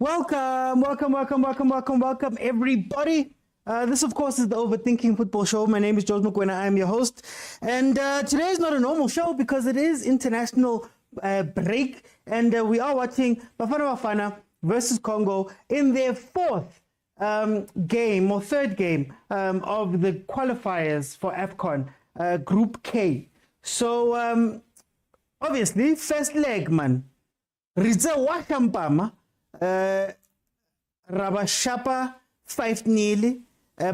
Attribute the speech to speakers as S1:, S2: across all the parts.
S1: Welcome, everybody. This, of course, is the Overthinking Football Show. My name is George Mokwena. I am your host. And today is not a normal show because it is international break. And we are watching Bafana Bafana versus Congo in their fourth game or third game of the qualifiers for AFCON Group K. So, obviously, first leg, man. Riza Wakampama. Rabashapa 5-0.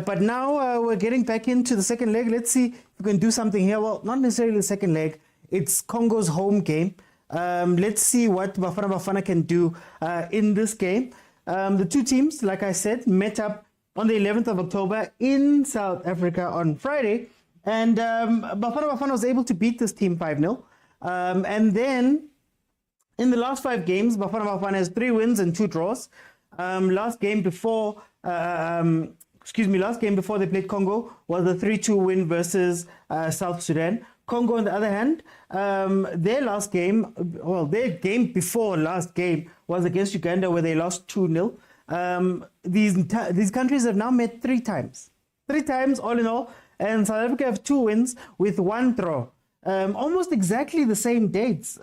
S1: But now we're getting back into the second leg. Let's see if we can do something here. Well, not necessarily the second leg. It's Congo's home game. Let's see what Bafana Bafana can do in this game. The two teams, like I said, met up on the 11th of October in South Africa on Friday. And Bafana Bafana was able to beat this team 5-0. And then in the last 5 games, Bafana Bafana has 3 wins and 2 draws. Last game before they played Congo was a 3-2 win versus South Sudan. Congo, on the other hand, their game before last game was against Uganda, where they lost 2-0. These countries have now met 3 times. 3 times all in all, and South Africa have 2 wins with 1 draw. Almost exactly the same dates.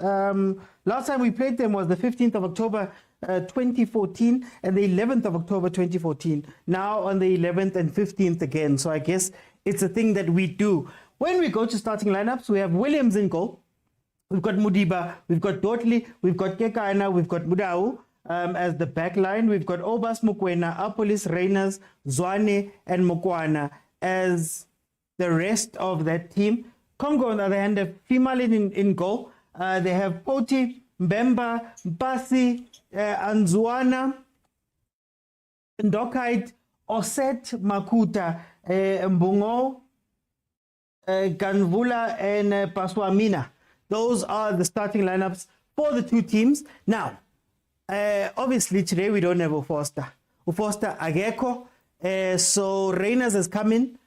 S1: Last time we played them was the 15th of October 2014 and the 11th of October 2014. Now on the 11th and 15th again. So I guess it's a thing that we do. When we go to starting lineups, we have Williams in goal. We've got Mudiba, we've got Dotli, we've got Kekaina, we've got Mudau as the back line. We've got Obas, Mokwena, Apolis, Reyners, Zwane, and Mokwena as the rest of that team. Congo, on the other hand, have Fimalin in goal. They have Poti, Mbemba, Basi, Anzuana, Ndokait, Oset, Makuta, Mbungo, Ganvula, and Paswamina. Those are the starting lineups for the two teams. Now, obviously, today we don't have Ufoster. Ufoster Ageko. So Reyners has come in,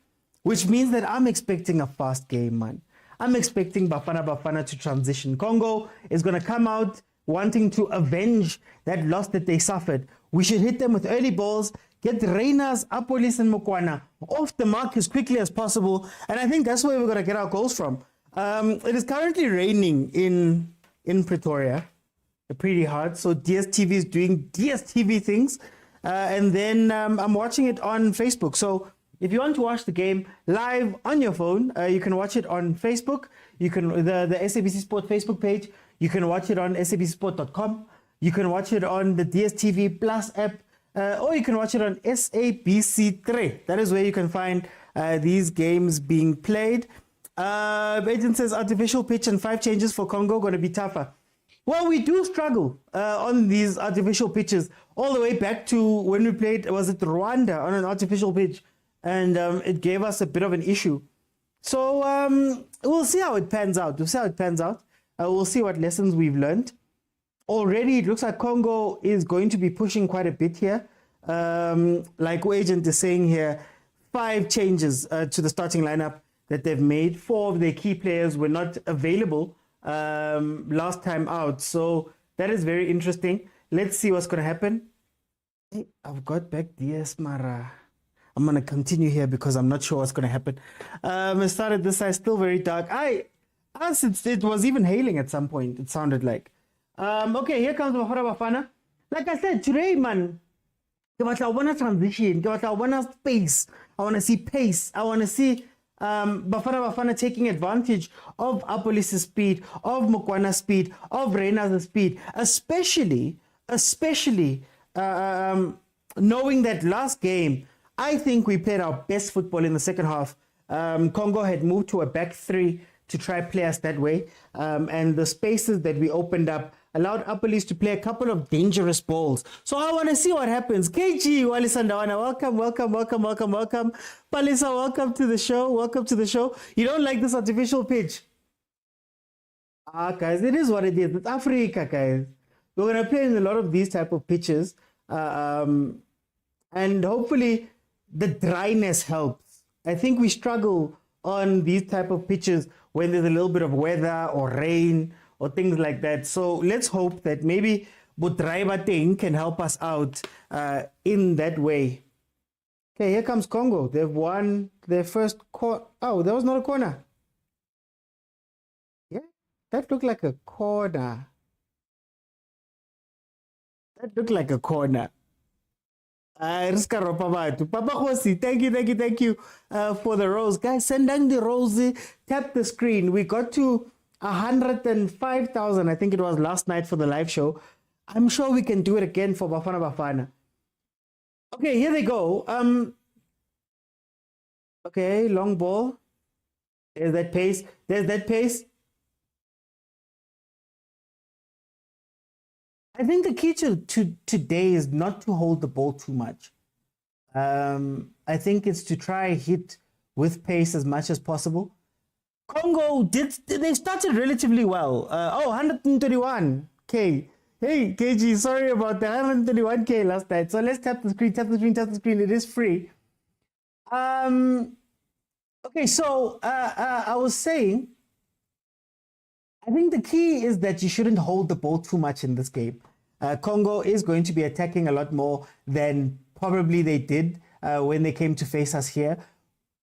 S1: which means that I'm expecting a fast game, man. I'm expecting Bafana Bafana to transition. Congo is going to come out wanting to avenge that loss that they suffered. We should hit them with early balls, get Reyners, Apolis, and Mokwena off the mark as quickly as possible. And I think that's where we're going to get our goals from. It is currently raining in Pretoria pretty hard. So DSTV is doing DSTV things. And then I'm watching it on Facebook. So if you want to watch the game live on your phone, you can watch it on Facebook. You can the SABC Sport Facebook page. You can watch it on sabcsport.com. You can watch it on the DSTV Plus app, or you can watch it on SABC3. That is where you can find these games being played. Agent says artificial pitch and 5 changes for Congo going to be tougher. Well, we do struggle on these artificial pitches all the way back to when we played, was it Rwanda, on an artificial pitch? And it gave us a bit of an issue. So we'll see how it pans out. We'll see what lessons we've learned. Already, it looks like Congo is going to be pushing quite a bit here. Like Agent is saying here, 5 changes to the starting lineup that they've made. 4 of their key players were not available last time out. So that is very interesting. Let's see what's going to happen. Hey, I've got back DS Mara. I'm going to continue here because I'm not sure what's going to happen. It started this side, still very dark. It was even hailing at some point, it sounded like. Okay, here comes Bafana Bafana. Like I said, today, man, I want to transition. I want space. I want to see pace. I want to see Bafana Bafana taking advantage of Apolis' speed, of Mokwena's speed, of Reyners' speed, especially knowing that last game, I think we played our best football in the second half. Congo had moved to a back 3 to try play us that way. And the spaces that we opened up allowed Apolis to play a couple of dangerous balls. So I want to see what happens. KG, Walisandawana, welcome. Palisa, welcome to the show. You don't like this artificial pitch? Guys, it is what it is. It's Africa, guys. We're going to play in a lot of these type of pitches. And hopefully the dryness helps. I think we struggle on these type of pitches when there's a little bit of weather or rain or things like that. So let's hope that maybe Butraiba thing can help us out in that way. Okay, here comes Congo. They've won their first corner. Oh, that was not a corner. Yeah, that looked like a corner. That looked like a corner. Papa Khosi, thank you for the rose. Guys, send down the rose, tap the screen. We got to 105,000, I think it was last night for the live show. I'm sure we can do it again for Bafana Bafana. Okay, here they go. Okay, long ball. There's that pace. There's that pace. I think the key to today is not to hold the ball too much. I think it's to try hit with pace as much as possible. Congo they started relatively well. 131k. Hey, KG, sorry about the 131k last night. So let's tap the screen, tap the screen, tap the screen. It is free. Okay, so I was saying, I think the key is that you shouldn't hold the ball too much in this game. Congo is going to be attacking a lot more than probably they did when they came to face us here.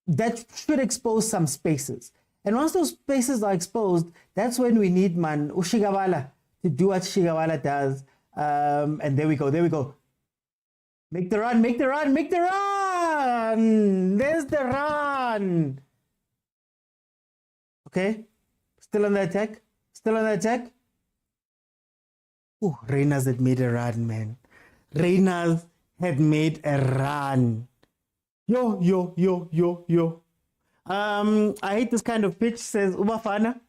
S1: That should expose some spaces. And once those spaces are exposed, that's when we need Ushigawala to do what Shigawala does. And there we go, there we go. Make the run, make the run, make the run! There's the run! Okay, still on the attack, still on the attack. Oh, Reyners had made a run, man. Reyners had made a run. Yo. I hate this kind of pitch, says Ubafana.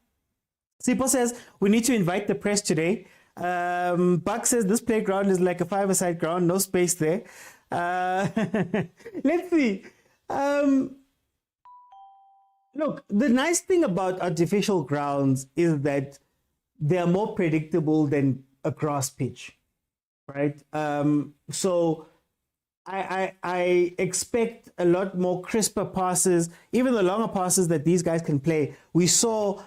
S1: Sipo says, we need to invite the press today. Buck says, this playground is like a five-a-side ground, no space there. Let's see. Look, the nice thing about artificial grounds is that they're more predictable than a grass pitch, right? So I expect a lot more crisper passes, even the longer passes that these guys can play. We saw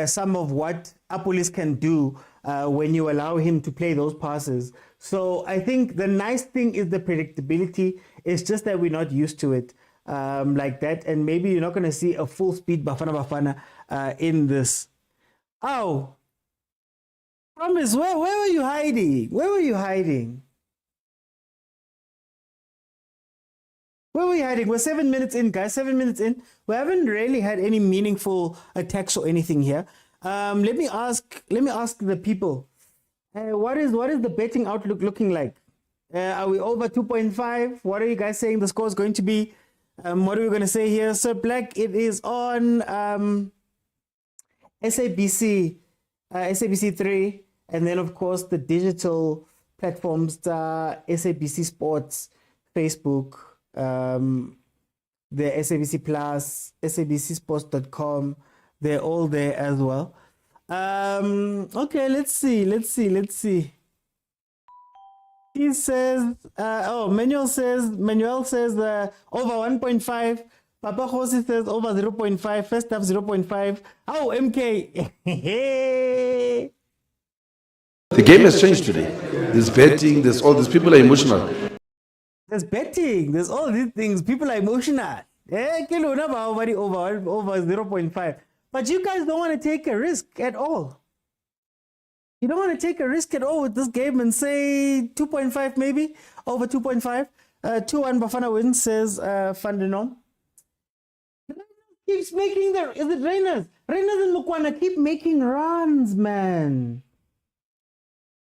S1: some of what Apolis can do when you allow him to play those passes. So I think the nice thing is the predictability. It's just that we're not used to it like that. And maybe you're not going to see a full speed Bafana Bafana in this. Oh, Promise, where were you hiding? Where were you hiding? Where were you hiding? We're 7 minutes in, guys. 7 minutes in. We haven't really had any meaningful attacks or anything here. Let me ask the people. What is the betting outlook looking like? Are we over 2.5? What are you guys saying the score is going to be? What are we going to say here? Sir Black, it is on SABC 3, and then of course the digital platforms, SABC Sports, Facebook, the SABC Plus, sabcsports.com, they're all there as well. Okay, let's see. He says, Manuel says over 1.5. Papa Khosi says over 0.5. First half 0.5. Oh, MK.
S2: The game has changed today. There's betting, there's all these people are emotional.
S1: There's betting, there's all these things. People are emotional. Over 0.5. But you guys don't want to take a risk at all. You don't want to take a risk at all with this game and say 2.5 maybe, over 2.5. 2-1 Bafana wins, says Fandenom. Keeps making is it Reyners? Reyners and Mokwena keep making runs, man.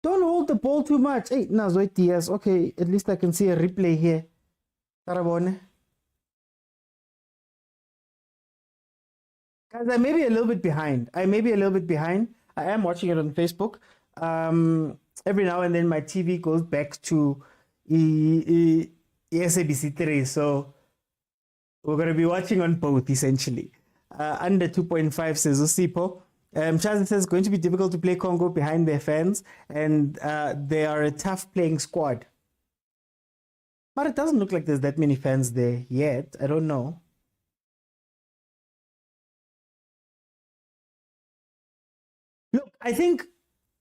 S1: Don't hold the ball too much. Hey, Nazoit Diaz. Okay, at least I can see a replay here. Tarabone. Guys, I may be a little bit behind. I am watching it on Facebook. Every now and then my TV goes back to SABC 3. So we're going to be watching on both, essentially. Under 2.5, says Usipo. Charles says, going to be difficult to play Congo behind their fans. And they are a tough playing squad. But it doesn't look like there's that many fans there yet. I don't know. Look, I think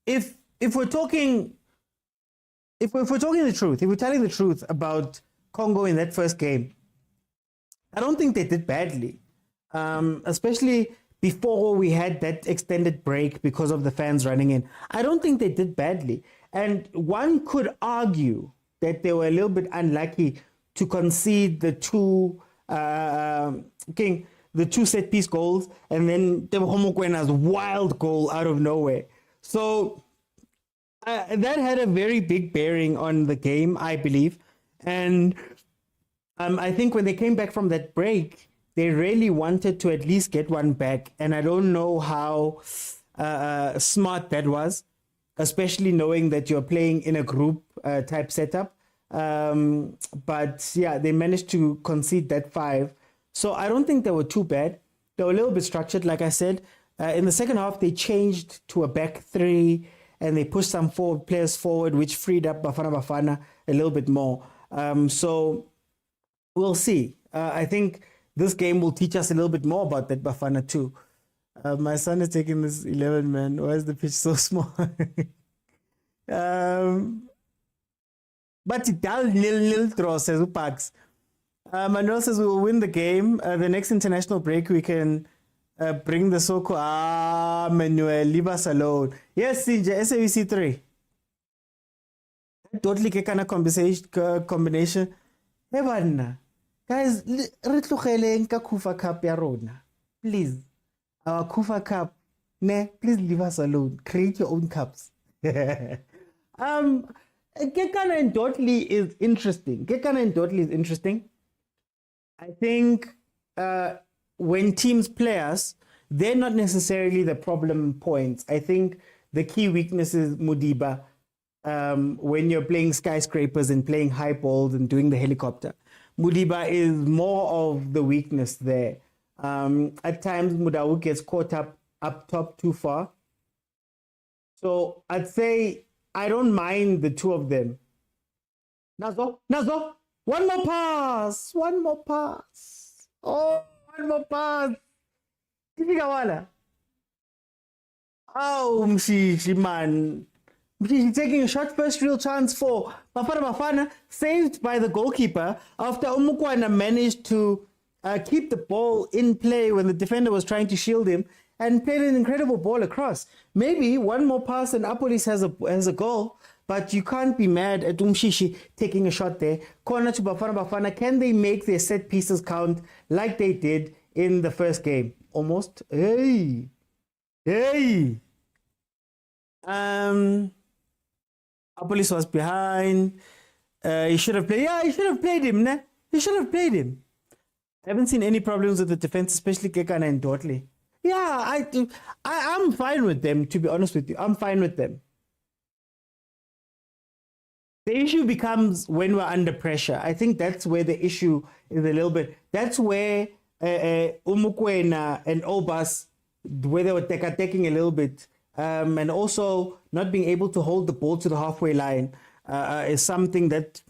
S1: if we're talking if we're talking the truth, if we're telling the truth about Congo in that first game, I don't think they did badly, especially before we had that extended break because of the fans running in. I don't think they did badly. And one could argue that they were a little bit unlucky to concede the two set piece goals, and then the Mokwena's wild goal out of nowhere. So that had a very big bearing on the game, I believe. And I think when they came back from that break, they really wanted to at least get one back. And I don't know how smart that was, especially knowing that you're playing in a group type setup. But yeah, they managed to concede that 5. So I don't think they were too bad. They were a little bit structured, like I said. In the second half, they changed to a back 3 and they pushed some players forward, which freed up Bafana Bafana a little bit more. So we'll see. I think this game will teach us a little bit more about that Bafana too. My son is taking this 11, man. Why is the pitch so small? But it does nil draw, says Upax. Manuel says we will win the game. The next international break, we can bring the Soko. Manuel, leave us alone. Yes, Sinja, SABC 3. Totally kind of combination. Hey, Banna. Guys, Kufa Cup ya rona. Please. Our Kufa Cup. Ne, please leave us alone. Create your own cups. Gekana and Dotley is interesting. I think when teams play us, they're not necessarily the problem points. I think the key weakness is Mudiba. When you're playing skyscrapers and playing high balls and doing the helicopter, Mudiba is more of the weakness there. At times, Mudau gets caught up top too far. So I'd say I don't mind the two of them. Nazo, one more pass. Oh, one more pass. Oh, Mshishi, man. He's taking a shot, first real chance for Bafana Bafana, saved by the goalkeeper after Mokwena managed to keep the ball in play when the defender was trying to shield him and played an incredible ball across. Maybe one more pass and Apolis has a goal, but you can't be mad at Umshishi taking a shot there. Corner to Bafana Bafana. Can they make their set pieces count like they did in the first game? Almost. Hey. Apolis was behind. He should have played. Yeah, he should have played him. Nah? He should have played him. I haven't seen any problems with the defense, especially Kekana and Dotley. Yeah, I'm fine with them, to be honest with you. I'm fine with them. The issue becomes when we're under pressure. I think that's where the issue is a little bit. That's where Mokwena and Obas, where they were taking a little bit, and also not being able to hold the ball to the halfway line is something that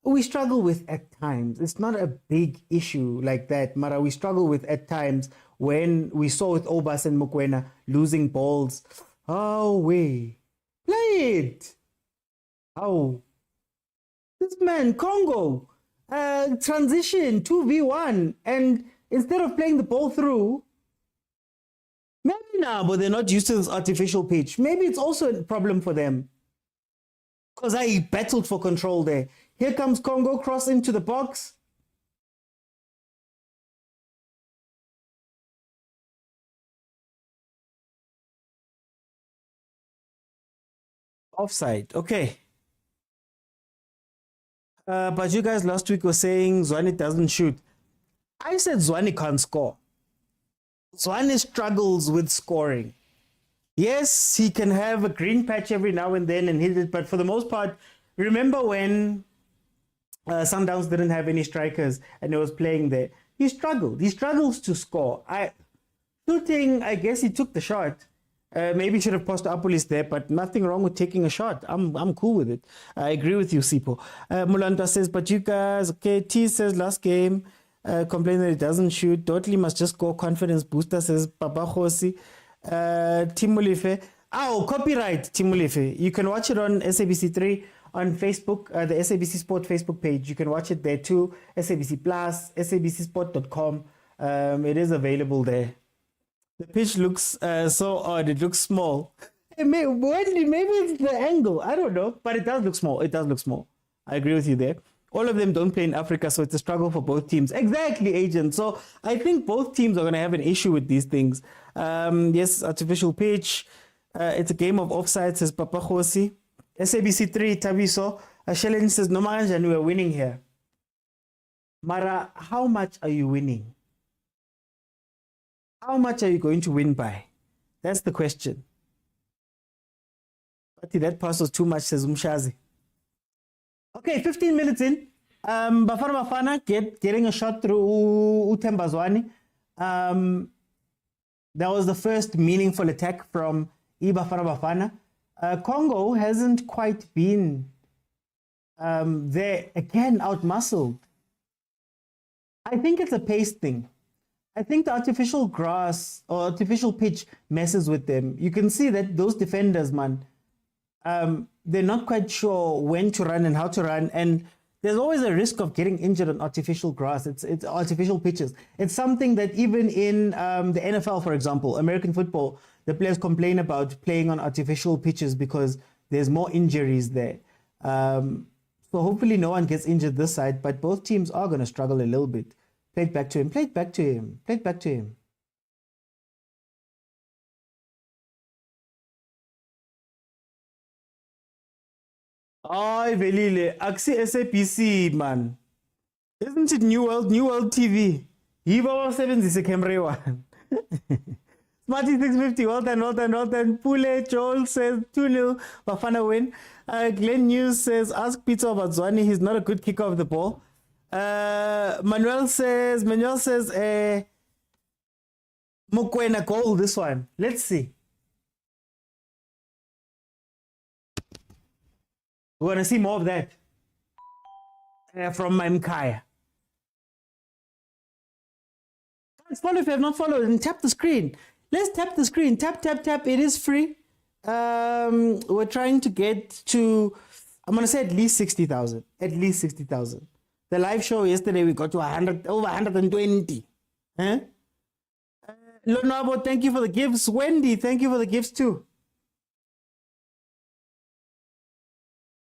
S1: we struggle with at times. It's not a big issue like that, Mara. We struggle with at times when we saw with Obas and Mokwena losing balls. Oh, play it. Oh, this man, Congo, transition 2v1, and instead of playing the ball through, maybe now, but they're not used to this artificial pitch. Maybe it's also a problem for them. Because I battled for control there. Here comes Congo, cross into the box. Offside. Okay. But you guys last week were saying Zwane doesn't shoot. I said Zwane can't score. Zwane struggles with scoring. Yes, he can have a green patch every now and then and hit it, but for the most part, remember when Sundowns didn't have any strikers and he was playing there? He struggled. He struggles to score. Shooting, I guess he took the shot. Maybe he should have passed to Apolis there, but nothing wrong with taking a shot. I'm cool with it. I agree with you, Sipo. Mulanta says, but you guys, okay, T says last game, complain that he doesn't shoot. Dotley must just score. Confidence booster, says Papa Khosi. Timulife. Oh, copyright, Timulife. You can watch it on SABC 3 on Facebook, the SABC Sport Facebook page. You can watch it there too. SABC Plus, sabcsport.com. It is available there. The pitch looks so odd. It looks small. Maybe it's the angle. I don't know. But it does look small. It does look small. I agree with you there. All of them don't play in Africa, so it's a struggle for both teams. Exactly, Agent. So I think both teams are going to have an issue with these things. Yes, artificial pitch. It's a game of offside, says Papa Khosi. SABC 3, Tabiso. Shelen says, no man, we're winning here. Mara, how much are you winning? How much are you going to win by? That's the question. But that pass was too much, says Umshazi. Okay, 15 minutes in. Bafana Bafana getting a shot through Utembazwani. That was the first meaningful attack from Bafana Bafana. Congo hasn't quite been there. Again, outmuscled. I think it's a pace thing. I think the artificial grass or artificial pitch messes with them. You can see that those defenders, man, they're not quite sure when to run and how to run, and there's always a risk of getting injured on artificial grass. It's artificial pitches. It's something that even in the NFL, for example, American football, the players complain about playing on artificial pitches because there's more injuries there. So hopefully no one gets injured this side, but both teams are going to struggle a little bit. Play it back to him, play it back to him, play it back to him. Ay, Velile, Axi SAPC, man. Isn't it New World TV? Hiva was 70 camera one. Smarty 650, well done. Pule Joel says 2-0, Bafana win. Glenn News says, ask Pitso about Zwani, he's not a good kicker of the ball. Manuel says, mokwena goal, this one. Let's see. We're going to see more of that from Mkaya. Follow if you have not followed and tap the screen. Let's tap the screen. Tap. It is free. We're trying to get to, I'm going to say at least 60,000. At least 60,000. The live show yesterday, we got to 100, over 120. Huh? Lonabo, thank you for the gifts. Wendy, thank you for the gifts too.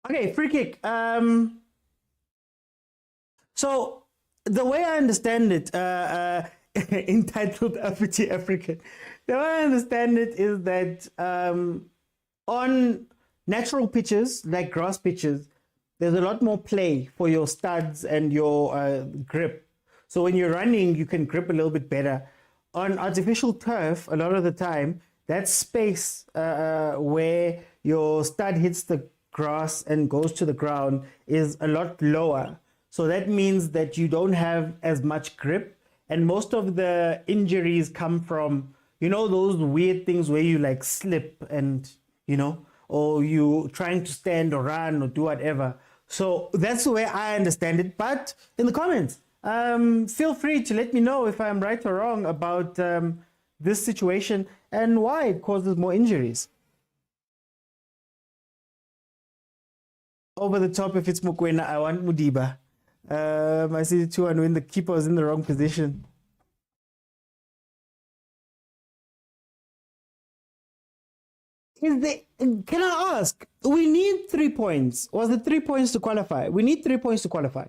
S1: Okay, free kick. So the way I understand it, entitled Uppity African, the way I understand it is that on natural pitches, like grass pitches, there's a lot more play for your studs and your grip. So when you're running, you can grip a little bit better. On artificial turf, a lot of the time, that space where your stud hits the grass and goes to the ground is a lot lower. So that means that you don't have as much grip, and most of the injuries come from, you know, those weird things where you like slip and, you know, or you trying to stand or run or do whatever. So that's the way I understand it. But in the comments, feel free to let me know if I'm right or wrong about this situation and why it causes more injuries. Over the top, if it's Mokwena, I want Mudiba. I see the 2-1 when the keeper was in the wrong position. Can I ask? We need 3 points. Was it 3 points to qualify? We need 3 points to qualify.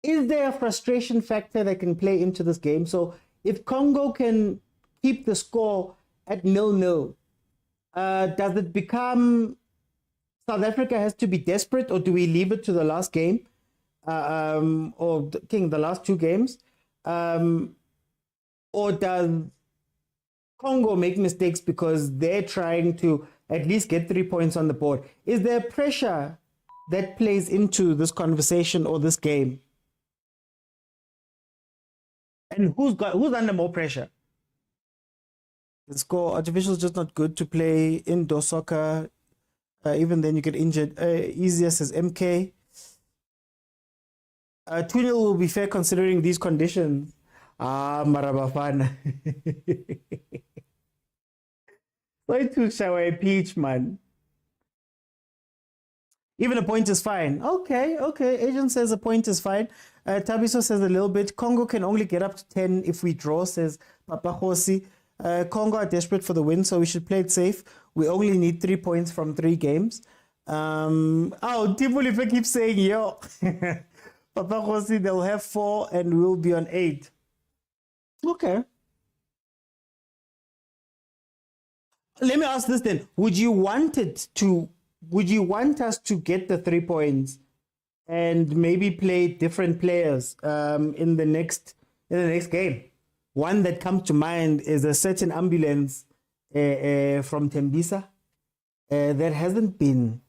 S1: Is there a frustration factor that can play into this game? So if Congo can keep the score at 0-0, does it become South Africa has to be desperate, or do we leave it to the last game, or the last 2 games, or does Congo make mistakes because they're trying to at least get 3 points on the board? Is there pressure that plays into this conversation or this game? And who's under more pressure? The score artificial is just not good to play indoor soccer. Even then you get injured. Easiest as MK. 2-0 will be fair considering these conditions. Marabafana. Why to shower a peach, man? Even a point is fine. Okay, okay. Agent says a point is fine. Tabiso says a little bit. Congo can only get up to 10 if we draw, says Papa Hosi. Congo are desperate for the win, so we should play it safe. We only need 3 points from 3 games. Tibulife keeps saying, yo, Papa Hosi, they'll have 4 and we'll be on 8. Okay. Let me ask this then. Would you want us to get the 3 points and maybe play different players in the next game? One that comes to mind is a certain ambulance from Tembisa that hasn't been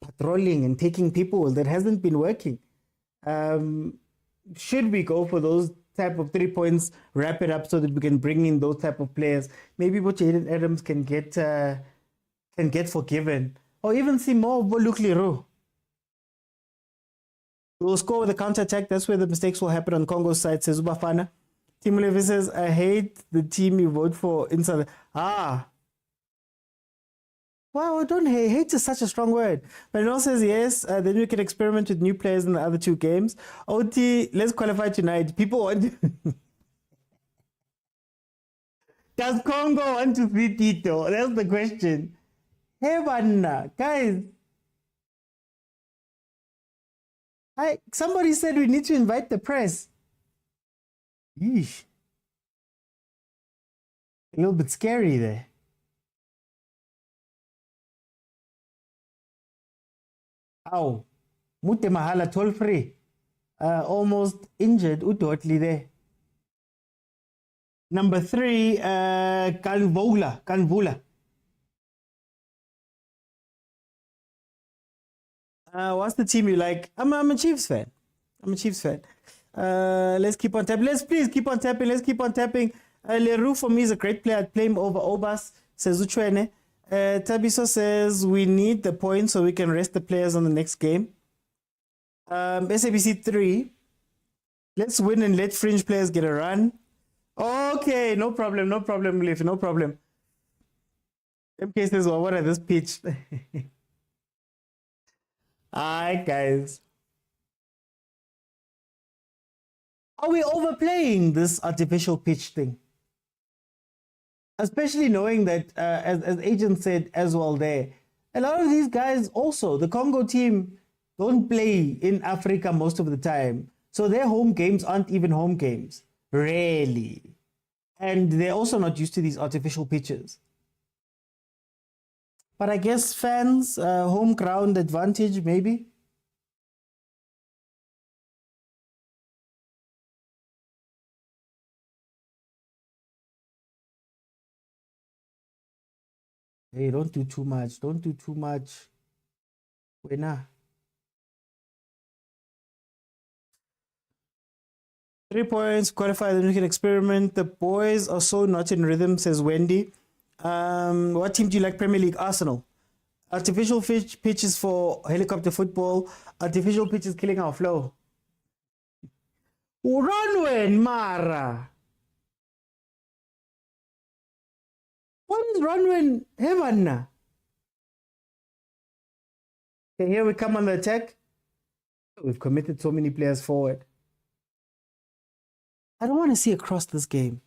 S1: patrolling and taking people, that hasn't been working. Should we go for those type of 3 points, wrap it up so that we can bring in those type of players? Maybe what Jaden Adams can get forgiven, or even see more Bolukliru. We'll score with a counter attack. That's where the mistakes will happen on Congo's side, says Bafana. Team Levi says, I hate the team you vote for inside. Wow, don't hate. Hate is such a strong word. But it also says, yes, then we can experiment with new players in the other 2 games. OT, let's qualify tonight. People want Does Congo want to see Tito? That's the question. Hey, Vanna, guys. Somebody said we need to invite the press. Yeesh. A little bit scary there. Ow. Mute Mahala toll free. Almost injured. Udotli there. Number 3, Kanvula. What's the team you like? I'm a Chiefs fan. Let's keep on tapping. Please keep on tapping. Let's keep on tapping. Leroux for me is a great player. I'd play him over Obas, says Uchwene. Tabiso says we need the points so we can rest the players on the next game. SABC 3. Let's win and let fringe players get a run. Okay, no problem, Leaf, no problem. MK says, well, what are this pitch? Alright, guys. Are we overplaying this artificial pitch thing? Especially knowing that, as Agent said as well there, a lot of these guys also, the Congo team, don't play in Africa most of the time. So their home games aren't even home games. Really. And they're also not used to these artificial pitches. But I guess fans, home ground advantage, maybe. Hey, don't do too much. Don't do too much. Winner. 3 points, qualify, then we can experiment. The boys are so not in rhythm, says Wendy. What team do you like? Premier League? Arsenal. Artificial pitches for helicopter football. Artificial pitches killing our flow. Runwen Mara. What is Runwen Heaven? Okay, here we come on the attack. We've committed so many players forward. I don't want to see across this game.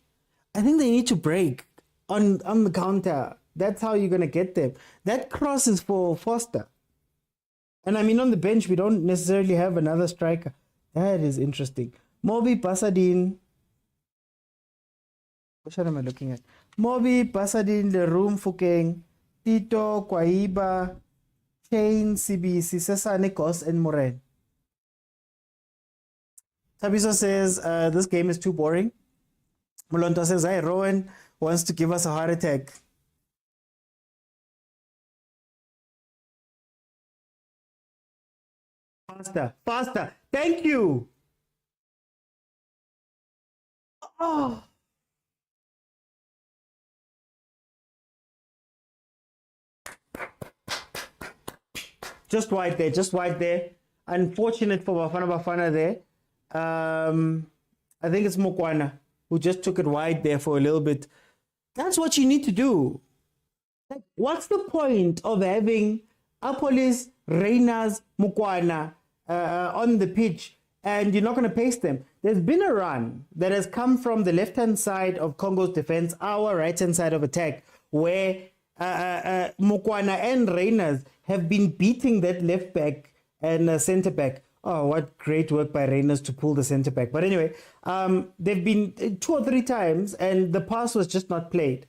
S1: I think they need to break on the counter. That's how you're going to get them. That cross is for Foster. And I mean, on the bench, we don't necessarily have another striker. That is interesting. Mobi, Pasadine. Which one am I looking at? Mobi, Pasadine, Leroux, Fukeng, Tito, Kwaiba, Chain, CBC, Cesar, Nikos, and Moren. Tabiso says this game is too boring. Mulonto says, hey, Rowan wants to give us a heart attack. Faster. Thank you. Oh. Just wide there. Unfortunate for Bafana Bafana there. I think it's Mokwena who just took it wide there for a little bit. That's what you need to do. Like, what's the point of having Apolis Reyners, Mokwena on the pitch, and you're not going to pace them. There's been a run that has come from the left-hand side of Congo's defense, our right-hand side of attack, where Mokwena and Reyners have been beating that left back and centre back. Oh, what great work by Reyners to pull the centre back. But anyway, they've been 2 or 3 times, and the pass was just not played.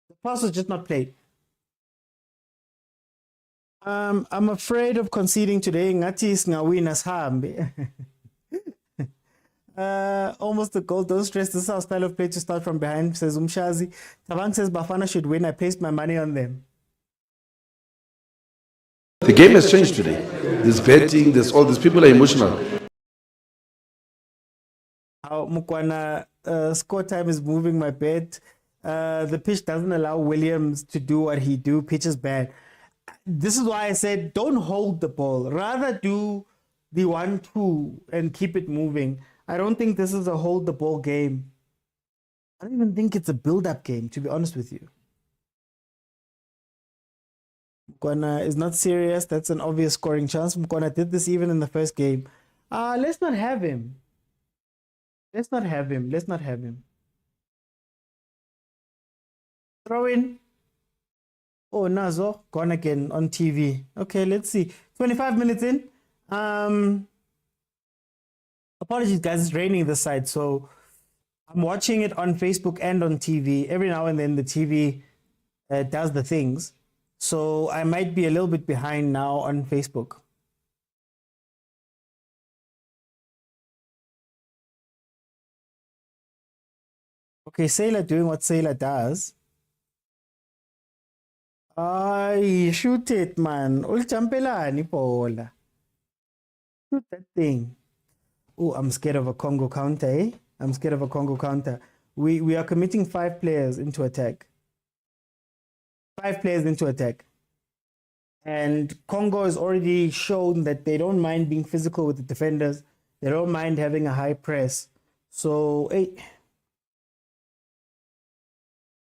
S1: The pass was just not played. I'm afraid of conceding today. Ngathi singawina sihambe. Almost a goal. Don't stress. This is our style of play to start from behind, says Umshazi. Tabang says Bafana should win. I placed my money on them.
S2: The game has changed today. There's betting, there's all these people are emotional.
S1: How Mokwena score time is moving my bet. The pitch doesn't allow Williams to do what he do. Pitch is bad. This is why I said don't hold the ball. Rather do the 1-2 and keep it moving. I don't think this is a hold the ball game. I don't even think it's a build-up game, to be honest with you. Mokwena is not serious. That's an obvious scoring chance. Mokwena did this even in the first game. Let's not have him. Let's not have him. Let's not have him. Throw in. Oh, Nazo, gone again on TV. Okay, let's see. 25 minutes in. Apologies, guys. It's raining this side, so I'm watching it on Facebook and on TV. Every now and then the TV does the things. So I might be a little bit behind now on Facebook. Okay, Sailor doing what Sailor does. Shoot it, man. Ulchampelani pola. Shoot that thing. Oh, I'm scared of a Congo counter, eh? I'm scared of a Congo counter. We are committing 5 players into attack. 5 players into attack. And Congo has already shown that they don't mind being physical with the defenders. They don't mind having a high press. So, hey,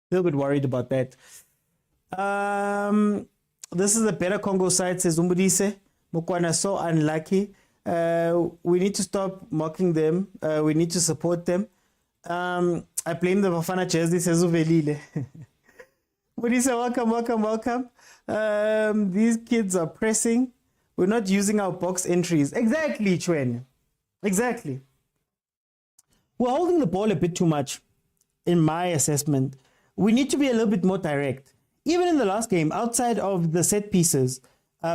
S1: a little bit worried about that. This is a better Congo side, says Umbudise. Mokwena so unlucky. We need to stop mocking them. We need to support them. I blame the Bafana jersey, says Uvelile. Umbudise, welcome. These kids are pressing. We're not using our box entries. Exactly, Chwen. Exactly. We're holding the ball a bit too much, in my assessment. We need to be a little bit more direct. Even in the last game, outside of the set pieces,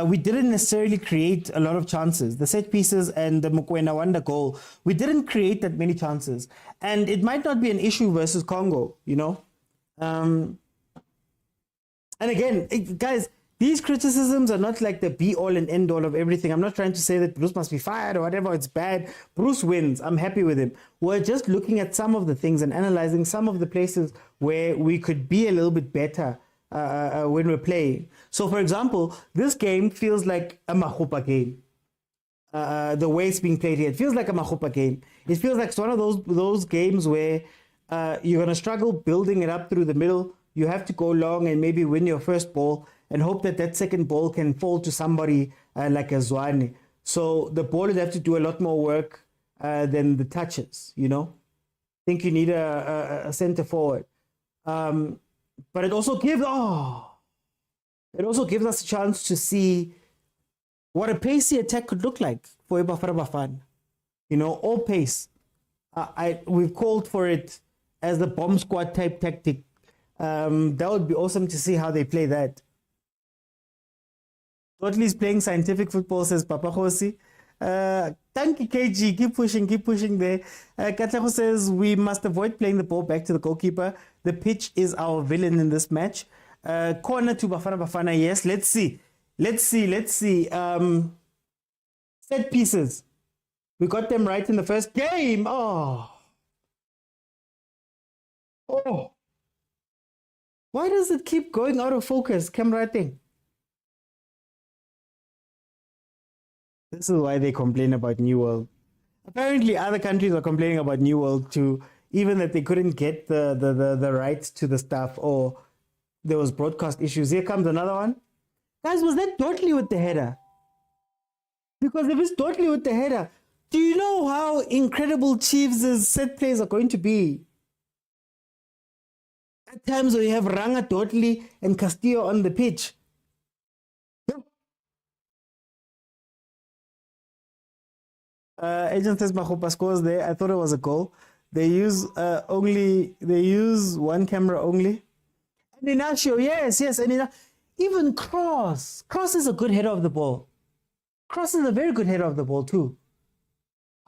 S1: we didn't necessarily create a lot of chances. The set pieces and the Mokwena Wanda goal, we didn't create that many chances. And it might not be an issue versus Congo, you know. And again, guys, these criticisms are not like the be-all and end-all of everything. I'm not trying to say that Bruce must be fired or whatever. It's bad. Bruce wins. I'm happy with him. We're just looking at some of the things and analyzing some of the places where we could be a little bit better when we're playing. So, for example, this game feels like a Mahupa game. The way it's being played here, it feels like a Mahupa game. It feels like it's one of those games where you're going to struggle building it up through the middle. You have to go long and maybe win your first ball and hope that that second ball can fall to somebody like a Zwane. So the ball would have to do a lot more work than the touches, you know. I think you need a center forward. But it also gives us a chance to see what a pacey attack could look like for Bafana Bafana. You know, all pace. We've called for it as the bomb squad type tactic. That would be awesome to see how they play that. Totally is playing scientific football, says Papa Khosi. Thank you, KG. Keep pushing there. Katlaho says we must avoid playing the ball back to the goalkeeper. The pitch is our villain in this match. Corner to Bafana Bafana, yes. Let's see. Set pieces. We got them right in the first game. Oh. Why does it keep going out of focus? Camera thing. This is why they complain about New World. Apparently, other countries are complaining about New World too, even that they couldn't get the rights to the stuff or there was broadcast issues. Here comes another one. Guys, was that Dotley with the header? Because if it's Dotley with the header, do you know how incredible Chiefs' set plays are going to be? At times where you have Ranga, Dotley, and Castillo on the pitch. Agent says Mahopa scores there. I thought it was a goal. They use one camera only. And Inacio, yes, and even Cross is a good header of the ball. Cross is a very good header of the ball too.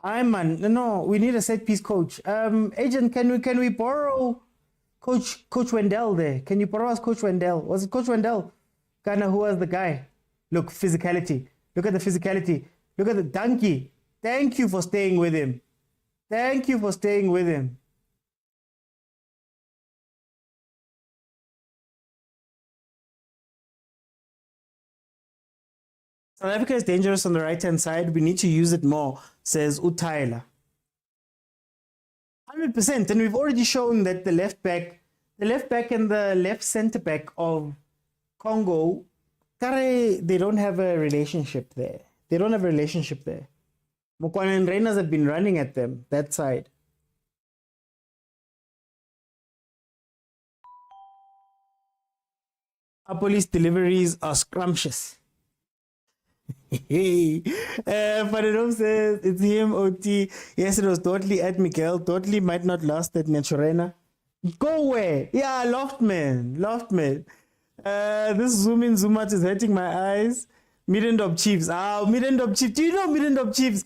S1: No, we need a set piece coach. Agent, can we borrow Coach Wendell there? Can you borrow us Coach Wendell? Was it Coach Wendell? Kana, who was the guy? Look, physicality. Look at the physicality. Look at the donkey. Thank you for staying with him. Thank you for staying with him. South Africa is dangerous on the right-hand side. We need to use it more, says Utaila. 100%. And we've already shown that the left back and the left centre back of Congo, they don't have a relationship there. Mokwena and Reyners have been running at them, that side. Our police deliveries are scrumptious. Hey, Faridom says it's him, OT. Yes, it was totally at Miguel. Totally might not last at Naturena. Go away. Yeah, Loftman. This zoom in, zoom out is hurting my eyes. Middendorp Chiefs. Middendorp Chiefs. Do you know Middendorp Chiefs?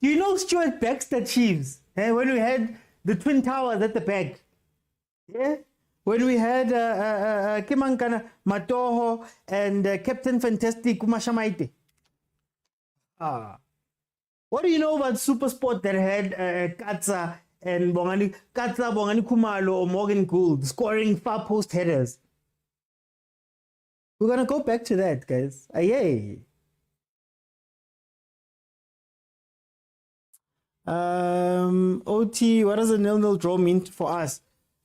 S1: Do you know Stuart Baxter Chiefs? When we had the Twin Towers at the back. Yeah? When we had Kimankana Matoho and Captain Fantastic Kumashamaite. What do you know about Supersport that had Katsa and Bongani Kumalo or Morgan Gould scoring far post headers? We're gonna go back to that, guys. Yay. OT, what does a 0-0 draw mean for us?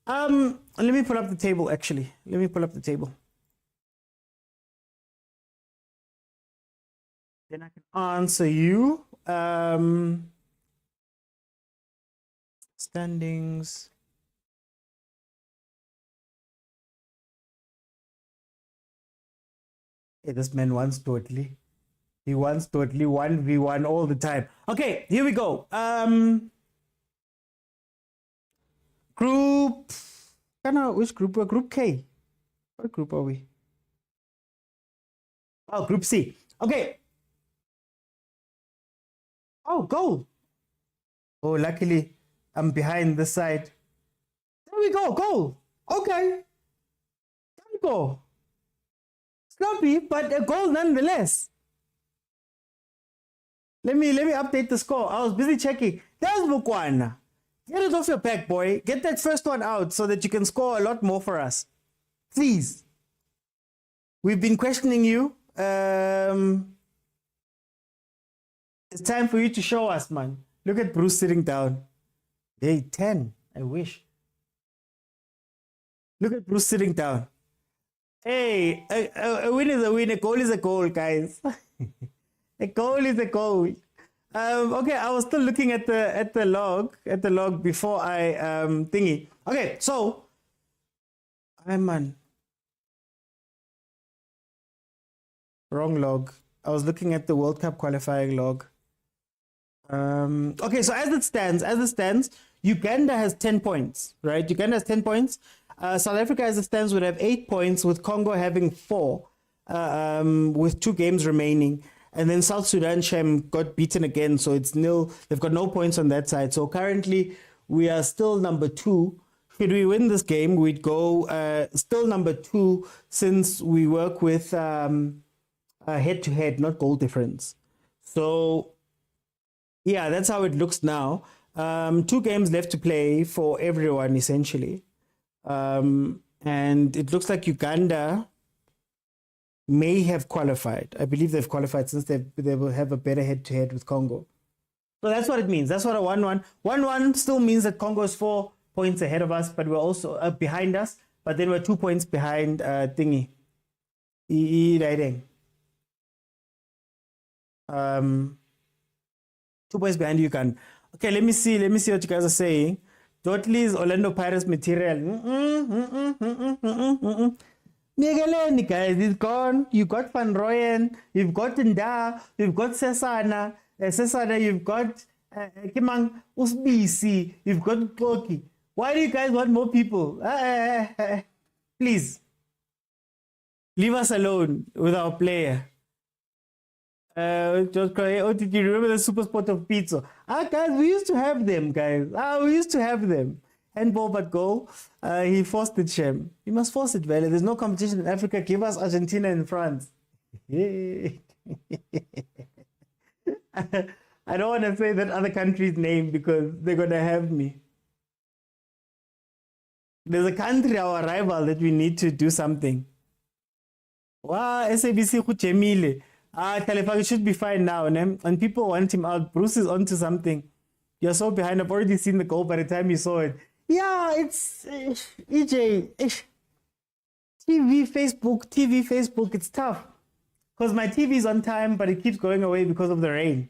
S1: Let me pull up the table, actually. Let me pull up the table. Then I can answer you. Standings. Hey, this man wants totally. He wants totally 1v1 all the time. Okay, here we go. Group. Which group? Group K. What group are we? Oh, Group C. Okay. Oh, goal. Oh, luckily I'm behind the side. There we go. Goal. Okay. Go. Sloppy, but a goal nonetheless. Let me update the score. I was busy checking. There's Mokwena. Get it off your back, boy. Get that first one out so that you can score a lot more for us. Please. We've been questioning you. It's time for you to show us, man. Look at Bruce sitting down. Hey, 10. I wish. Look at Bruce sitting down. Hey, a win is a win. A goal is a goal, guys. A goal is a goal. Okay, I was still looking at the log before I thingy. Okay, so I'm on wrong log. I was looking at the World Cup qualifying log. Okay, so as it stands, Uganda has 10 points, right? Uganda has 10 points. South Africa, as it stands, would have 8 points, with Congo having 4, with 2 games remaining. And then South Sudan, Shem, got beaten again, so it's nil. They've got no points on that side. So currently, we are still number 2. Should we win this game, we'd go still number 2, since we work with head-to-head, not goal difference. So, yeah, that's how it looks now. 2 games left to play for everyone, essentially. And it looks like Uganda may have qualified. I believe they've qualified, since they will have a better head-to-head with Congo. So that's what it means. That's what a 1-1. 1-1 still means that Congo is 4 points ahead of us, but we're also behind us. But then we're 2 points behind thingy. 2 points behind you can. Okay, let me see what you guys are saying. Dottley's Orlando Pirates material. Migueleni, guys, is gone. You got Van Rooyen, you've got Nda, you've got Sesana. Sesana, you've got Kimang Usbisi, you've got Koki. Why do you guys want more people? Please. Leave us alone with our player. Just cry. Oh, did you remember the super sport of Pitso? Guys, we used to have them, guys. We used to have them. Handball but goal. He forced it, Shem. You must force it, Vele. There's no competition in Africa. Give us Argentina and France. I don't want to say that other country's name because they're going to have me. There's a country, our rival, that we need to do something. Wow, SABC Kuchemile. Talifaki should be fine now, and people want him out. Bruce is onto something. You're so behind. I've already seen the goal by the time you saw it. Yeah, it's EJ. TV, Facebook, it's tough. Because my TV is on time, but it keeps going away because of the rain.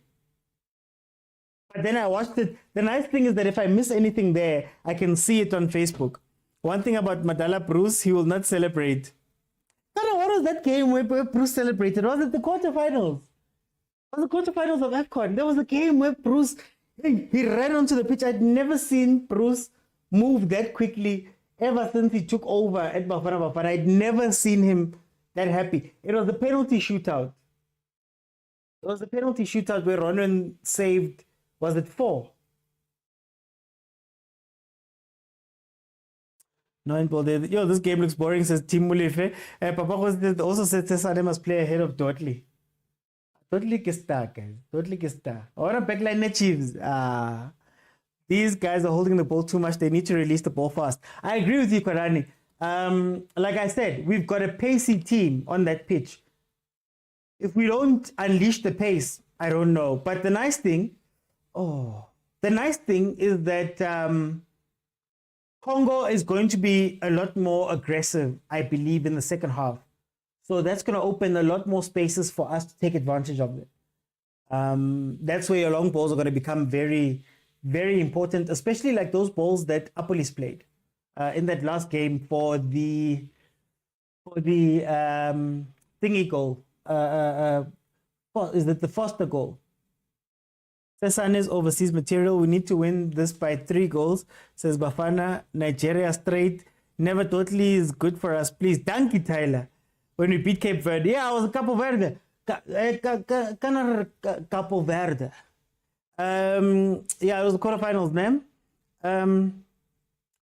S1: But then I watched it. The nice thing is that if I miss anything there, I can see it on Facebook. One thing about Madala Bruce, he will not celebrate. What was that game where Bruce celebrated? Was it the quarterfinals? Was the quarterfinals of AFCON? There was a game where Bruce, he ran onto the pitch. I'd never seen Bruce move that quickly ever since he took over at Bafana Bafana. I'd never seen him that happy. It was the penalty shootout. It was the penalty shootout where Ronan saved, was it 4? 9 ball there. Yo, this game looks boring, says Tim Mulife. Papa also said Cesare must play ahead of Dotley. Dotley ke star, guys. Dotley ke star. Or a backline net Chiefs. These guys are holding the ball too much. They need to release the ball fast. I agree with you, Korani. Like I said, we've got a pacey team on that pitch. If we don't unleash the pace, I don't know. But the nice thing is that Congo is going to be a lot more aggressive, I believe, in the second half. So that's going to open a lot more spaces for us to take advantage of it. That's where your long balls are going to become very, very important, especially like those balls that Apolis played in that last game for the thingy goal. Is that the Foster goal? Sasane's overseas material. We need to win this by 3 goals, says Bafana. Nigeria straight. Never totally is good for us. Please. Thank you, Tyler. When we beat Cape Verde. Yeah, I was Capo Verde. Capo Verde. Yeah, it was the quarterfinals, man.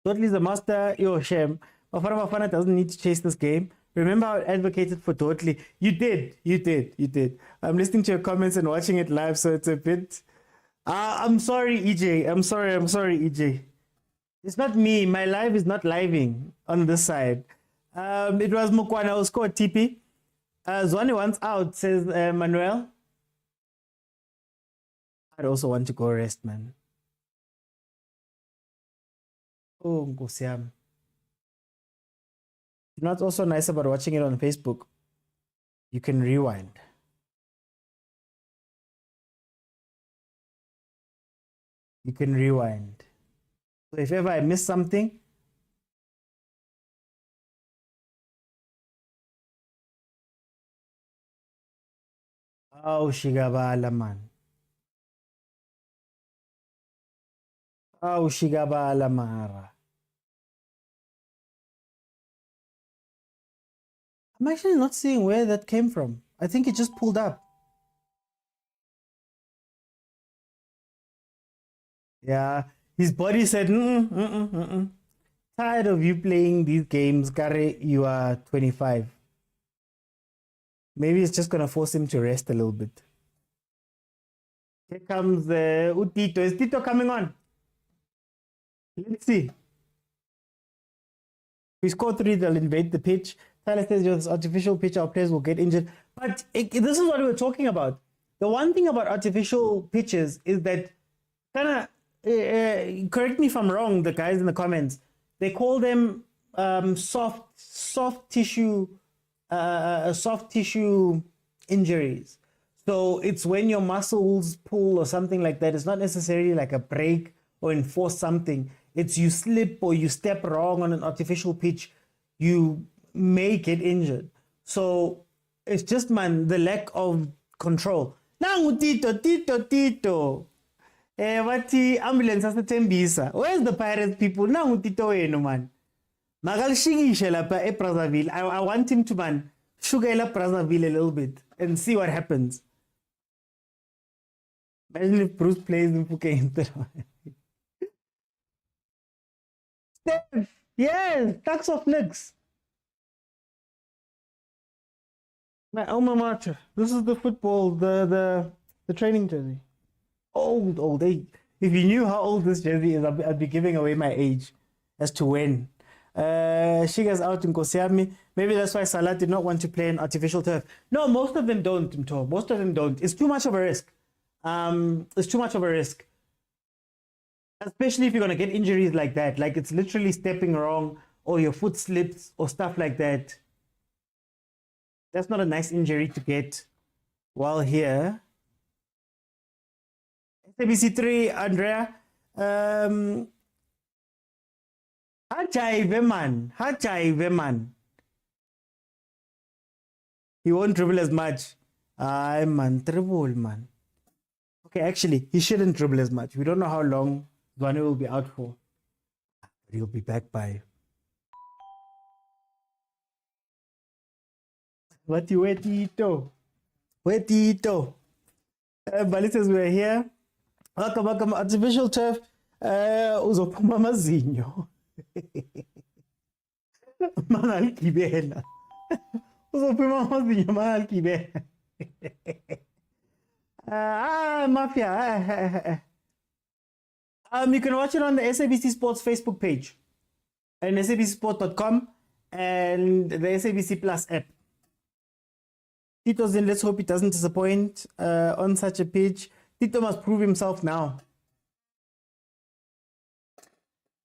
S1: Totally is a master. Yo, shame. Bafana doesn't need to chase this game. Remember how I advocated for Totally? You did. I'm listening to your comments and watching it live, so it's a bit... I'm sorry, EJ. I'm sorry, EJ. It's not me. My live is not living on this side. It was Mokwena who scored TP. Zwane wants out, says Manuel. I'd also want to go rest, man. Oh, Ngosiam. You know what's also nice about watching it on Facebook? You can rewind. You can rewind. So if ever I miss something, oh, Shigabala, man. Oh, Shigabala, Mara. I'm actually not seeing where that came from. I think it just pulled up. Yeah, his body said, tired of you playing these games, Kare, you are 25. Maybe it's just going to force him to rest a little bit. Here comes Utito. Is Tito coming on? Let's see. We score 3, they'll invade the pitch. Tyler says, this artificial pitch, our players will get injured. But this is what we were talking about. The one thing about artificial pitches is that, correct me if I'm wrong, the guys in the comments, they call them soft tissue injuries. So it's when your muscles pull or something like that. It's not necessarily like a break or enforce something. It's you slip or you step wrong on an artificial pitch, you may get injured. So it's just, man, the lack of control. Nangu Tito. Wathi ambulance asethembisa. Where's the Pirates people? Nangu Tito wenu, man. Magalishikishe lapha eBrazzaville. I want him to, man, shugela Brazzaville a little bit and see what happens. Imagine if Bruce plays in Phuket. Steph, yes, Tucks of Nicks. My alma mater. This is the football, the training jersey. Old. If you knew how old this jersey is, I'd be giving away my age as to when. Shiga's out in Kosiami. Maybe that's why Salah did not want to play in artificial turf. No, most of them don't, Mto. Most of them don't. It's too much of a risk. It's too much of a risk. Especially if you're going to get injuries like that. Like it's literally stepping wrong or your foot slips or stuff like that. That's not a nice injury to get while here. SABC3, Andrea. Hajaive man. He won't dribble as much. Man, dribble, man. Okay, actually, he shouldn't dribble as much. We don't know how long Zwane will be out for. But he'll be back by. What you wait, Tito? Bali says we're here. Welcome, artificial turf. Uzophuma amazinyo. Mangaligibela. Uzophuma amazinyo mangaligibela. Mafia. You can watch it on the SABC Sports Facebook page and sabcsport.com and the SABC Plus app. Tito's in. Let's hope he doesn't disappoint on such a pitch. Tito must prove himself now.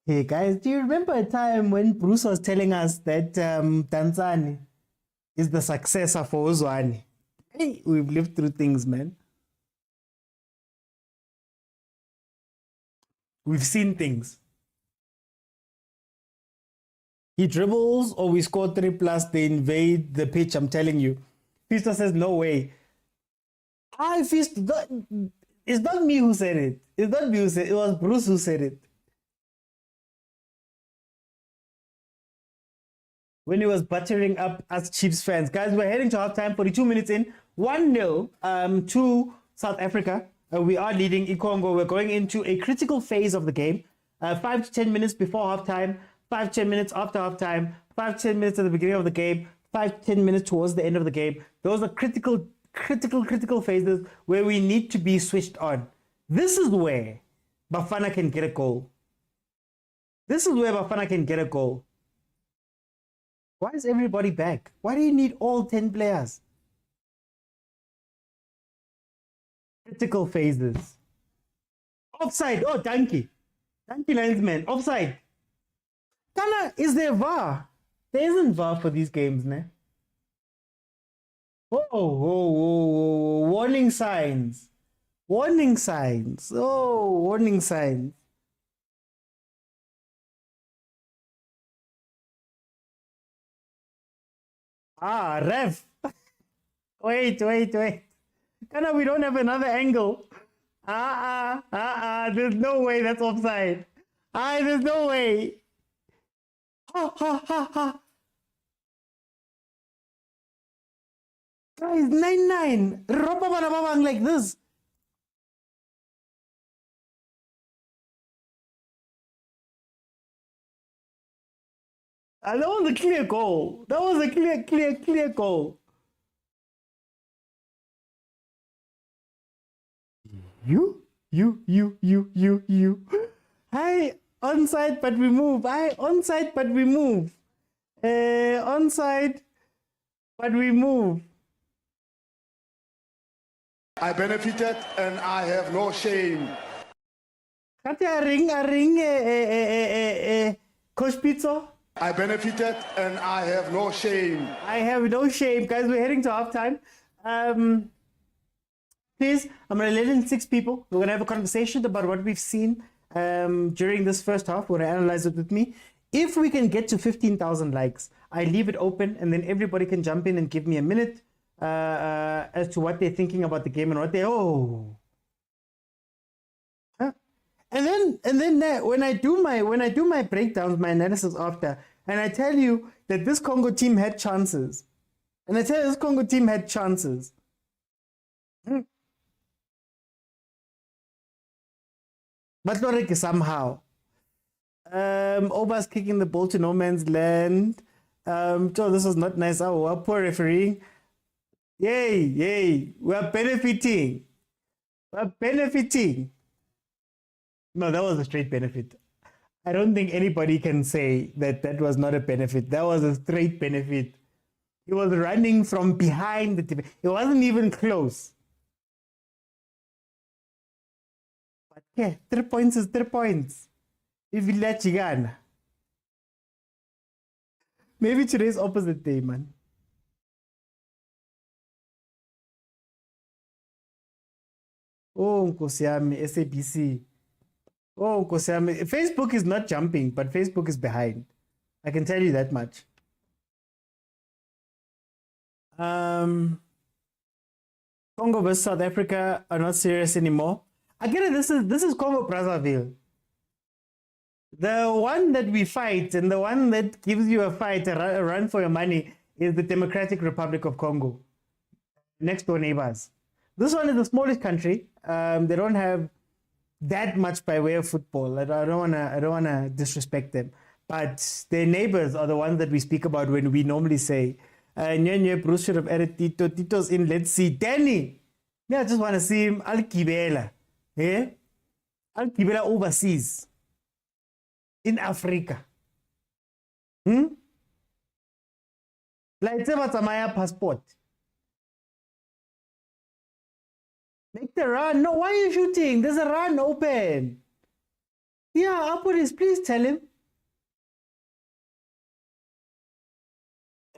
S1: Hey guys, do you remember a time when Bruce was telling us that Tanzani is the successor for Uzwani? Hey, we've lived through things, man. We've seen things. He dribbles or we score 3+, they invade the pitch, I'm telling you. Fisto says, no way. Fisto, it's not me who said it. It's not me who said it. It was Bruce who said it. When he was buttering up us Chiefs fans. Guys, we're heading to halftime, 42 minutes in. 1-0 to South Africa. We are leading Congo. We're going into a critical phase of the game. 5 to 10 minutes before halftime, 5 to 10 minutes after halftime, 5 to 10 minutes at the beginning of the game, 5 to 10 minutes towards the end of the game. Those are critical phases where we need to be switched on. This is where Bafana can get a goal. Why is everybody back? Why do you need all 10 players? Critical phases. Offside. Oh, Danke linesman. Offside. Kana, is there VAR? There isn't VAR for these games, ne? Whoa. Warning signs. Oh, warning signs. Ref. Wait. Kana, we don't have another angle. There's no way that's offside. There's no way. Guys, 9-9. Ropa banababang like this. That was a clear goal. That was a clear goal. You. Hi, onside, but we move. Onside, but we move. Onside, but we move.
S3: I benefited and I have no shame.
S1: Kati a ring, Coach Pitso.
S3: I benefited and I have no shame.
S1: I have no shame. Guys, we're heading to halftime. please, I'm going to let in 6 people. We're going to have a conversation about what we've seen during this first half. We're going to analyze it with me. If we can get to 15,000 likes, I leave it open and then everybody can jump in and give me a minute as to what they're thinking about the game and what they, Huh? And then when I do my breakdowns, my analysis after, and I tell you that this Congo team had chances, but not like somehow. Oba's kicking the ball to no man's land. This was not nice. Oh, poor refereeing. Yay, we're benefiting. No, that was a straight benefit. I don't think anybody can say that that was not a benefit. That was a straight benefit. He was running from behind the defense. It wasn't even close. But yeah, 3 points is 3 points. If you let you go. Maybe today's opposite day, man. Oh, Nkosi yami, SABC. Oh, Nkosi yami. Facebook is not jumping, but Facebook is behind. I can tell you that much. Congo versus South Africa are not serious anymore. I get it. This is Congo Brazzaville. The one that we fight and the one that gives you a fight, a run for your money, is the Democratic Republic of Congo. Next door neighbors. This one is the smallest country. They don't have that much by way of football. I don't wanna disrespect them, but their neighbors are the ones that we speak about when we normally say, Bruce should have added Tito. Tito's in. Let's see. Danny. I just want to see him. Al-Kibela. Yeah? Al-Kibela overseas. In Africa. Like, it's about Maya passport. Make the run. No, why are you shooting? There's a run open. Yeah, Apolis, please tell him.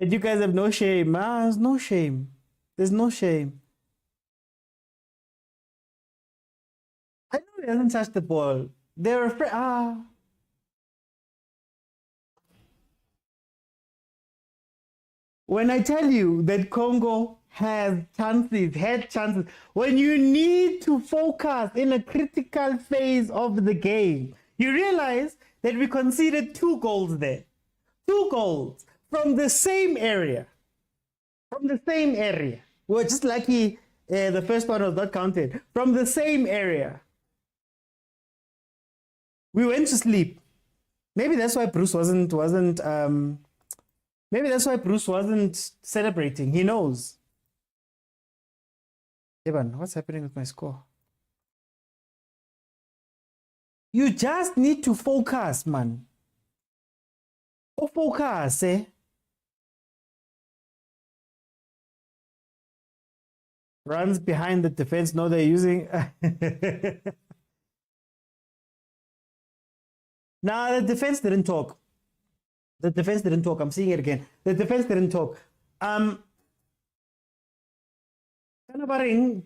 S1: And you guys have no shame. There's no shame. There's no shame. I know he hasn't touched the ball. They're afraid. When I tell you that Congo had chances, when you need to focus in a critical phase of the game, you realize that we conceded 2 goals there. 2 goals. From the same area. We're just lucky the first one was not counted. From the same area. We went to sleep. Maybe that's why Bruce wasn't celebrating. He knows. Evan, what's happening with my score? You just need to focus, man. Oh, focus, eh? Runs behind the defense. No, they're using. Nah, the defense didn't talk. I'm seeing it again. The defense didn't talk.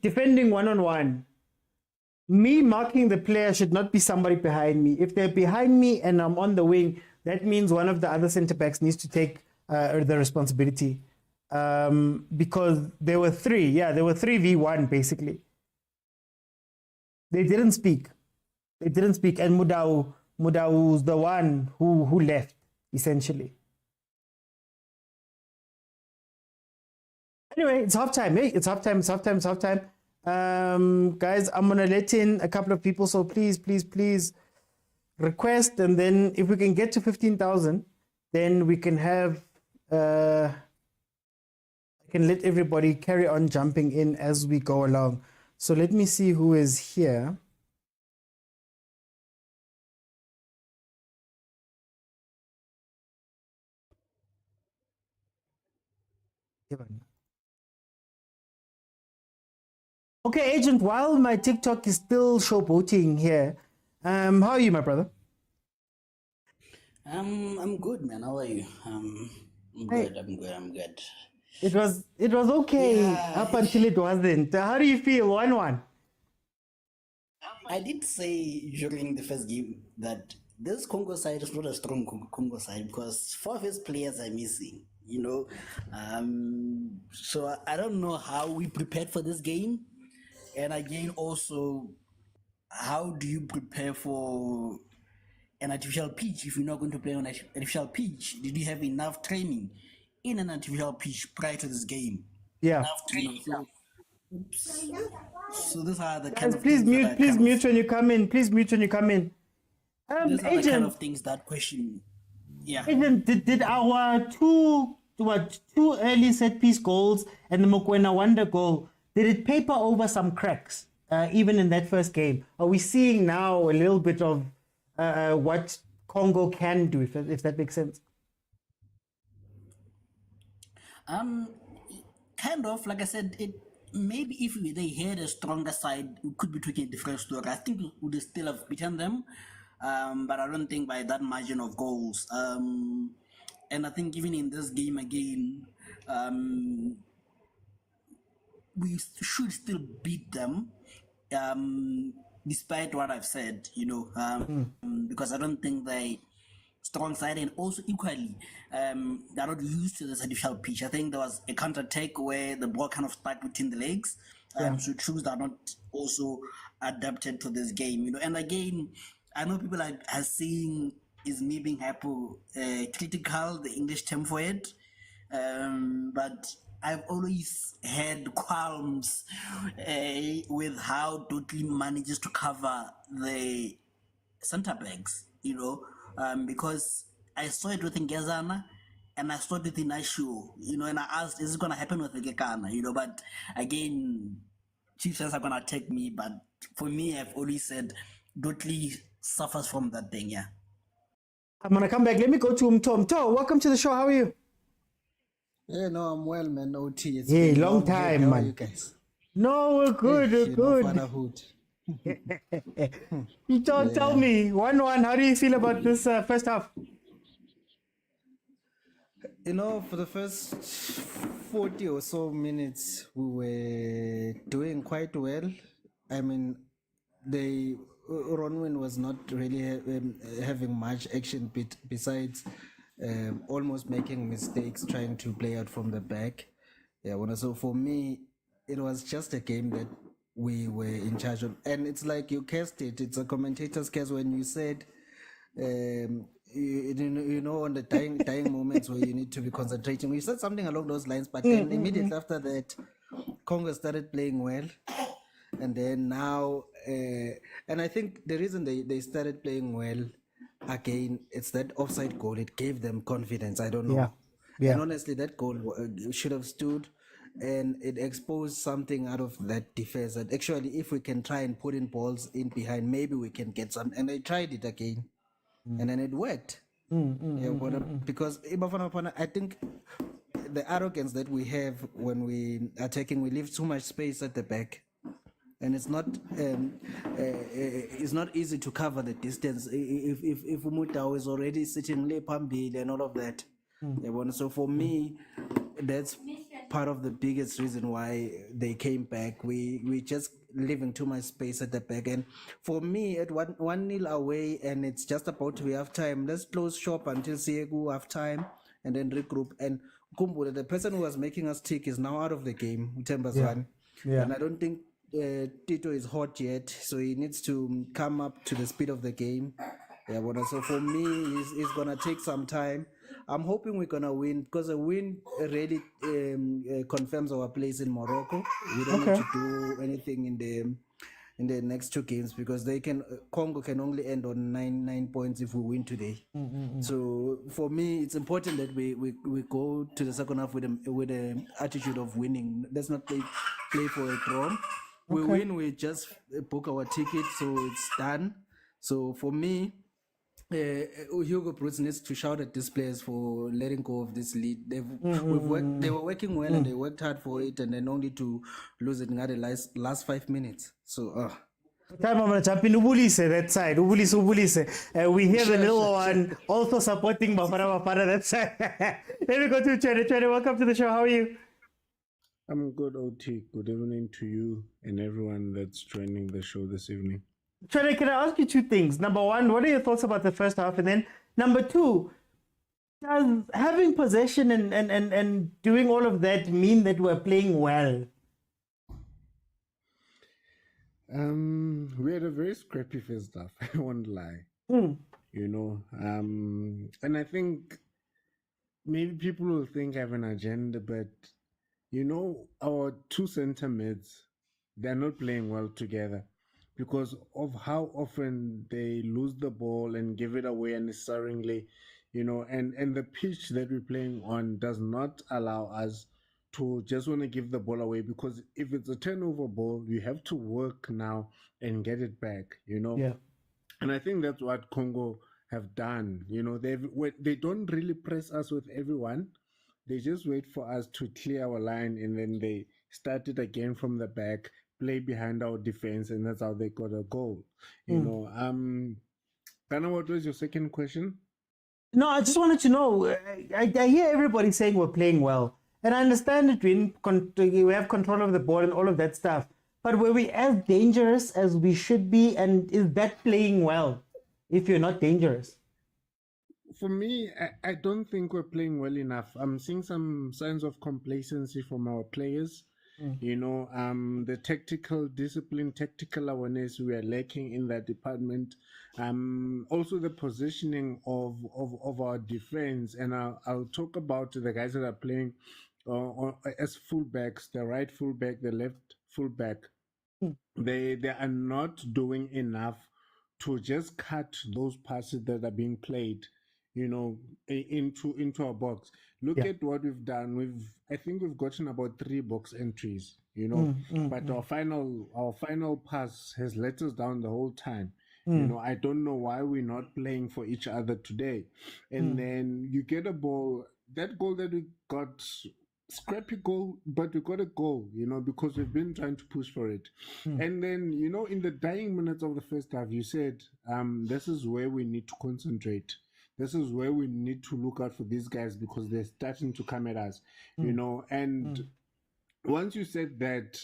S1: Defending one-on-one. Me marking the player should not be somebody behind me. If they're behind me and I'm on the wing, that means one of the other centre backs needs to take the responsibility. Because there were 3. Yeah, there were 3v1 basically. They didn't speak. And Mudau's the one who left, essentially. Anyway, it's halftime. Hey, it's halftime. Guys, I'm gonna let in a couple of people, so please request, and then if we can get to 15,000, then we can have I can let everybody carry on jumping in as we go along. So let me see who is here. Okay, Agent, while my TikTok is still showboating here, how are you, my brother?
S4: I'm good, man. How are you? I'm good.
S1: it was okay
S4: Yeah.
S1: up until it wasn't. How do you feel? 1-1.
S4: I did say during the first game that this Congo side is not a strong Congo side because 4 of his players are missing, you know. So I don't know how we prepared for this game. And again, also, how do you prepare for an artificial pitch if you're not going to play on an artificial pitch? Did you have enough training in an artificial pitch prior to this game?
S1: Yeah.
S4: Enough training. So these are the kind
S1: Guys,
S4: of
S1: please
S4: things that
S1: mute.
S4: I
S1: Please
S4: kind of-
S1: mute when you come in. Please mute when you come in.
S4: These are the kind
S1: Agent,
S4: of things that question. Yeah.
S1: Agent, did our two early set piece goals and the Mokwena wonder goal, did it paper over some cracks even in that first game? Are we seeing now a little bit of what Congo can do, if that makes sense?
S4: Kind of, like I said, it maybe if they had a stronger side, we could be talking a different story. I think we would still have beaten them, but I don't think by that margin of goals. And I think even in this game again, we should still beat them, despite what I've said, you know, because I don't think they strong side, and also equally they're not used to this artificial pitch. I think there was a counter attack where the ball kind of stuck between the legs. So shoes that are not also adapted to this game, you know. And again, I know people are saying is me being critical, the English term for it, but I've always had qualms with how Dudley manages to cover the center backs, you know. Because I saw it with Ngezana and I saw it with Inashu, you know, and I asked, is it going to happen with Gekana, you know, but again, Chiefs fans are going to attack me, but for me, I've always said Dudley suffers from that thing, yeah.
S1: I'm going to come back. Let me go to Mto. Welcome to the show. How are you?
S5: Yeah, no, I'm well, man. OT. It's
S1: Yeah,
S5: been
S1: long
S5: here.
S1: time,
S5: How are
S1: man.
S5: you guys?
S1: No, we're good.
S5: Hey,
S1: We're good.
S5: fatherhood.
S1: Mto, tell me, 1-1, how do you feel about this first half?
S5: You know, for the first 40 or so minutes, we were doing quite well. I mean, Ronwin was not really having much action besides almost making mistakes, trying to play out from the back. Yeah, so for me, it was just a game that we were in charge of. And it's like you cast it. It's a commentator's case when you said, you know, on the dying moments where you need to be concentrating. We said something along those lines, but then immediately after that, Congo started playing well. And then now, and I think the reason they started playing well again, it's that offside goal. It gave them confidence. I don't know.
S1: Yeah.
S5: And honestly, that goal should have stood, and it exposed something out of that defense. That actually, if we can try and put in balls in behind, maybe we can get some. And they tried it again, and then it worked. Because Bafana Bafana, I think the arrogance that we have when we are attacking, we leave too much space at the back. And it's not easy to cover the distance if Motaung is already sitting lay pambili and all of that. So for me, that's part of the biggest reason why they came back. We just leaving too much space at the back, and for me, at 1-0 away, and it's just about to be half time. Let's close shop until Siegu half time, and then regroup. And Kumbula, the person who was making us tick, is now out of the game. Utembazwan, and I don't think Tito is hot yet, so he needs to come up to the speed of the game. So for me, it's gonna take some time. I'm hoping we're gonna win, because a win really confirms our place in Morocco. We don't need to do anything in the next 2 games, because Congo can only end on 9 points if we win today. So for me, it's important that we go to the second half with an attitude of winning. Let's not play for a draw. We win, we just book our ticket, so it's done. So for me, Hugo Bruce needs to shout at these players for letting go of this lead. They were working well and they worked hard for it, and then only to lose it in the last 5 minutes. So
S1: Time I'm going to jump in Ubulise, that side. Ubulise. We hear the little one also supporting Bafana Bafana, that side. Let me go to Chene. Chene, welcome to the show. How are you?
S6: I'm good, OT. Good evening to you and everyone that's joining the show this evening.
S1: Trevor, can I ask you two things? Number one, what are your thoughts about the first half? And then number two, does having possession and doing all of that mean that we're playing well?
S6: We had a very scrappy first half, I won't lie. You know, and I think maybe people will think I have an agenda, but you know, our two center mids, they're not playing well together because of how often they lose the ball and give it away unnecessarily, you know, and the pitch that we're playing on does not allow us to just want to give the ball away, because if it's a turnover ball, you have to work now and get it back, you know.
S1: Yeah.
S6: And I think that's what Congo have done. You know, they don't really press us with everyone. They just wait for us to clear our line, and then they start it again from the back, play behind our defense, and that's how they got a goal. You know, Kana, what was your second question?
S1: No, I just wanted to know. I hear everybody saying we're playing well, and I understand that we have control of the ball and all of that stuff. But were we as dangerous as we should be, and is that playing well if you're not dangerous?
S6: For me, I don't think we're playing well enough. I'm seeing some signs of complacency from our players. You know, the tactical discipline, tactical awareness, we are lacking in that department. Also the positioning of our defense, and I'll talk about the guys that are playing as fullbacks, the right fullback, the left fullback. They are not doing enough to just cut those passes that are being played, you know, into our box. Look at what we've done. I think we've gotten about 3 box entries, you know, but our final pass has let us down the whole time. You know, I don't know why we're not playing for each other today. And then you get a ball, that goal that we got, scrappy goal, but we got a goal, you know, because we've been trying to push for it. And then, you know, in the dying minutes of the first half, you said, this is where we need to concentrate. This is where we need to look out for these guys because they're starting to come at us, you know. And once you said that,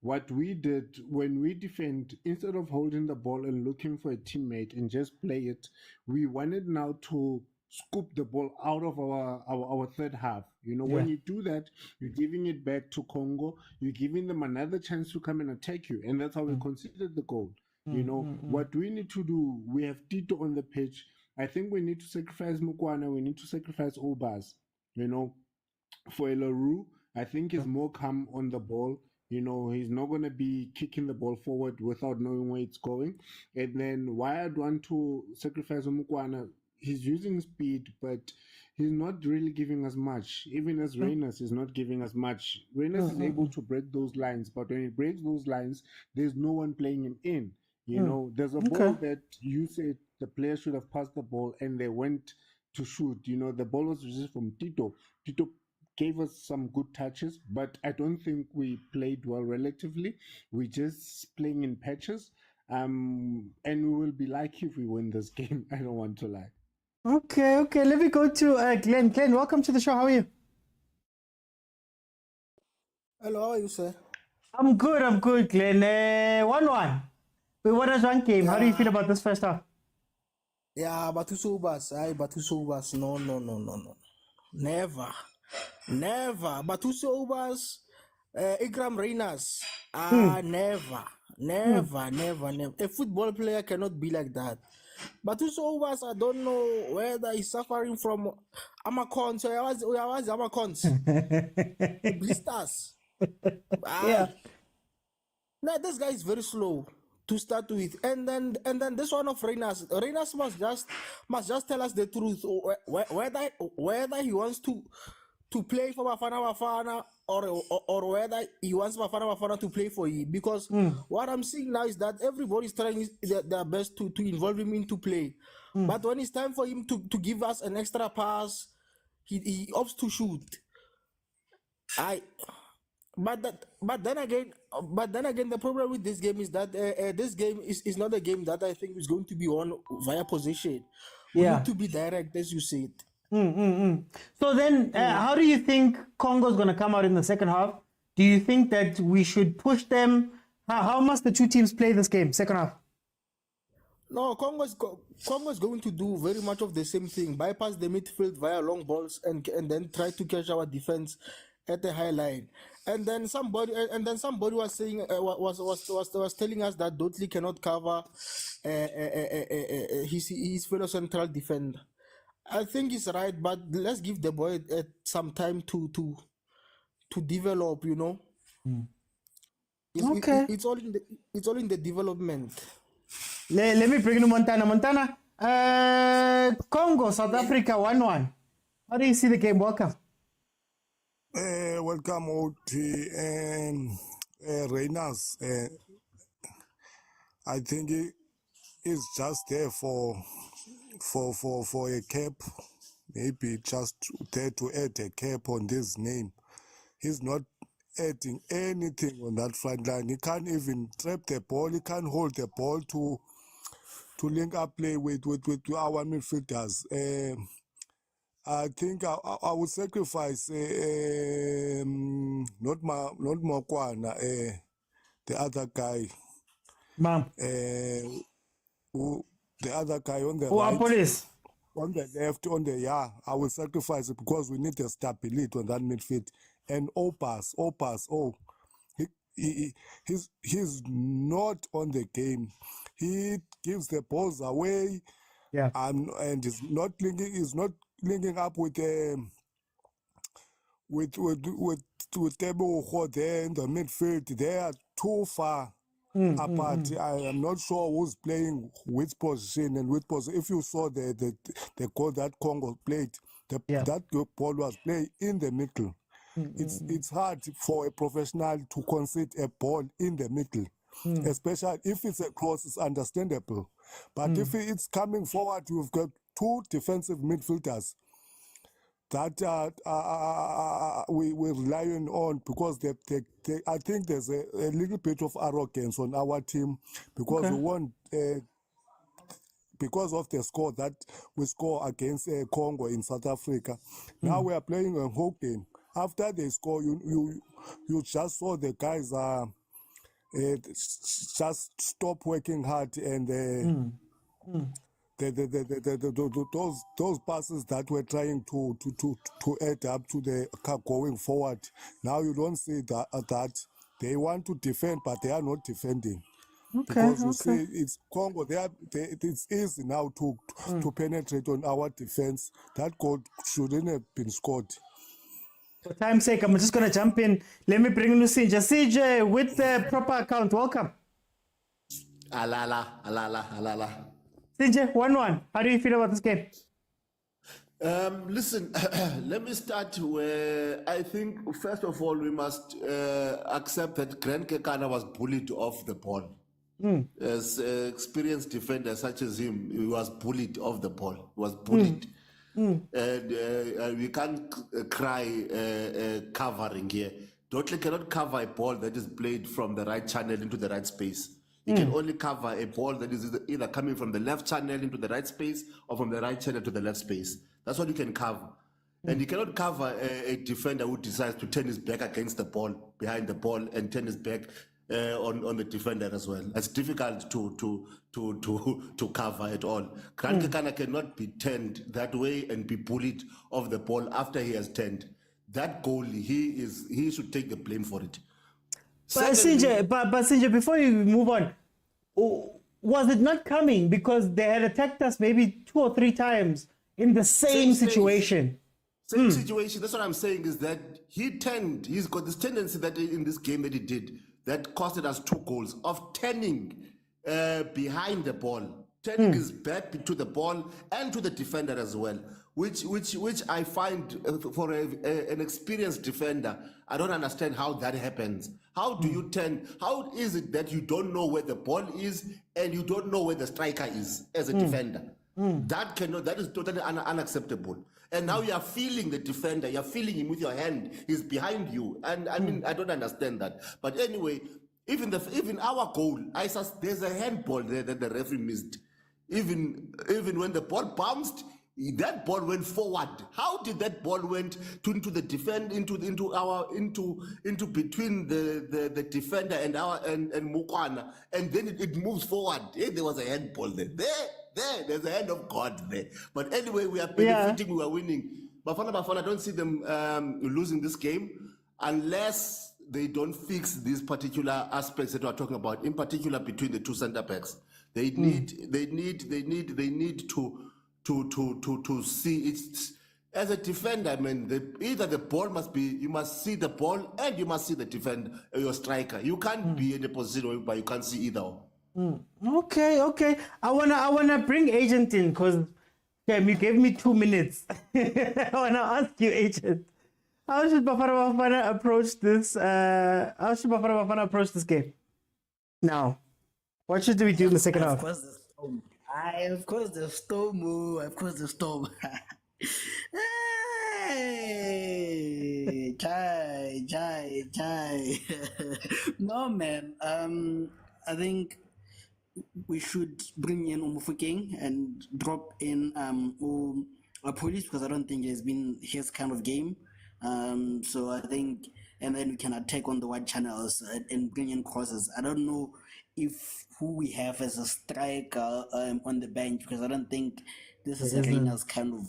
S6: what we did when we defend, instead of holding the ball and looking for a teammate and just play it, we wanted now to scoop the ball out of our third half. You know, when you do that, you're giving it back to Congo, you're giving them another chance to come and attack you, and that's how we considered the goal. You know, what we need to do, we have Tito on the pitch. I think we need to sacrifice Mokwena, we need to sacrifice Obas, you know. For Elaru, I think he's more calm on the ball. You know, he's not going to be kicking the ball forward without knowing where it's going. And then why I'd want to sacrifice Mokwena, he's using speed, but he's not really giving us much. Even as Reyners is not giving us much. Reyners is able to break those lines, but when he breaks those lines, there's no one playing him in. You know, there's a ball that you said the player should have passed the ball and they went to shoot. You know, the ball was received from Tito. Tito gave us some good touches, but I don't think we played well relatively. We're just playing in patches. And we will be lucky if we win this game. I don't want to lie.
S1: Okay. Let me go to Glenn. Glenn, welcome to the show. How are you?
S7: Hello, how are you, sir?
S1: I'm good, Glenn. 1-1. We won us one game. How do you feel about this first half?
S7: Yeah, Batuso Ubas. Batuso Ubas. No. Never. Batuso Ubas, Ikram Reinas. Never. A football player cannot be like that. Batuso Ubas, I don't know whether he's suffering from Amacons. So I was Amacons. Blisters.
S1: Yeah.
S7: Now this guy is very slow to start with, and then this one of Reinas must just tell us the truth, whether he wants to play for Bafana Bafana or whether he wants Bafana Bafana to play for him, because what I'm seeing now is that everybody's trying their best to involve him into play, but when it's time for him to give us an extra pass, he opts to shoot. But then again, the problem with this game is that this game is not a game that I think is going to be won via possession. We need to be direct, as you said.
S1: So then, how do you think Congo's going to come out in the second half? Do you think that we should push them? How must the two teams play this game, second half?
S7: No, Congo's going to do very much of the same thing. Bypass the midfield via long balls and then try to catch our defense at the high line. And then somebody was saying was telling us that Dotley cannot cover his fellow central defender. I think he's right, but let's give the boy some time to develop. You know.
S1: Okay.
S7: It's all in the development.
S1: Let me bring in Montana. Montana, Congo, South Africa, 1-1. How do you see the game? Welcome.
S3: Welcome, OT and Reyners. I think it's just there for a cap, maybe just there to add a cap on this name. He's not adding anything on that front line. He can't even trap the ball. He can't hold the ball to link up play with our midfielders. I think I would sacrifice not Mokwena, the other guy.
S1: Ma'am.
S3: The other guy on the
S1: Who
S3: right.
S1: Police?
S3: On the left, I will sacrifice it because we need the stability on that midfield. And Opas, he's not on the game. He gives the balls away, and is not linking up with Tebogo there in the midfield. They are too far apart. I am not sure who's playing which position and which position. If you saw the goal that Congo played, that ball was played in the middle. It's hard for a professional to concede a ball in the middle, especially if it's a cross. It's understandable, but if it's coming forward, you've got two defensive midfielders that we're relying on because I think there's a little bit of arrogance on our team because we want. Because of the score that we score against Congo in South Africa, now we are playing a home game. After they score, you just saw the guys just stop working hard and those passes that we're trying to add up to the car going forward. Now you don't see that they want to defend, but they are not defending. Because you see, it's Congo. It's easy now to penetrate on our defense. That goal shouldn't have been scored.
S1: For time's sake, I'm just going to jump in. Let me bring in Sinja. Sinja, with the proper account, welcome.
S8: Alala.
S1: Sinja, 1-1. How do you feel about this game?
S8: Listen, let me start where I think, first of all, we must accept that Grant Kekana was bullied off the ball. As experienced defender such as him, he was bullied off the ball. He was bullied. And we can't cry covering here. Dotley cannot cover a ball that is played from the right channel into the right space. He can only cover a ball that is either coming from the left channel into the right space or from the right channel to the left space. That's what you can cover. And he cannot cover a defender who decides to turn his back against the ball, behind the ball, and turn his back on the defender as well. It's difficult to cover at all. Grant Kekana cannot be turned that way and be bullied off the ball after he has turned. That goalie, he should take the blame for it.
S1: But Sinja, before you move on, was it not coming because they had attacked us maybe 2 or 3 times in the same situation?
S8: Same situation. That's what I'm saying is that he turned. He's got this tendency that in this game that he did that costed us 2 goals of turning behind the ball, turning his back to the ball and to the defender as well, which I find for an experienced defender, I don't understand how that happens. How do you turn? How is it that you don't know where the ball is and you don't know where the striker is as a defender? That is totally unacceptable. And now you are feeling the defender, you're feeling him with your hand, he's behind you. And I mean, I don't understand that. But anyway, even our goal, there's a handball there that the referee missed. Even when the ball bounced, That ball went forward. How did that ball went into the defend into between the defender and Mokwena, and then it moves forward? Hey, there was a handball there. There's a hand of God there. But anyway, we are benefiting. We are winning. Bafana Bafana, I don't see them losing this game unless they don't fix these particular aspects that we're talking about. In particular, between the two centre backs, they need to see it as a defender. I mean, either the ball you must see the ball and you must see the defender, your striker. You can't be in a position where you can't see either.
S1: Okay. I wanna bring Agent in because you gave me 2 minutes. I wanna ask you, Agent, how should Bafana Bafana approach this? How should Bafana Bafana approach this game? Now, what should we do in the second half?
S4: Of course, the storm. Hey, chai. No, man. I think we should bring in Umufuking and drop in a police because I don't think it's been his kind of game. So I think, and then we can attack on the wide channels and bring in crosses. I don't know if who we have as a striker on the bench because I don't think this is Arena's kind of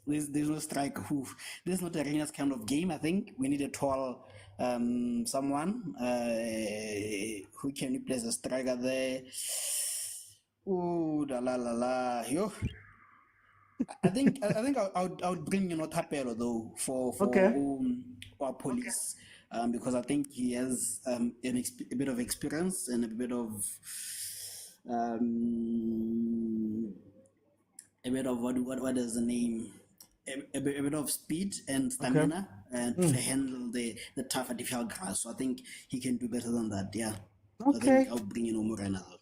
S4: there's no striker who this is not Arena's kind of game. I think we need a tall someone who can replace a striker there. Ooh, yo. I think I would bring Tapelo though for our police. Because I think he has a bit of experience and a bit of what is the name? A bit of speed and stamina and to handle the tougher difficult grass. So I think he can do better than that. Yeah.
S1: Okay.
S4: I think I'll bring in Omurena though.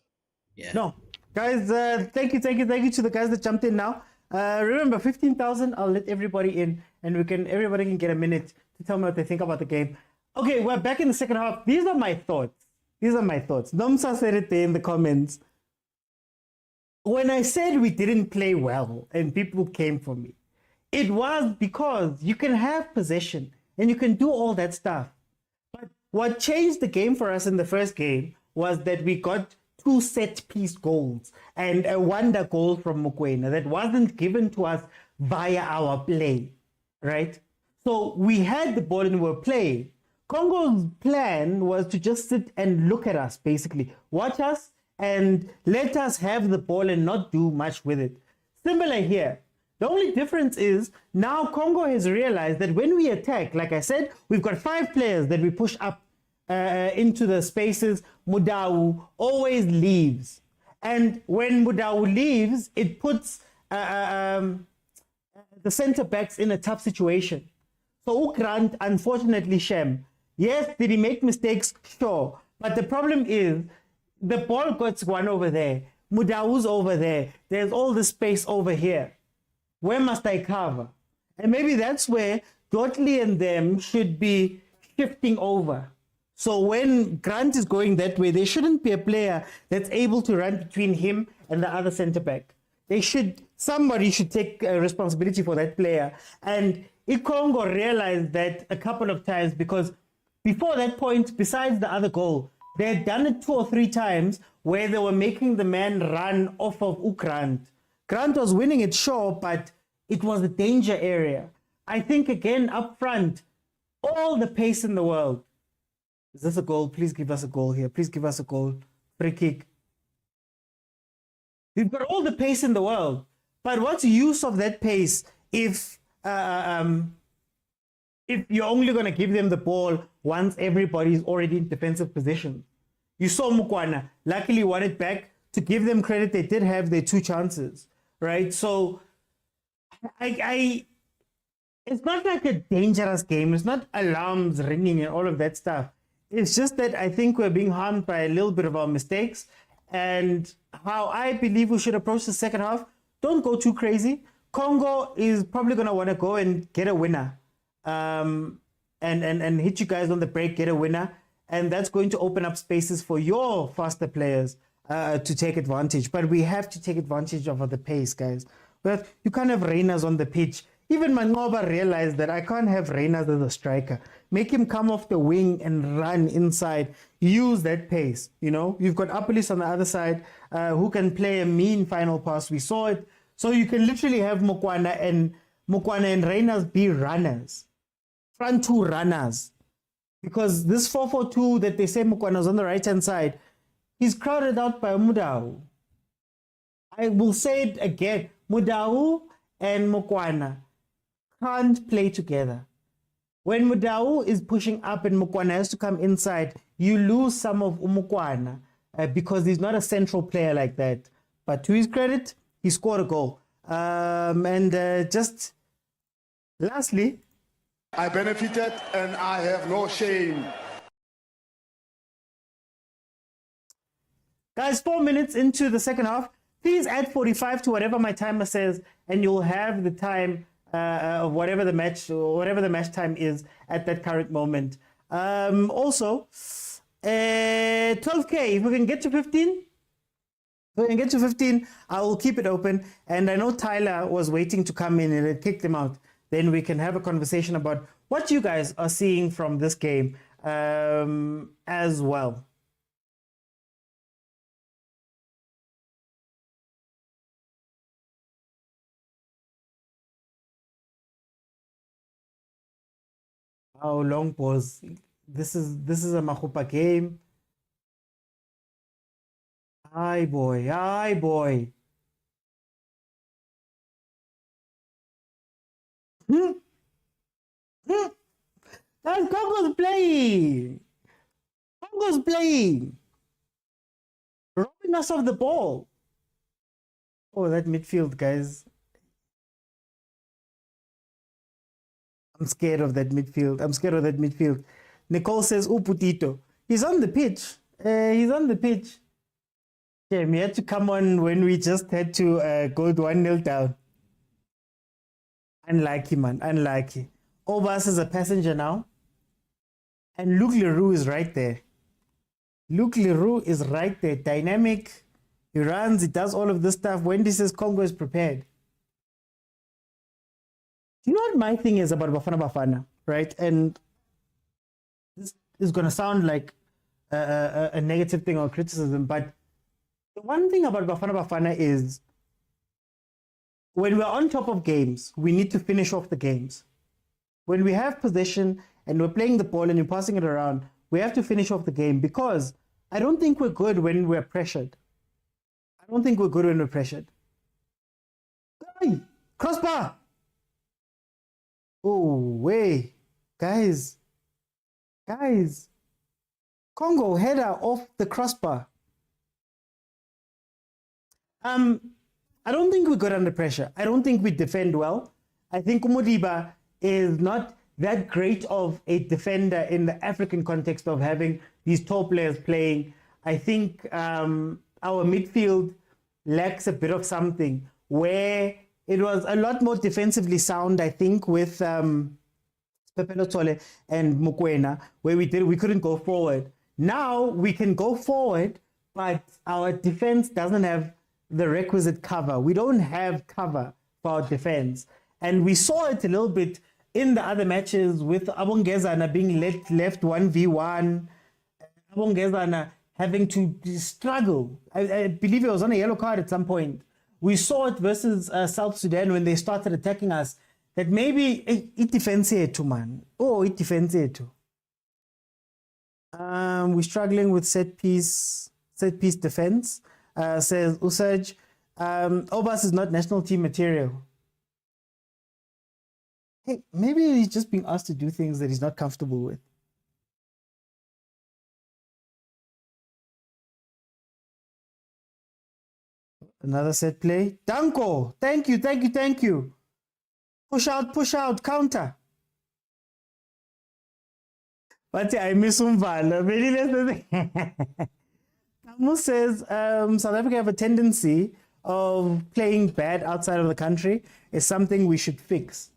S4: Yeah.
S1: No, guys. Thank you to the guys that jumped in now. Remember, 15,000. I'll let everybody in, and everybody can get a minute to tell me what they think about the game. Okay, we're back in the second half. These are my thoughts. Nomsa said it there in the comments. When I said we didn't play well and people came for me, it was because you can have possession and you can do all that stuff. But what changed the game for us in the first game was that we got 2 set-piece goals and a wonder goal from Mokwena that wasn't given to us via our play, right? So we had the ball and we were playing. Congo's plan was to just sit and look at us, basically. Watch us and let us have the ball and not do much with it. Similar here. The only difference is now Congo has realized that when we attack, like I said, we've got 5 players that we push up into the spaces. Mudau always leaves. And when Mudau leaves, it puts the center backs in a tough situation. So Ukrant, unfortunately, Shem, yes, did he make mistakes? Sure. But the problem is the ball got one over there. Mudau's over there. There's all the space over here. Where must I cover? And maybe that's where Dotley and them should be shifting over. So when Grant is going that way, there shouldn't be a player that's able to run between him and the other center back. Somebody should take responsibility for that player. And Congo realized that a couple of times because before that point, besides the other goal, they had done it 2 or 3 times where they were making the man run off of Ukrant. Grant was winning it, sure, but it was a danger area. I think, again, up front, all the pace in the world. Is this a goal? Please give us a goal here. Please give us a goal. Free kick. We've got all the pace in the world. But what's the use of that pace if you're only going to give them the ball once everybody's already in defensive position? You saw Mokwena. Luckily won it back. To give them credit, they did have their 2 chances, right? So it's not like a dangerous game. It's not alarms ringing and all of that stuff. It's just that I think we're being harmed by a little bit of our mistakes. And how I believe we should approach the second half, don't go too crazy. Congo is probably going to want to go and get a winner. And hit you guys on the break, get a winner. And that's going to open up spaces for your faster players to take advantage. But we have to take advantage of the pace, guys. But you can't have Reyners on the pitch. Even Mangoba realized that I can't have Reyners as a striker. Make him come off the wing and run inside. Use that pace. You know, you've got Apolis on the other side who can play a mean final pass. We saw it. So you can literally have Mokwena and Reyners be runners. Front two runners. Because this 4-4-2 that they say Mokwena's on the right-hand side, he's crowded out by Mudau. I will say it again. Mudau and Mokwena can't play together. When Mudau is pushing up and Mokwena has to come inside, you lose some of Mokwena because he's not a central player like that. But to his credit, he scored a goal. Just lastly,
S9: I benefited and I have no shame.
S1: Guys, 4 minutes into the second half. Please add 45 to whatever my timer says, and you'll have the time of whatever the match time is at that current moment. Also, 12K. If we can get to 15, I will keep it open. And I know Tyler was waiting to come in and it kicked him out. Then we can have a conversation about what you guys are seeing from this game as well. Oh, long pause. This is a Mahupa game. Aye boy. That's Congo's playing. Robbing us of the ball. Oh, that midfield, guys. I'm scared of that midfield. Nicole says, "Oh, Putito, he's on the pitch. Damn, he had to come on when we just had to go 1-0 down. Unlucky, man. Unlucky. Obas is a passenger now. And Luke Leroux is right there. Dynamic. He runs. He does all of this stuff. Wendy says Congo is prepared. You know what my thing is about Bafana Bafana, right? And this is going to sound like a negative thing or criticism, but the one thing about Bafana Bafana is when we're on top of games, we need to finish off the games. When we have possession and we're playing the ball and you're passing it around, we have to finish off the game because I don't think we're good when we're pressured. Hey, crossbar! Oh, way. Guys. Congo header off the crossbar. I don't think we got under pressure. I don't think we defend well. I think Umudiba is not that great of a defender in the African context of having these tall players playing. I think our midfield lacks a bit of something where it was a lot more defensively sound, I think, with Pepelo Tole and Mokwena, where we couldn't go forward. Now we can go forward, but our defense doesn't have the requisite cover. We don't have cover for our defense. And we saw it a little bit in the other matches with Abongezana being left 1v1, Abongezana having to struggle. I believe it was on a yellow card at some point. We saw it versus South Sudan when they started attacking us, that maybe it defends here too, man. Oh, it defends here too. We're struggling with set piece defense, says Usaj. Obas is not national team material. Hey, maybe he's just being asked to do things that he's not comfortable with. Another set play. Danko, thank you. Push out, counter. But I miss Umvala. Kamu says South Africa have a tendency of playing bad outside of the country. Is something we should fix.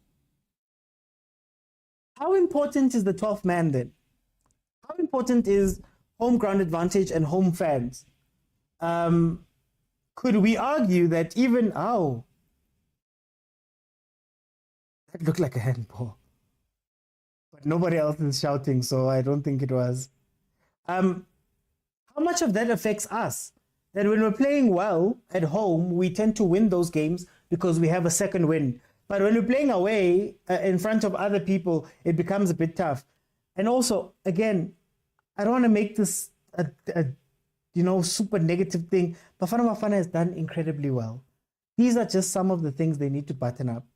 S1: How important is the 12th man then? How important is home ground advantage and home fans? Could we argue that even It looked like a handball. But nobody else is shouting, so I don't think it was. How much of that affects us? That when we're playing well at home, we tend to win those games because we have a second win. But when we're playing away in front of other people, it becomes a bit tough. And also, again, I don't want to make this a super negative thing. Bafana Bafana has done incredibly well. These are just some of the things they need to button up.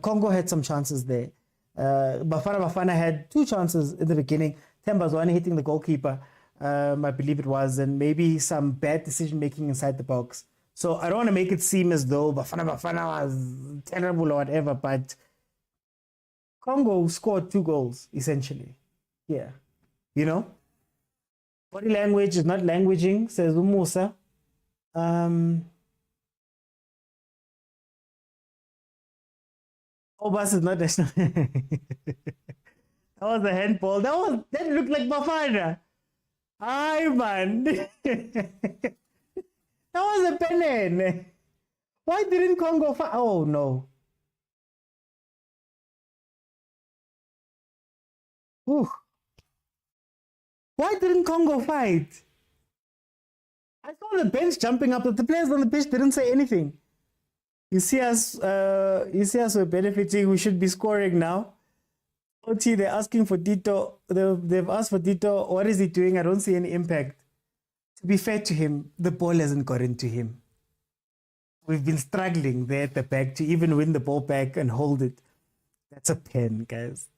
S1: Congo had some chances there. Bafana Bafana had 2 chances in the beginning. Tembazwane hitting the goalkeeper, I believe it was, and maybe some bad decision making inside the box. So I don't want to make it seem as though Bafana Bafana was terrible or whatever, but Congo scored 2 goals, essentially. Yeah. You know? Body language is not languaging, says Umusa. Obas is not national. That was a handball. That looked like Bafana. Hi, man. That was a pen. Why didn't Congo fight? Oh, no. Ooh. Why didn't Congo fight? I saw the bench jumping up, but the players on the pitch didn't say anything. You see us we're benefiting. We should be scoring now. OT, they're asking for Tito. They've asked for Tito. What is he doing? I don't see any impact. To be fair to him, the ball hasn't got into him. We've been struggling there at the back to even win the ball back and hold it. That's a pen, guys.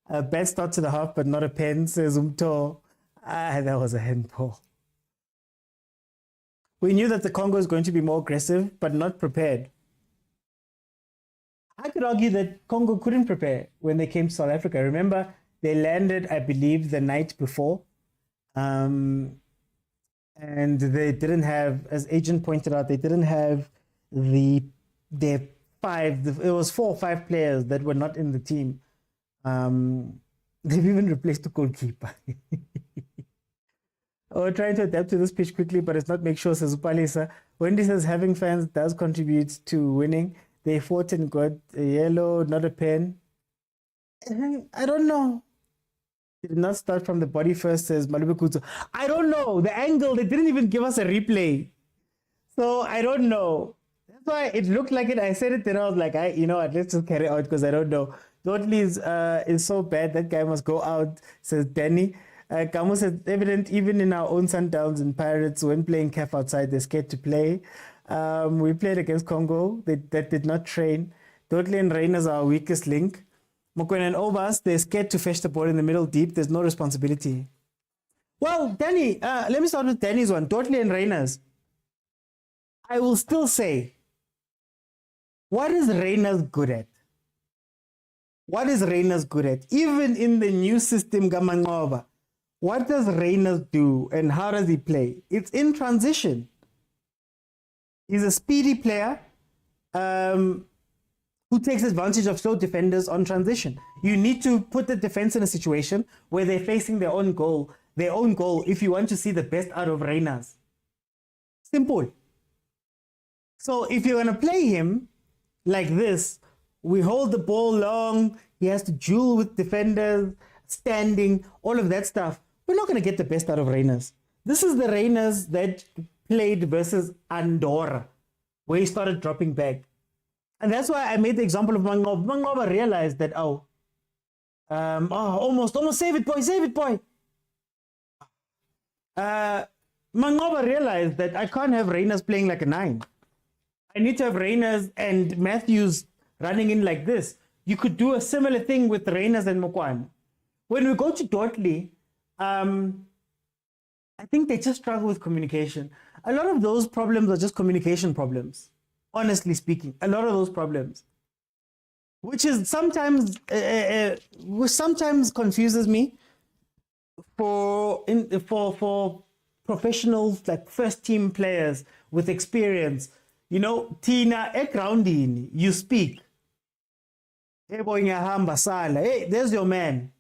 S1: A bad start to the half, but not a pen, says Umto. That was a handball. We knew that the Congo is going to be more aggressive, but not prepared. I could argue that Congo couldn't prepare when they came to South Africa. Remember, they landed, I believe, the night before. And they didn't have, as Agent pointed out, they didn't have their 5, it was 4 or 5 players that were not in the team. They've even replaced the goalkeeper. We're trying to adapt to this pitch quickly, but it's not make sure, says Upalisa. Wendy says having fans does contribute to winning. They fought and got a yellow, not a pen. I don't know. Did not start from the body first, says Malube Kuto. I don't know. The angle, they didn't even give us a replay. So I don't know. That's why it looked like it. I said it, then I was like, let's just carry out because I don't know. Dudley is so bad. That guy must go out, says Danny. Kamu says, evident even in our own Sundowns and Pirates, when playing CAF outside, they're scared to play. We played against Congo. That did not train. Dudley and Reyners are our weakest link. Mokwena and Obas, they're scared to fetch the ball in the middle deep. There's no responsibility. Well, Danny, let me start with Danny's one. Dudley and Reyners. I will still say, what is Reyners good at? What is Reyners good at? Even in the new system, Gamangova, what does Reyners do and how does he play? It's in transition. He's a speedy player who takes advantage of slow defenders on transition. You need to put the defense in a situation where they're facing their own goal if you want to see the best out of Reyners. Simple. So if you're going to play him like this, we hold the ball long, he has to duel with defenders, standing, all of that stuff. We're not going to get the best out of Reyners. This is the Reyners that played versus Andorra, where he started dropping back. And that's why I made the example of Mangoba. Mangoba realized that, almost save it, boy. Mangoba realized that I can't have Reyners playing like a 9. I need to have Reyners and Matthews running in like this. You could do a similar thing with Reyners and Mokwena. When we go to Dudley, I think they just struggle with communication. A lot of those problems are just communication problems, honestly speaking. A lot of those problems, which is sometimes confuses me for professionals, like first team players with experience. Tina Ekraundini, you speak. Hey boy, hey, there's your man.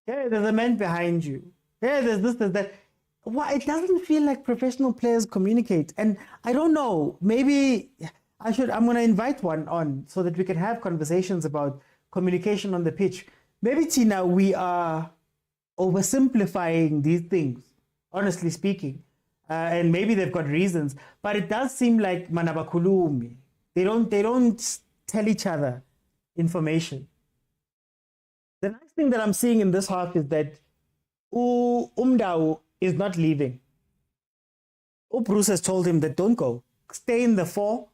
S1: Hey, there's a man behind you. Hey, there's this, there's that. Why it doesn't feel like professional players communicate. And I don't know, maybe I'm going to invite one on so that we can have conversations about communication on the pitch. Maybe, Tina, we are oversimplifying these things, honestly speaking. And maybe they've got reasons, but it does seem like manabakulumi. They don't tell each other information. The nice thing that I'm seeing in this half is that Umdao is not leaving. Bruce has told him that don't go. Stay in the 4.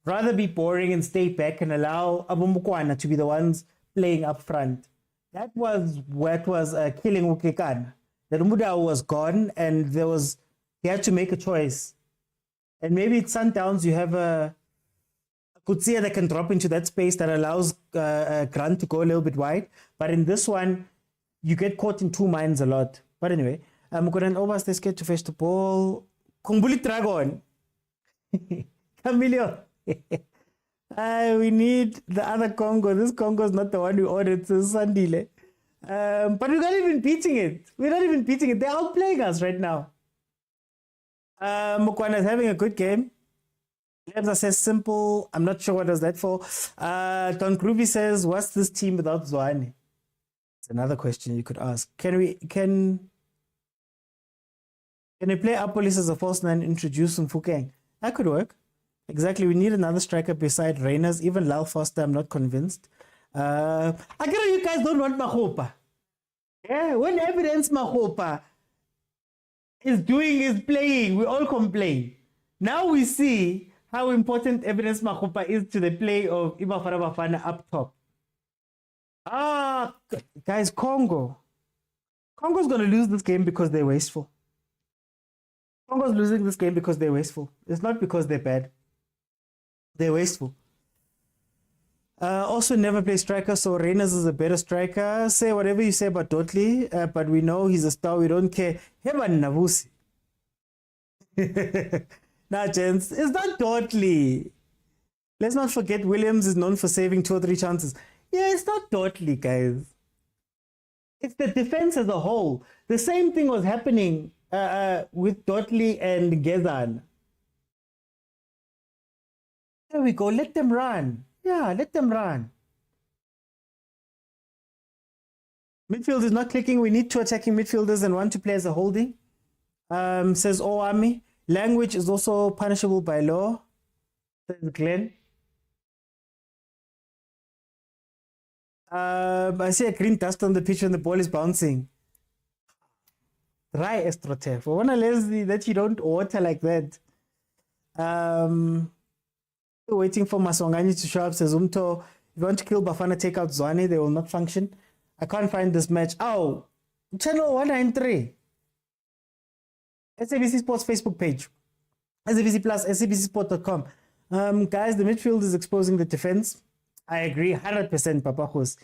S1: Rather be boring and stay back and allow Mokwena to be the ones playing up front. That was what was killing Ukekana. That Umdao was gone and he had to make a choice. And maybe at Sundowns you have a Kutsia that can drop into that space that allows Grant to go a little bit wide. But in this one, you get caught in two minds a lot. But anyway, Mukoran Obas, they scared to fetch the ball. Kumbuli Dragon. Camilio. We need the other Congo. This Congo is not the one we ordered. It's Sandile. But we're not even beating it. We're not even beating it. They're outplaying us right now. Mokwena is having a good game. Lebza says simple. I'm not sure what was that for. Don Groovy says, what's this team without Zwane? It's another question you could ask. Can we play Apolis as a false 9, introduce Mfukeng? That could work. Exactly. We need another striker beside Reyners. Even Lal Foster, I'm not convinced. I get you guys don't want Mahopa. Yeah, when evidence Mahopa is playing, we all complain. Now we see how important evidence Mahopa is to the play of Bafana Bafana up top. Guys, Congo's going to lose this game because they're wasteful. Congo's losing this game because they're wasteful. It's not because they're bad. They're wasteful. Also never play striker, so Reyners is a better striker. Say whatever you say about Dotley, but we know he's a star. We don't care. Heban Navusi. Nah, gents, it's not Dotley. Let's not forget Williams is known for saving 2 or 3 chances. Yeah, it's not Dotley, guys. It's the defense as a whole. The same thing was happening with Dotley and Gezan. There we go. Let them run. Yeah, let them run. Midfield is not clicking. We need 2 attacking midfielders and 1 to play as a holding. Says Oami. Language is also punishable by law. Says Glenn. I see a green dust on the pitch when the ball is bouncing. Dry AstroTurf. I want to lazy that you don't water like that. Waiting for Maswangani to show up. Says Umto, if you want to kill Bafana, take out Zwane. They will not function. I can't find this match. Oh, channel 193. SABC Sports Facebook page. SABC Plus, SABCsport.com. Guys, the midfield is exposing the defense. I agree 100%, Papa Hos.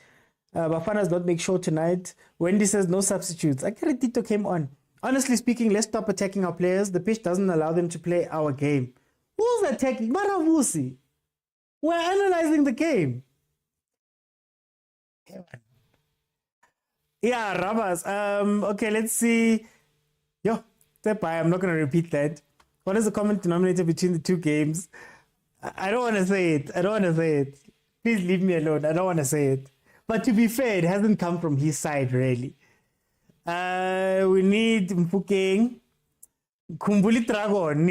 S1: Bafana's not make sure tonight. Wendy says no substitutes. Tito came on. Honestly speaking, let's stop attacking our players. The pitch doesn't allow them to play our game. Who's attacking? Maravusi. We're analyzing the game. Yeah, Rabas. Okay, let's see. Yo, I'm not going to repeat that. What is the common denominator between the 2 games? I don't want to say it. Please leave me alone. I don't want to say it. But to be fair, it hasn't come from his side, really. We need Mfukeng. Kumbuli Dragon.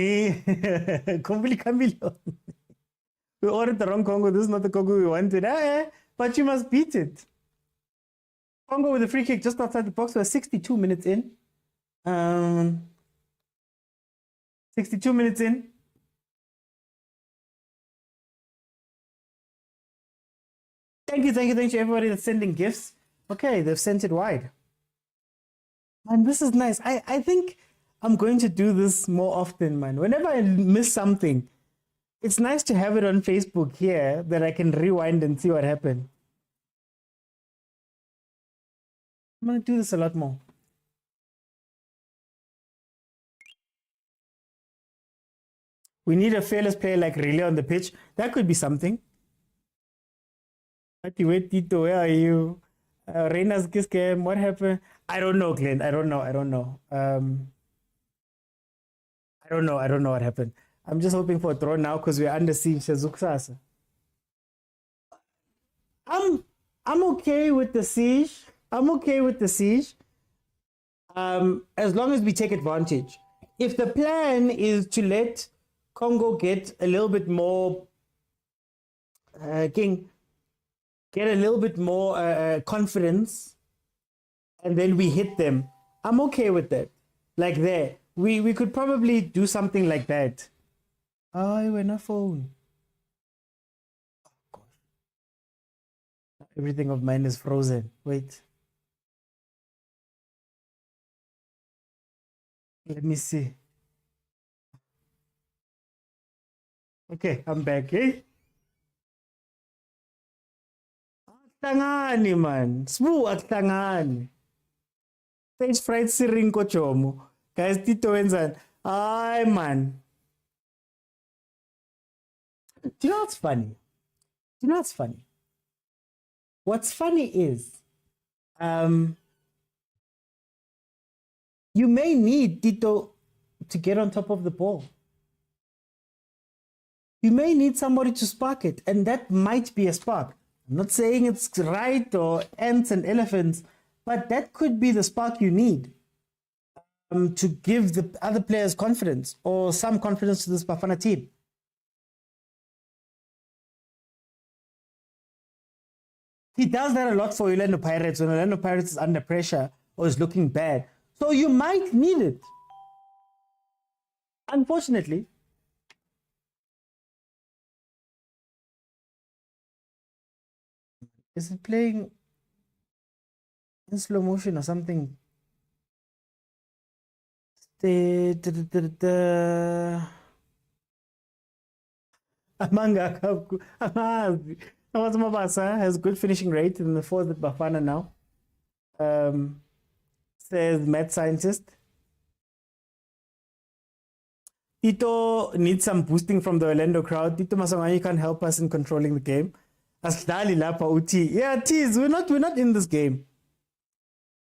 S1: Kumbuli Camilo. We ordered the wrong Congo. This is not the Congo we wanted. But you must beat it. Congo with a free kick just outside the box. We're 62 minutes in. 62 minutes in. Thank you to everybody that's sending gifts. Okay, they've sent it wide. And this is nice. I think I'm going to do this more often, man. Whenever I miss something, it's nice to have it on Facebook here that I can rewind and see what happened. I'm going to do this a lot more. We need a fearless player like Relay on the pitch. That could be something. Wait, Tito, where are you? Reina's kiss game. What happened? I don't know, Glenn. I don't know. I don't know what happened. I'm just hoping for a draw now because we're under siege. Zuksasa. I'm okay with the siege. I'm okay with the siege. As long as we take advantage. If the plan is to let Congo get a little bit more, get a little bit more confidence, and then we hit them, I'm okay with that. Like there, we could probably do something like that. I went a phone. Oh, gosh. Everything of mine is frozen. Wait. Let me see. Okay, I'm back, eh? Aktangani man. Sbu aktangani. Stage fried siring ko chomo. Guys, Tito wenzan. Ay man. Do you know what's funny? What's funny is, you may need Tito to get on top of the ball. You may need somebody to spark it, and that might be a spark. I'm not saying it's right or ants and elephants, but that could be the spark you need to give the other players confidence or some confidence to this Bafana team. He does that a lot for Orlando Pirates when Orlando Pirates is under pressure or is looking bad. So you might need it. Unfortunately. Is it playing in slow motion or something? Amanga Mabasa has good finishing rate in the fourth with Bafana now. Says mad scientist. Tito needs some boosting from the Orlando crowd. Tito Masongani can't help us in controlling the game. Asdali Lapa Uti. Yeah, Tease, we're not in this game.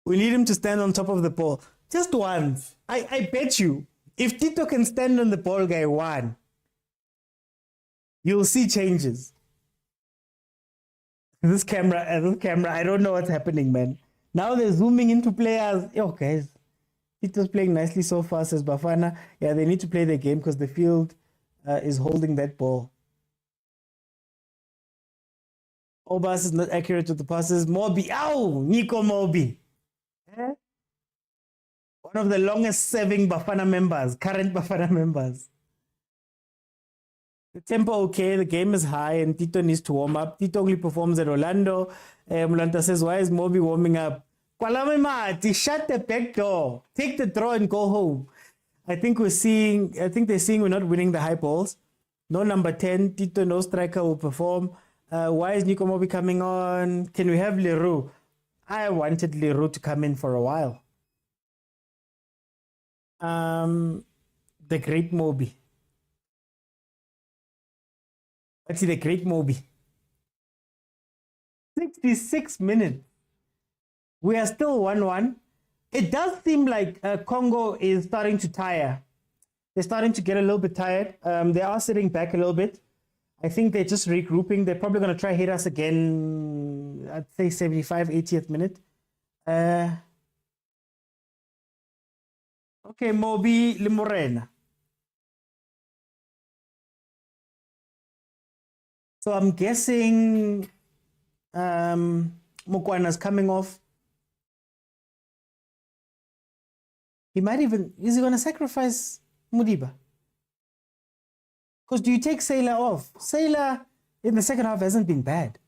S1: We need him to stand on top of the ball. Just once. I bet you, if Tito can stand on the ball guy one, you'll see changes. This camera, I don't know what's happening, man. Now they're zooming into players. Yo, guys, Tito's playing nicely so far, says Bafana. Yeah, they need to play their game because the field is holding that ball. Obas is not accurate with the passes. Mobi, ow, Nico Mobi. Eh? One of the longest serving Bafana members, current Bafana members. The tempo okay, the game is high, and Tito needs to warm up. Tito only performs at Orlando. Mulanta says, why is Mobi warming up? Kwalame Mati, shut the back door. Take the draw and go home. I think they're seeing we're not winning the high balls. No number 10, Tito, no striker will perform. Why is Nico Mobi coming on? Can we have Leroux? I wanted Leroux to come in for a while. The great Mobi. Actually, the great Mobi. 66 minutes. We are still 1-1. It does seem like Congo is starting to tire. They're starting to get a little bit tired. They are sitting back a little bit. I think they're just regrouping. They're probably going to try hit us again, I'd say 75, 80th minute. Okay, Mobi Limorena. So I'm guessing Mokwena's coming off. Is he going to sacrifice Mudiba? Because do you take Sailor off? Sailor in the second half hasn't been bad.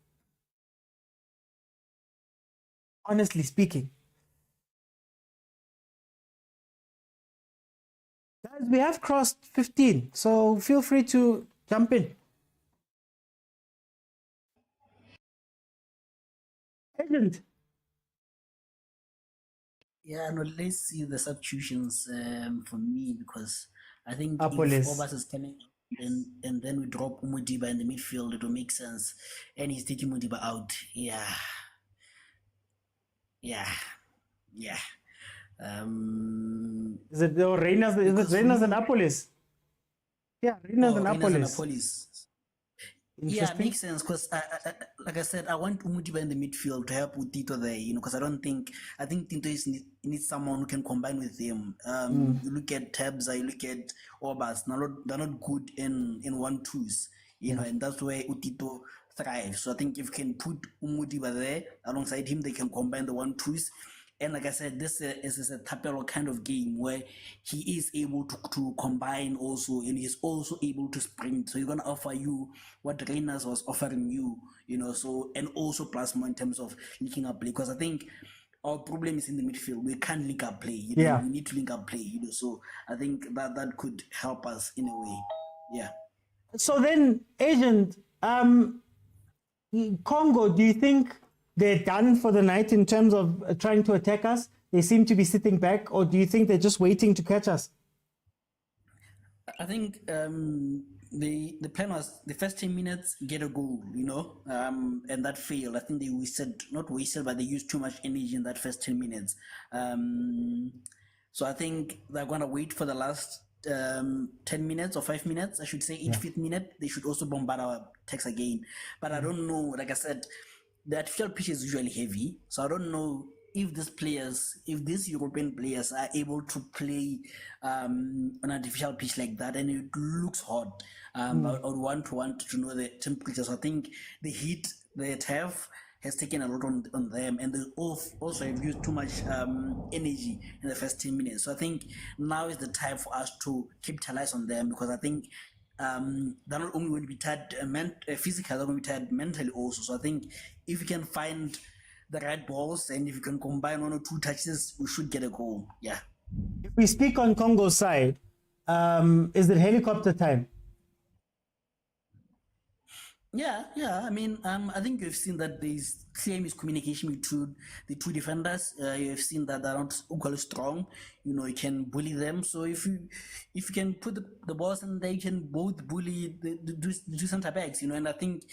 S1: Honestly speaking. Guys, we have crossed 15, so feel free to jump in. Agent.
S4: Yeah, no, let's see the substitutions for me, because I think if
S1: Apolis.
S4: Obas is coming and then we drop Umudiba in the midfield, it will make sense. And he's taking Umudiba out. Yeah.
S1: Is it Reina's and Apolis? Yeah, Rena's
S4: Oh, Rena's
S1: Annapolis.
S4: Annapolis. Yeah,
S1: Interesting.
S4: makes sense because, like I said, I want Umutiba in the midfield to help with Tito there, because I think Tito needs someone who can combine with him. You look at Tabs, you look at Obas, they're not good in 1-2s, and that's where Utito thrives. So I think if you can put Umutiba there alongside him, they can combine the 1-2s. And like I said, this is a Tapelo kind of game where he is able to combine also, and he's also able to sprint. So he's going to offer you what Reyners was offering you, so, and also plus more in terms of linking up play. Because I think our problem is in the midfield. We can't link up play.
S1: Yeah.
S4: We need to link up play, so I think that could help us in a way. Yeah.
S1: So then, Agent, Congo, do you think they're done for the night in terms of trying to attack us? They seem to be sitting back, or do you think they're just waiting to catch us?
S4: I think the plan was the first 10 minutes get a goal, and that failed. I think not wasted, but they used too much energy in that first 10 minutes. So I think they're going to wait for the last 10 minutes or 5 minutes, I should say. Each fifth minute, they should also bombard our attacks again. But I don't know, like I said, the artificial pitch is usually heavy, so I don't know if these European players are able to play an artificial pitch like that, and it looks hot. I would want to know the temperatures. I think the heat they have has taken a lot on them, and they also have used too much energy in the first 10 minutes. So I think now is the time for us to capitalize on them, because I think they're not only going to be tired physically, they're going to be tired mentally also. So I think if you can find the right balls and if you can combine 1 or 2 touches, we should get a goal. Yeah.
S1: If we speak on Congo's side, is it helicopter time?
S4: Yeah. I mean, I think you've seen that there's clear miscommunication between the two defenders. You've seen that they're not equally strong. You can bully them. So if you can put the balls and they can both bully the two center backs, and I think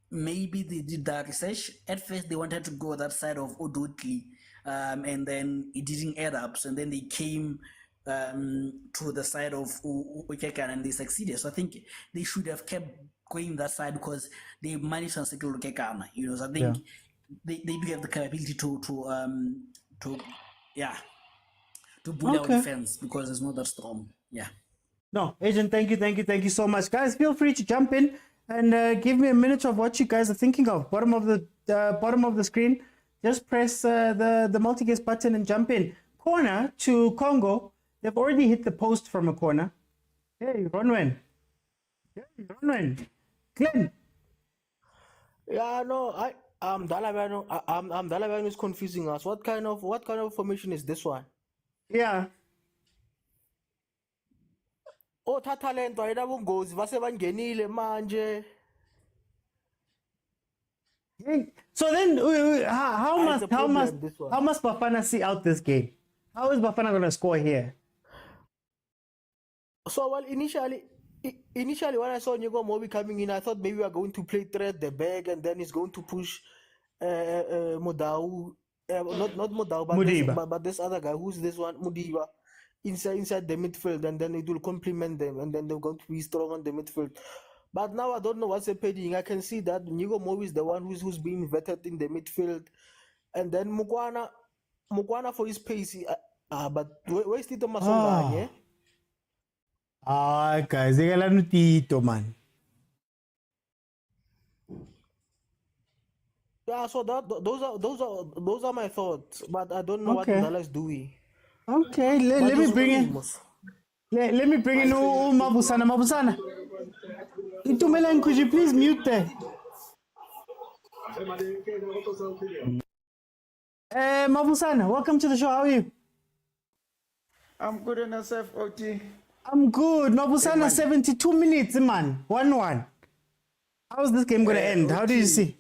S4: maybe they did that research. At first, they wanted to go that side of Odotli, and then it didn't add up. So, and then they came to the side of Ukekan and they succeeded. So I think they should have kept going that side because they managed to encircle Ukekan. So I think they do have the capability to bully our defense because it's not that strong. Yeah.
S1: No, Agent, thank you so much. Guys, feel free to jump in and give me a minute of what you guys are thinking of. Bottom of the screen, just press the multi-guest button and jump in. Corner to Congo. They've already hit the post from a corner. Hey, Ronwen. Glenn.
S7: Yeah, no, Dalabano is confusing us. What kind of formation is this one?
S1: Yeah.
S7: Oh, talento ayinabungozi base bangenile manje.
S1: So then, how must Bafana see out this game? How is Bafana going to score here?
S7: So, well, initially when I saw Hugo Mobi coming in, I thought maybe we are going to play thread the back and then he's going to push Modau, not Modau, but this other guy, who's this one, Mudiba, inside the midfield, and then it will complement them, and then they're going to be strong on the midfield. But now I don't know what's happening. I can see that Hugo Mobi is the one who's being vetted in the midfield, and then Mokwena for his pace. But where's Tito Masongane?
S1: Guys, they got no Tito, man.
S7: Yeah, so those are my thoughts, but I don't know what Ndala is doing.
S1: Okay, let me bring in. Let me bring in Mabusana. Mabusana, Itumelan, could you please mute there? Mabusana, welcome to the show. How are you?
S10: I'm good and yourself, OT.
S1: I'm good. Mabusana, 72 minutes, man. 1-1. How's this game going to end? How do you see?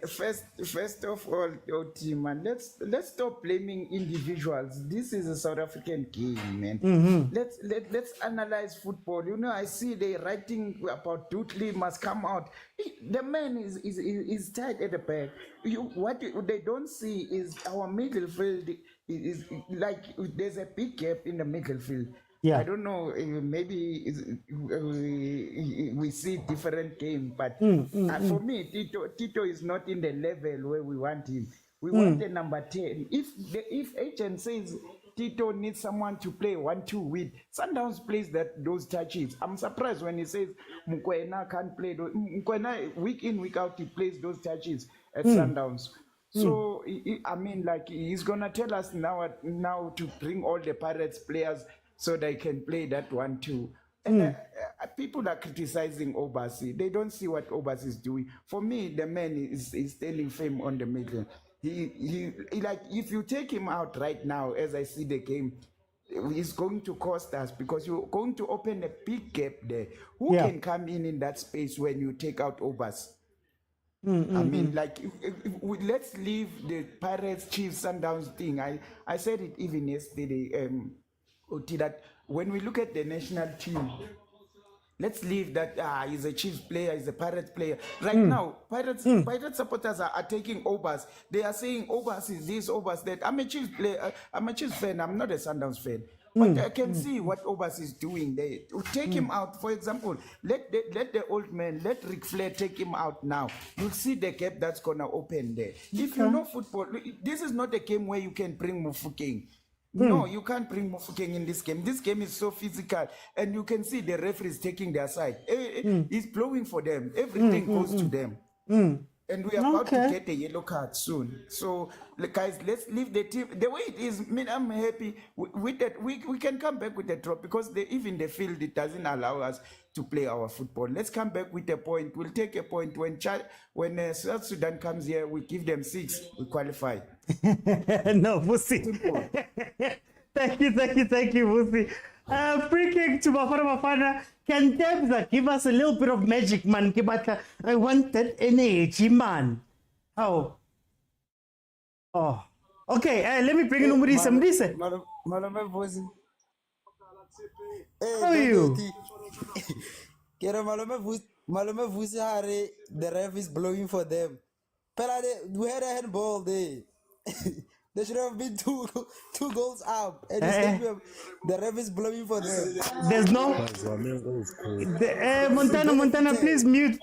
S10: First of all, OT, man, let's stop blaming individuals. This is a South African game, man. Let's analyze football. I see they writing about Dudley must come out. The man is tight at the back. What they don't see is our midfield is like there's a big gap in the midfield.
S1: Yeah.
S10: I don't know, maybe we see different game, but for me, Tito is not in the level where we want him. We want a number 10. If agent says Tito needs someone to play 1-2 with, Sundowns plays those touches. I'm surprised when he says Mokwena can't play. Mokwena, week in, week out, he plays those touches at Sundowns. So, I mean, like, he's going to tell us now to bring all the Pirates players so they can play that 1-2. People are criticizing Obasi. They don't see what Obasi is doing. For me, the man is stealing fame on the middle. He like, if you take him out right now, as I see the game, it's going to cost us because you're going to open a big gap there. Who can come in that space when you take out Obasi? I mean, like, let's leave the Pirates, Chiefs, Sundowns thing. I said it even yesterday, Oti, that when we look at the national team, let's leave that he's a Chiefs player, he's a Pirates player. Right now, Pirates supporters are taking Obas. They are saying Obas is this, Obas that. I'm a Chiefs player, I'm a Chiefs fan, I'm not a Sundowns fan. But I can see what Obas is doing there. Take him out, for example. Let the old man, let Ric Flair take him out now. You'll see the gap that's gonna open there. If you know football, this is not a game where you can bring Mufukeng. No, you can't bring Mufukeng in this game. This game is so physical, and you can see the referees taking their side. He's blowing for them. Everything goes to them. And we are about to get a yellow card soon. So, guys, let's leave the team the way it is. I mean, I'm happy with that. We can come back with a draw because even the field, it doesn't allow us to play our football. Let's come back with a point. We'll take a point. When South Sudan comes here, we give them 6. We qualify.
S1: No, Vusi. Thank you, Vusi. Free kick to Bafana Bafana. Can Debza give us a little bit of magic, man? I want that energy, man. Oh. Okay, let me bring in Umrisa. Umrisa. How are you?
S11: Malome Vusi Hare, the ref is blowing for them. We had a handball there. There should have been two goals up. And the ref is blowing for them.
S1: There's no... Montana, please mute.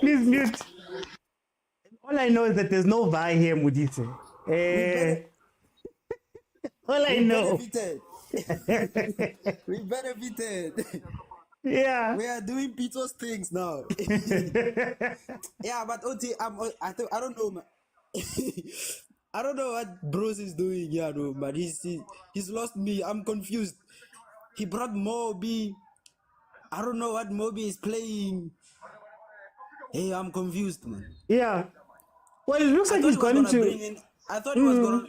S1: All I know is that there's no VAR here, Mudise. All I know.
S11: We benefited.
S1: Yeah.
S11: We are doing Pitso's things now. Yeah, but Oti, I don't know, man. I don't know what Bruce is doing, yeah, no, but he's lost me. I'm confused. He brought Moby. I don't know what Moby is playing. Hey, I'm confused, man.
S1: Yeah. Well, it looks like he's going to.
S11: I thought he was gonna.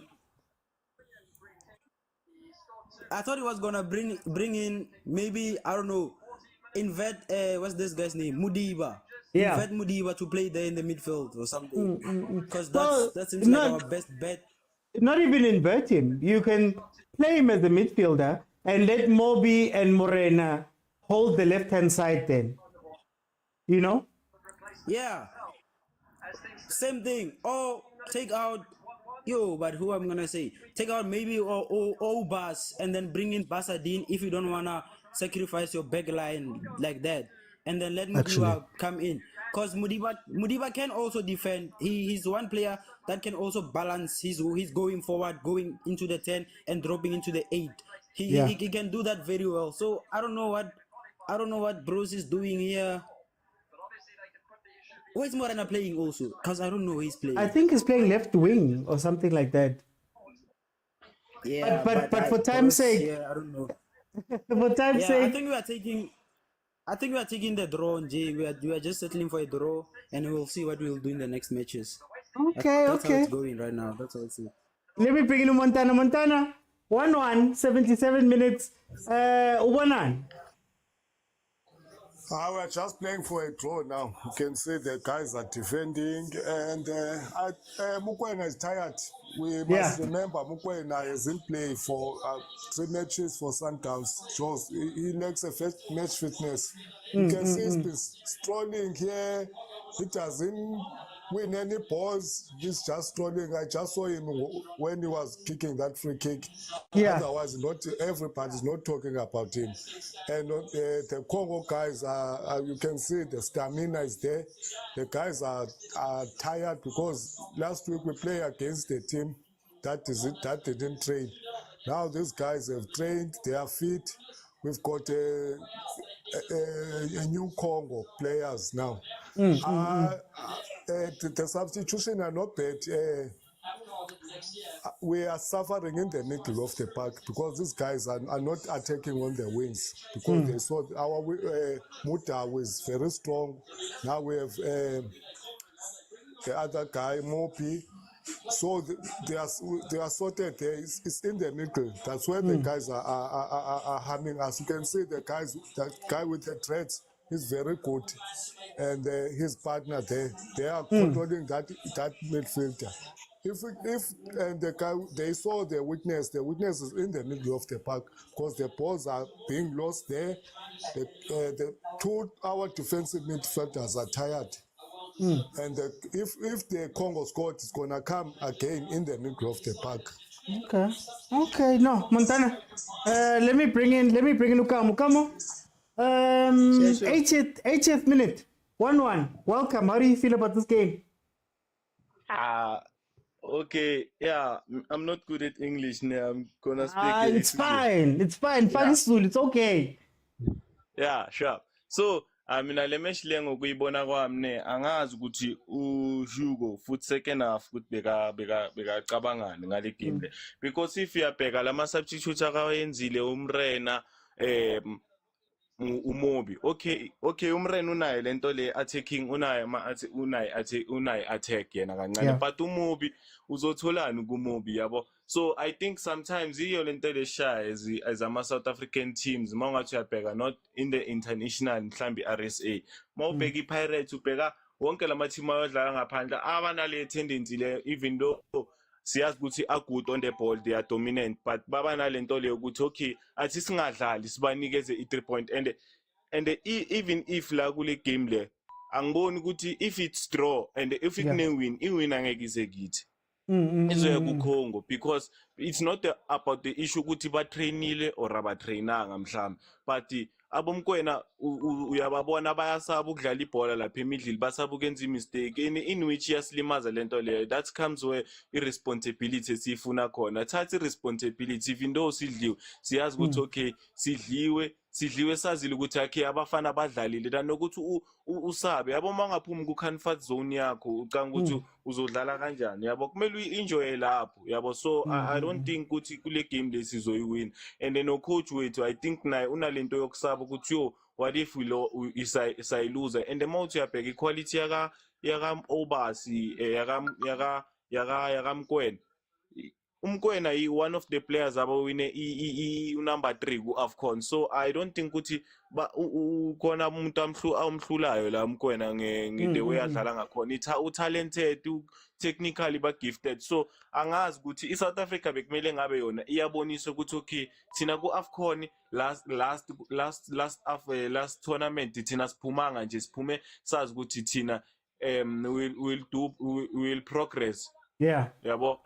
S11: I thought he was gonna bring in maybe, I don't know, invert what's this guy's name, Mudiba.
S1: Yeah.
S11: Invert Mudiba to play there in the midfield or something. Because that seems like our best bet.
S1: Not even invert him. You can play him as a midfielder and let Moby and Morena hold the left-hand side then. You know?
S11: Yeah. Same thing. Or take out, but who I'm gonna say? Take out maybe Obas and then bring in Basadin if you don't wanna sacrifice your back line like that. And then let Mudiba come in. Because Mudiba can also defend. He's one player that can also balance. He's going forward, going into the 10 and dropping into the 8. He can do that very well. So I don't know what Bruce is doing here. Where's Morena playing also? Because I don't know who he's playing.
S1: I think he's playing left wing or something like that.
S11: Yeah,
S1: but for time's sake,
S11: yeah, I don't know.
S1: For time's sake,
S11: I think we are taking the draw, Jay. We are just settling for a draw, and we'll see what we'll do in the next matches.
S1: Okay,
S11: that's how it's going right now. That's how it's.
S1: Let me bring in Montana. 1-1, 77 minutes. 1-1.
S3: We're just playing for a draw now. You can see the guys are defending, and Mokwena is tired. We must remember Mokwena hasn't played for 3 matches for Sundowns. He lacks a first match fitness. You can see he's been strolling here. He doesn't win any balls. He's just trolling. I just saw him when he was kicking that free kick.
S1: Yeah.
S3: Otherwise, not everybody's not talking about him. And the Congo guys you can see the stamina is there. The guys are tired because last week we played against the team that didn't train. Now these guys have trained, they are fit. We've got a new Congo players now. The substitution are not bad. We are suffering in the middle of the park because these guys are not attacking on the wings because they saw our Motaung is very strong. Now we have the other guy, Mopi. So they are sorted there. It's in the middle. That's where the guys are harming us. You can see that guy with the threads is very good, and his partner there, they are controlling that midfielder. If and the guy, they saw the weakness is in the middle of the park because the balls are being lost there. Our defensive midfielders are tired. And if the Congo squad is gonna come again in the middle of the park.
S1: Okay. No, Montana. Let me bring in Ukamo. 80th minute. 1-1. Welcome. How do you feel about this game?
S12: Okay, yeah, I'm not good at English now. I'm gonna speak.
S1: It's fine. It's okay.
S12: Yeah, sure. So, mina le match le ngokuyibona kwami ne angazi ukuthi uHugo futhi second half ukuthi beka cabangani ngale game le, because if uyabheka lama substitutes akayenzile umrena umobi. Okay, umrena unayo lento le attacking, unayo attack yena kancane, but umobi uzotholani kumobi yabo. So I think sometimes iyo lento le shaya as ama South African teams mawungathi uyabheka not in the international mhlambi RSA, mawubheka iPirates ubheka wonke lama team ayodlala ngaphandle abanale tendency le, even though siyazi ukuthi are good on the ball, they are dominant, but baba nalento le ukuthi okay athi singadlali sibanikeze i3 point, and even if la kule game le angiboni ukuthi if it's draw and if it win iwin angeke ize kithi izoya ku Congo, because it's not about the issue ukuthi ba trainile or abatrainanga mhlawumbe, but abomkwena uyababona bayasaba ukudlala ibhola lapha emidlili, basaba ukwenza mistake in which yasilimaza lento leyo. That comes where irresponsibility sifuna khona. Thatha irresponsibility, even though sidliwe siyazi ukuthi okay sidliwe sazile ukuthi okay abafana badlalile danokuthi usabe yabo mangaphumi ku comfort zone yakho ucanga ukuthi uzodlala kanjani yabo, kumele uenjoy lapho yabo. So I don't think ukuthi kule game lesizoyiwina, and then no coach wethu I think naye unalento yokusaba ukuthi yo what if we isayiluza, and the mouth uyabheka equality yaka Obasi yaka Mkwena. Umkwena is one of the players abawine number 3 ku AFCON. So I don't think ukuthi khona umuntu amhlulayo la Mkwena the way adlala ngakhona. Talented, technically ba gifted. So angazi ukuthi iSouth Africa bekumele ngabe yona iyabonisa ukuthi okay thina ku AFCON last tournament thina siphumanga nje, siphume sazi ukuthi thina will progress.
S1: Yeah.
S12: Yabo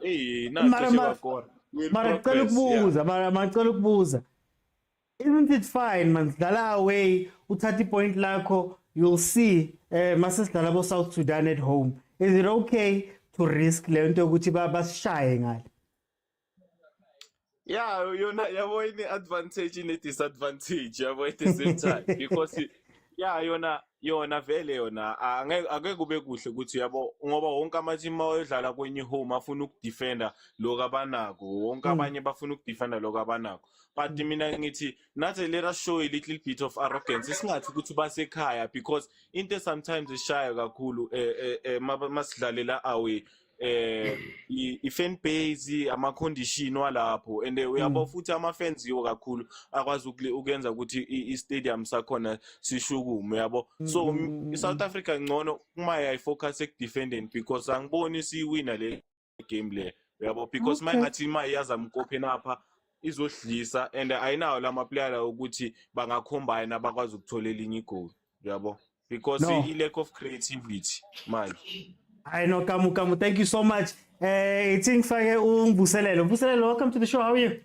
S1: isn't it fine man, dlala away uthatha point lakho, you'll see masesidlala bo South Sudan at home. Is it okay to risk lento ukuthi bashaye ngale?
S12: Yeah, yabo ini advantage ni disadvantage yabo at the same time, because yeah yona vele yona angeke kube kuhle ukuthi yabo ngoba wonke ama team ayodlala kwenye home afuna ukudefenda lokho abanako, wonke abanye bafuna ukudefenda lokho abanako. But mina ngithi nathi let us show a little bit of arrogance, isingathi ukuthi basekhaya, because into sometimes ishaya kakhulu masidlalela away i-fan base ama condition walapho, and uyabo futhi ama fans yiwo kakhulu akwazi ukwenza ukuthi i-stadium sakhona sishukume yabo. So iSouth Africa ngcono uma yayifocus ekudefending, because angiboni siwina le game le yabo, because mangathi ima yaza mkopheni apha izodlisa, and ayinawo lama player ukuthi bangacombine bakwazi ukuthola elinye igoal yabo, because i lack of creativity manje.
S1: I know, Kamu. Thank you so much. It's in Buselelo. Buselelo, welcome to the show. How are you?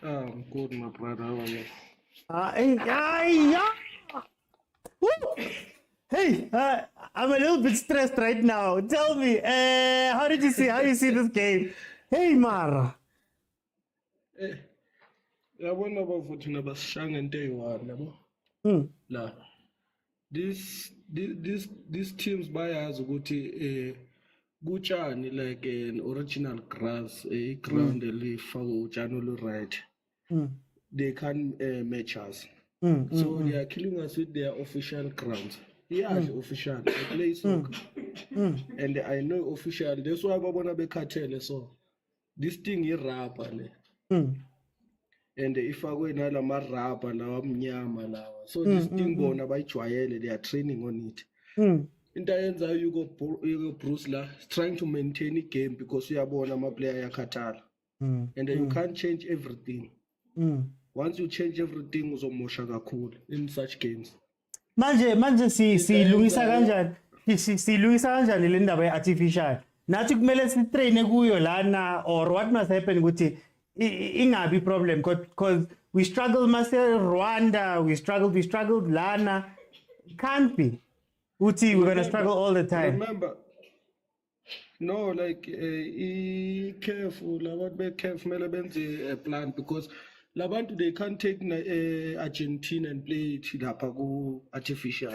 S13: I'm good, my brother. How are you?
S1: Yeah. Woo! Hey, I'm a little bit stressed right now. Tell me, how do you see this game? Hey, Mara.
S13: Yabona bafuthi nabasishanga into eyi-one yabo. La. These teams bayazi ukuthi kutshani like an original grass, a ground elifakwe utshani olu-right. They can't match us. So they are killing us with their official grounds. Yeah, official. They play soccer. And I know official. That's why babona bekhathele so. This thing is rubber. And if I go in a rubber lawa mnyama lawa. So this thing bona bayijwayele, they are training on it. Into yenza Hugo Bruce la trying to maintain a game because uyabona ama player yakhathala. And you can't change everything. Once you change everything uzomosha kakhulu in such games.
S1: Manje silungisa kanjani le ndaba ye-artificial? Nathi kumele sitraine kuyo lana, or what must happen ukuthi ingabi problem, because we struggled Rwanda, we struggled lana. It can't be uthi we're going to struggle all the time.
S13: Remember, no, like careful about be careful mele benze a plan, because labantu they can't take Argentina and play it lapha ku artificial.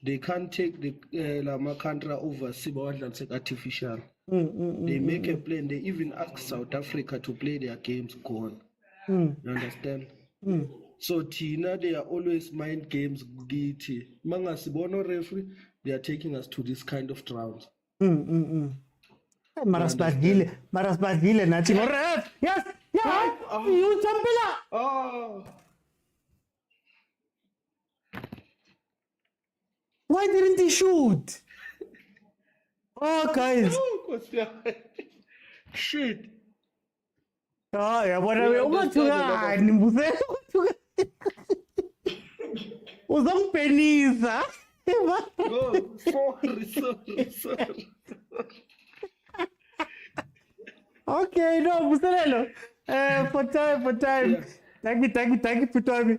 S13: They can't take the lama country over Sibawadlan artificial. They make a plan. They even ask South Africa to play their games gone. You understand? So Tina, they are always mind games. Manga Sibono referee, they are taking us to this kind of rounds.
S1: Marasbadile, Nachi. Yes, yeah, you Champila.
S13: Oh.
S1: Why didn't he shoot? Oh, guys.
S13: Shit.
S1: Oh, yeah, what Usang penisa.
S13: Sorry.
S1: Okay, no, Buselelo. For time. Yeah. Thank you for time.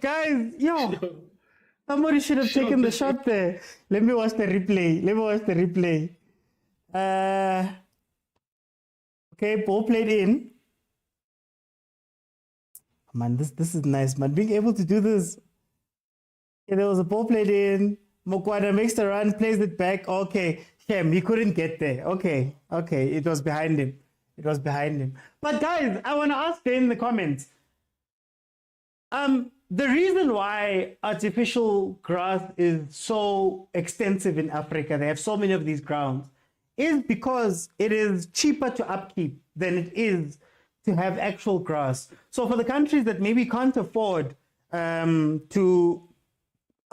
S1: Guys, yo. Somebody should have taken the shot there. Let me watch the replay. Okay, ball played in. Man, this is nice, man. Being able to do this. Okay, there was a ball played in. Mokwena makes the run, plays it back. Okay, Shem, he couldn't get there. Okay, it was behind him. But guys, I want to ask you in the comments. The reason why artificial grass is so extensive in Africa, they have so many of these grounds, is because it is cheaper to upkeep than it is to have actual grass. So for the countries that maybe can't afford to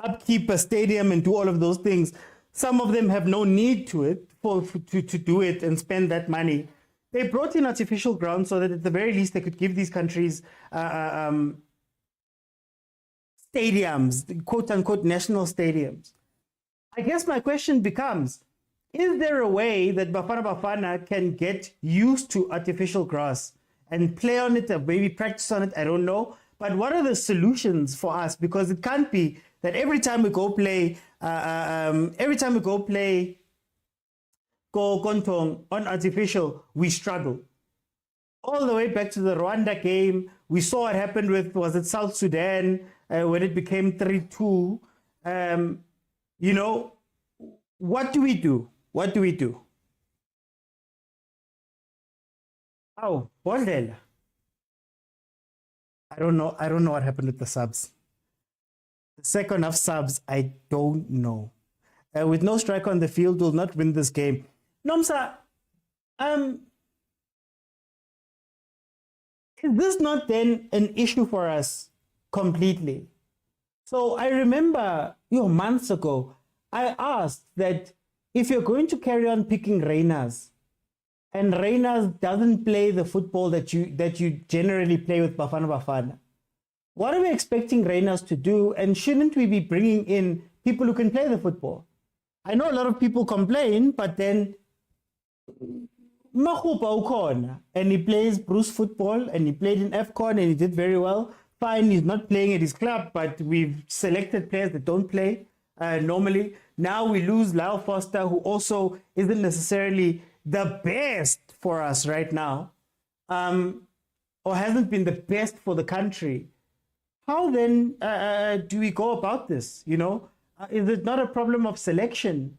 S1: upkeep a stadium and do all of those things, some of them have no need to it to do it and spend that money. They brought in artificial grounds so that at the very least they could give these countries stadiums, quote-unquote national stadiums. I guess my question becomes, is there a way that Bafana Bafana can get used to artificial grass and play on it, or maybe practice on it? I don't know. But what are the solutions for us? Because it can't be that every time we go play Go Kontong on artificial, we struggle. All the way back to the Rwanda game, we saw what happened with, was it South Sudan, when it became 3-2. You know, what do we do? Oh, Bondel. I don't know what happened with the subs. The second half subs, I don't know. With no striker on the field, will not win this game. Nomsa, is this not then an issue for us completely? So I remember, months ago, I asked that if you're going to carry on picking Reyners, and Reyners doesn't play the football that you generally play with Bafana Bafana, what are we expecting Reyners to do? And shouldn't we be bringing in people who can play the football. I know a lot of people complain, but then Mahupa ukona, and he plays Bruce football, and he played in AFCON, and he did very well. Fine, he's not playing at his club, but we've selected players that don't play normally. Now we lose Lyle Foster, who also isn't necessarily the best for us right now, or hasn't been the best for the country. How then do we go about this? You know, is it not a problem of selection?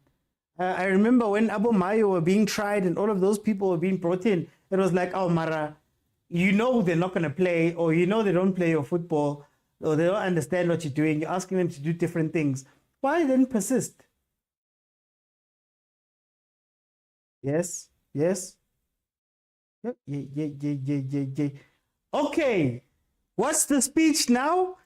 S1: I remember when Abu Mayo were being tried and all of those people were being brought in, it was like, oh, Mara, you know they're not going to play, or you know they don't play your football, or they don't understand what you're doing. You're asking them to do different things. Why then persist? Yes, yes. Yeah. Okay, what's the speech now?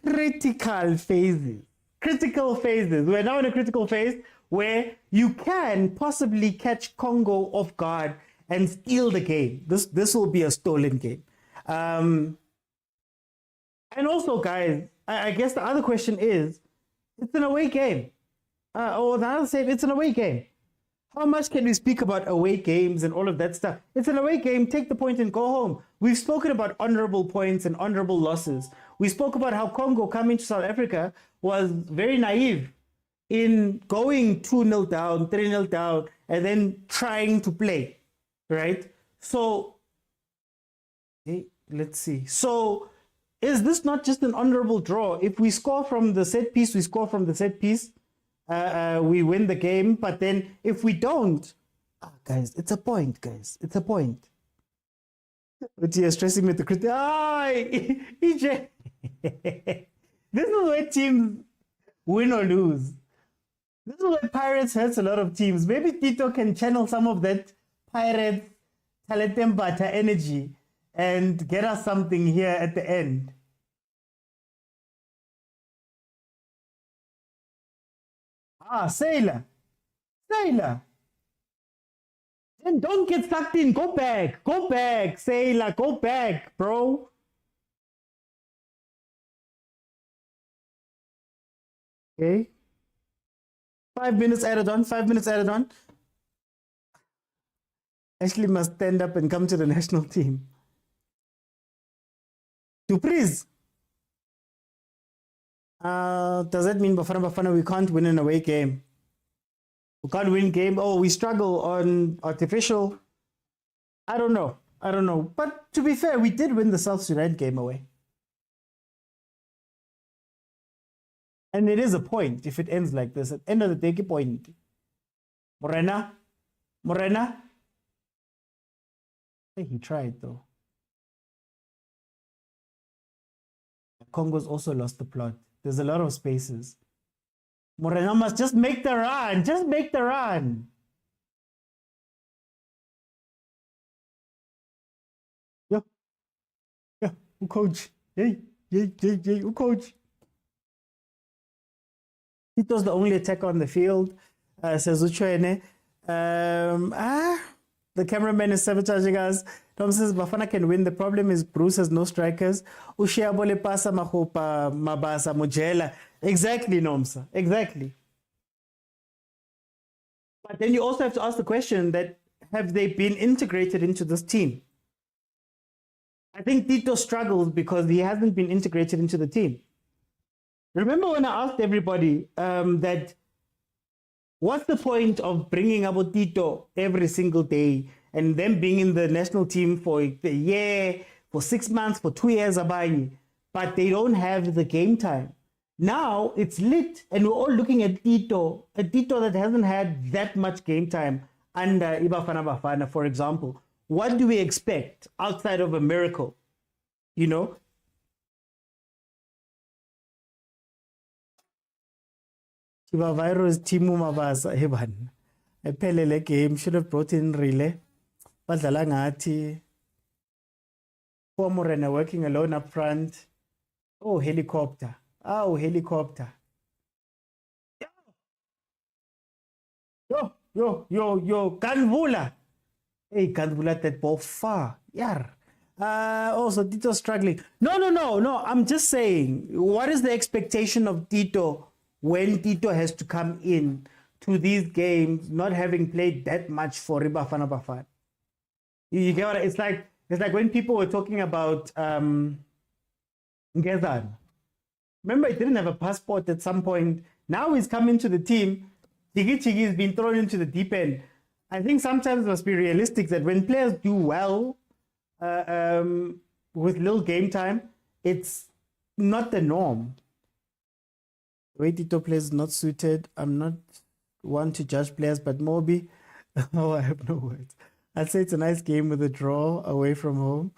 S1: Critical phases. Critical phases. We're now in a critical phase where you can possibly catch Congo off guard and steal the game. This will be a stolen game. And also, guys, I guess the other question is, it's an away game. Or the other side, it's an away game. How much can we speak about away games and all of that stuff? It's an away game, take the point and go home. We've spoken about honorable points and honorable losses. We spoke about how Congo coming to South Africa was very naive in going 2-0 down, 3-0 down, and then trying to play, right? So, let's see. So, is this not just an honorable draw? If we score from the set piece, we score from the set piece. We win the game. But then if we don't, guys, it's a point, guys. It's a point. But you're stressing with the critic. EJ. This is where teams win or lose. This is where Pirates hurts a lot of teams. Maybe Tito can channel some of that Pirates Talentembata energy and get us something here at the end. Sailor. Then don't get sucked in. Go back, Sailor. Go back, bro. Okay. 5 minutes added on. Ashley must stand up and come to the national team. Surprise. Does that mean Bafana Bafana we can't win an away game? We can't win game. Oh, we struggle on artificial. I don't know. But to be fair, we did win the South Sudan game away. And it is a point if it ends like this. At the end of the day, a point. Morena. Hey, he tried though. Congo's also lost the plot. There's a lot of spaces. Morena must just make the run. Yeah. Coach. Hey, coach. Tito's the only attacker on the field, says Uchwene. The cameraman is sabotaging us. Tom says Bafana can win. The problem is Bruce has no strikers. Ushiabole pasa mahupa mabasa mujela. Exactly, Nomsa. Exactly. But then you also have to ask the question that have they been integrated into this team? I think Tito struggles because he hasn't been integrated into the team. Remember when I asked everybody that what's the point of bringing up Tito every single day and them being in the national team for a year, for 6 months, for 2 years, but they don't have the game time. Now it's lit and we're all looking at Tito, a Tito that hasn't had that much game time under Bafana Bafana, for example. What do we expect outside of a miracle? You know? Virus Timu Mabasa Heban. A Pelele game should have brought in relay. But the Langati Morena working alone up front. Oh, helicopter. Yo, Kanvula. Hey, Kanvula, that ball far. Yeah. Also, Tito struggling. No. I'm just saying, what is the expectation of Tito when Tito has to come in to these games, not having played that much for Bafana Bafana. You get what it's like? It's like when people were talking about Ngezan. Remember, he didn't have a passport at some point. Now he's coming to the team. Chigi has been thrown into the deep end. I think sometimes it must be realistic that when players do well with little game time, it's not the norm. The way Tito plays is not suited. I'm not one to judge players, but Moby, oh, I have no words. I'd say it's a nice game with a draw away from home.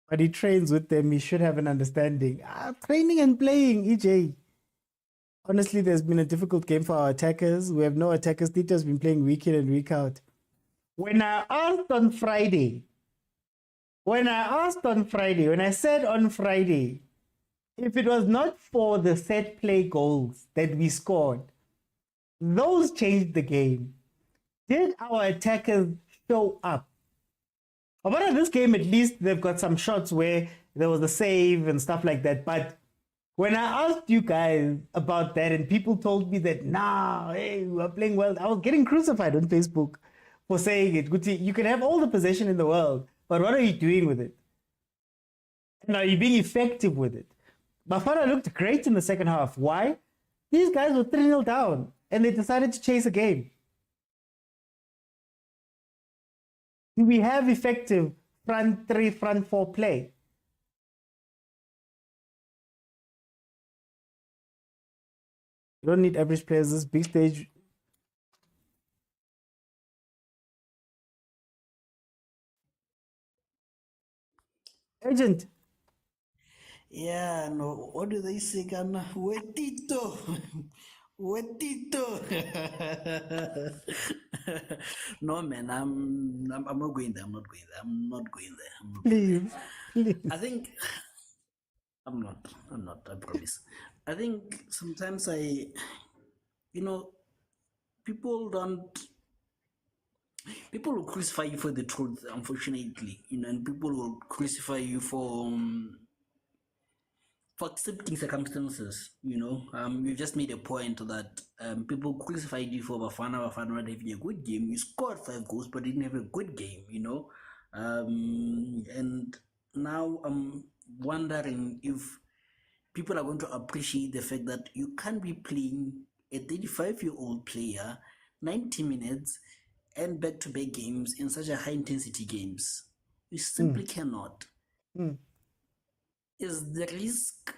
S1: But he trains with them. He should have an understanding. Training and playing, EJ. Honestly, there's been a difficult game for our attackers. We have no attackers. Tito's been playing week in and week out. When I said on Friday, if it was not for the set play goals that we scored, those changed the game. Did our attackers show up? About this game, at least they've got some shots where there was a save and stuff like that. But when I asked you guys about that and people told me that, nah, hey, we are playing well, I was getting crucified on Facebook for saying it. Guti, you can have all the possession in the world, but what are you doing with it? And are you being effective with it? Bafana looked great in the second half. Why? These guys were 3-0 down and they decided to chase a game. Do we have effective front three, front four play? You don't need average players this big stage. Agent.
S4: Yeah, no, what do they say, Ghana? Wetito. Wetito. No, man, I'm not going there. I'm not going there.
S1: Please.
S4: I think I'm not, I promise. I think sometimes people will crucify you for the truth, unfortunately, and people will crucify you for accepting circumstances, you just made a point that people crucified you for Bafana not having a good game. You scored 5 goals, but didn't have a good game, and now I'm wondering if people are going to appreciate the fact that you can't be playing a 35-year-old player 90 minutes and back-to-back games in such a high-intensity games. You simply cannot. Is the risk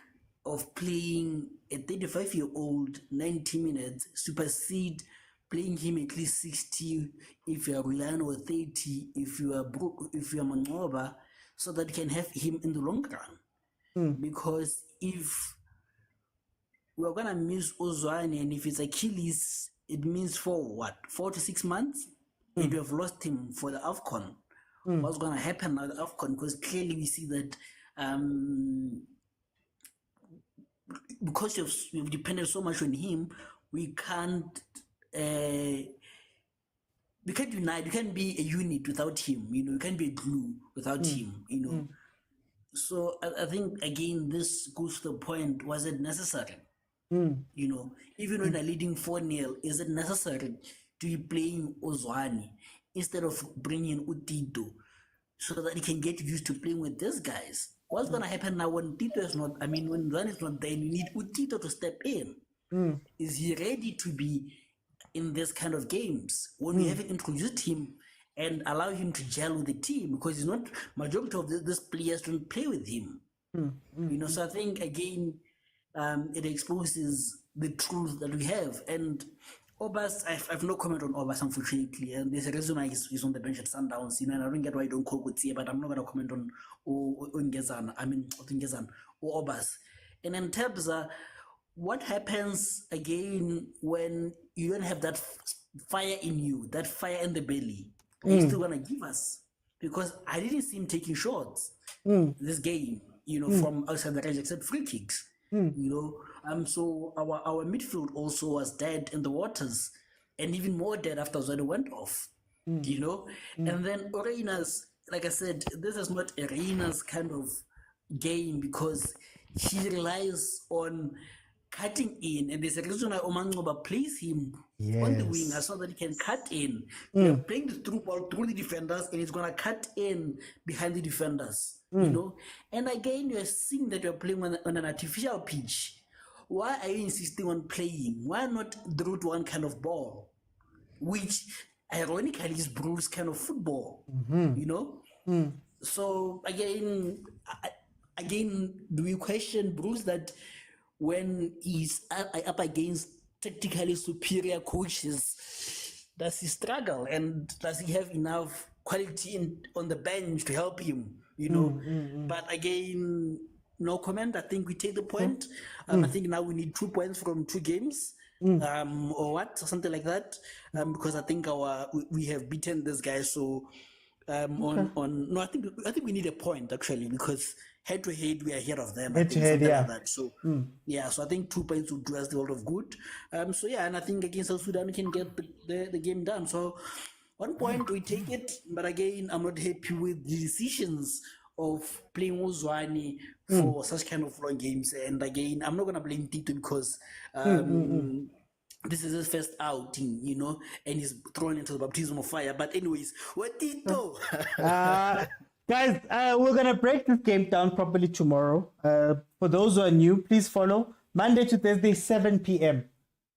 S4: of playing a 35-year-old 90 minutes supersede playing him at least 60 if you are rulani, or 30 if you are Mangoba, so that you can have him in the long run? Because if we're gonna miss Ozwane, and if it's Achilles, it means for what, 4 to 6 months, and we have lost him for the AFCON. What's gonna happen at the AFCON? Because clearly we see that because we've depended so much on him, we can't unite. We can't be a unit without him. We can't be a glue without him. So I think again this goes to the point: was it necessary? Even when they're leading 4-0, is it necessary to be playing Ozwane instead of bringing Utito so that he can get used to playing with these guys? What's going to happen now when Tito is not, when Ozwane is not there, and you need Utito to step in? Is he ready to be in this kind of games when we haven't introduced him and allow him to gel with the team? Because he's not, majority of these players don't play with him. So I think again, it exposes the truth that we have. And Obas, I have no comment on Obas, unfortunately, and there's a reason why he's on the bench at Sundowns, and I don't get why you don't call Kutsia, but I'm not going to comment on Ngezan or Obas. And then Tabza, what happens again when you don't have that fire in you, that fire in the belly? Are you still going to give us? Because I didn't see him taking shots this game, from outside the range, except free kicks. So our midfield also was dead in the waters, and even more dead after Zodo went off. And then Arenas, like I said, this is not Arenas kind of game, because he relies on cutting in, and there's a reason why Omangoba plays him on the wing so that he can cut in. They're playing the through ball through the defenders, and he's gonna cut in behind the defenders. You know, and again, you're seeing that you're playing on an artificial pitch. Why are you insisting on playing? Why not the route one kind of ball, which ironically is Bruce's kind of football? You know, so again, do we question Bruce that when he's up against tactically superior coaches, does he struggle, and does he have enough quality on the bench to help him? You know, but again, no comment. I think we take the point. I think now we need 2 points from 2 games, or something like that, because I think we have beaten this guy. So I think we need a point actually, because head to head we are ahead of them.
S1: Head to head, yeah.
S4: Like that. So so I think 2 points would do us a lot of good. And I think against South Sudan we can get the game done. So 1 point we take it, but again I'm not happy with the decisions of playing Uzwani for such kind of long games. And again, I'm not gonna blame Tito because this is his first outing, you know, and he's thrown into the baptism of fire. But anyways, what Tito?
S1: Guys, we're gonna break this game down properly tomorrow. For those who are new, please follow Monday to Thursday, 7 p.m.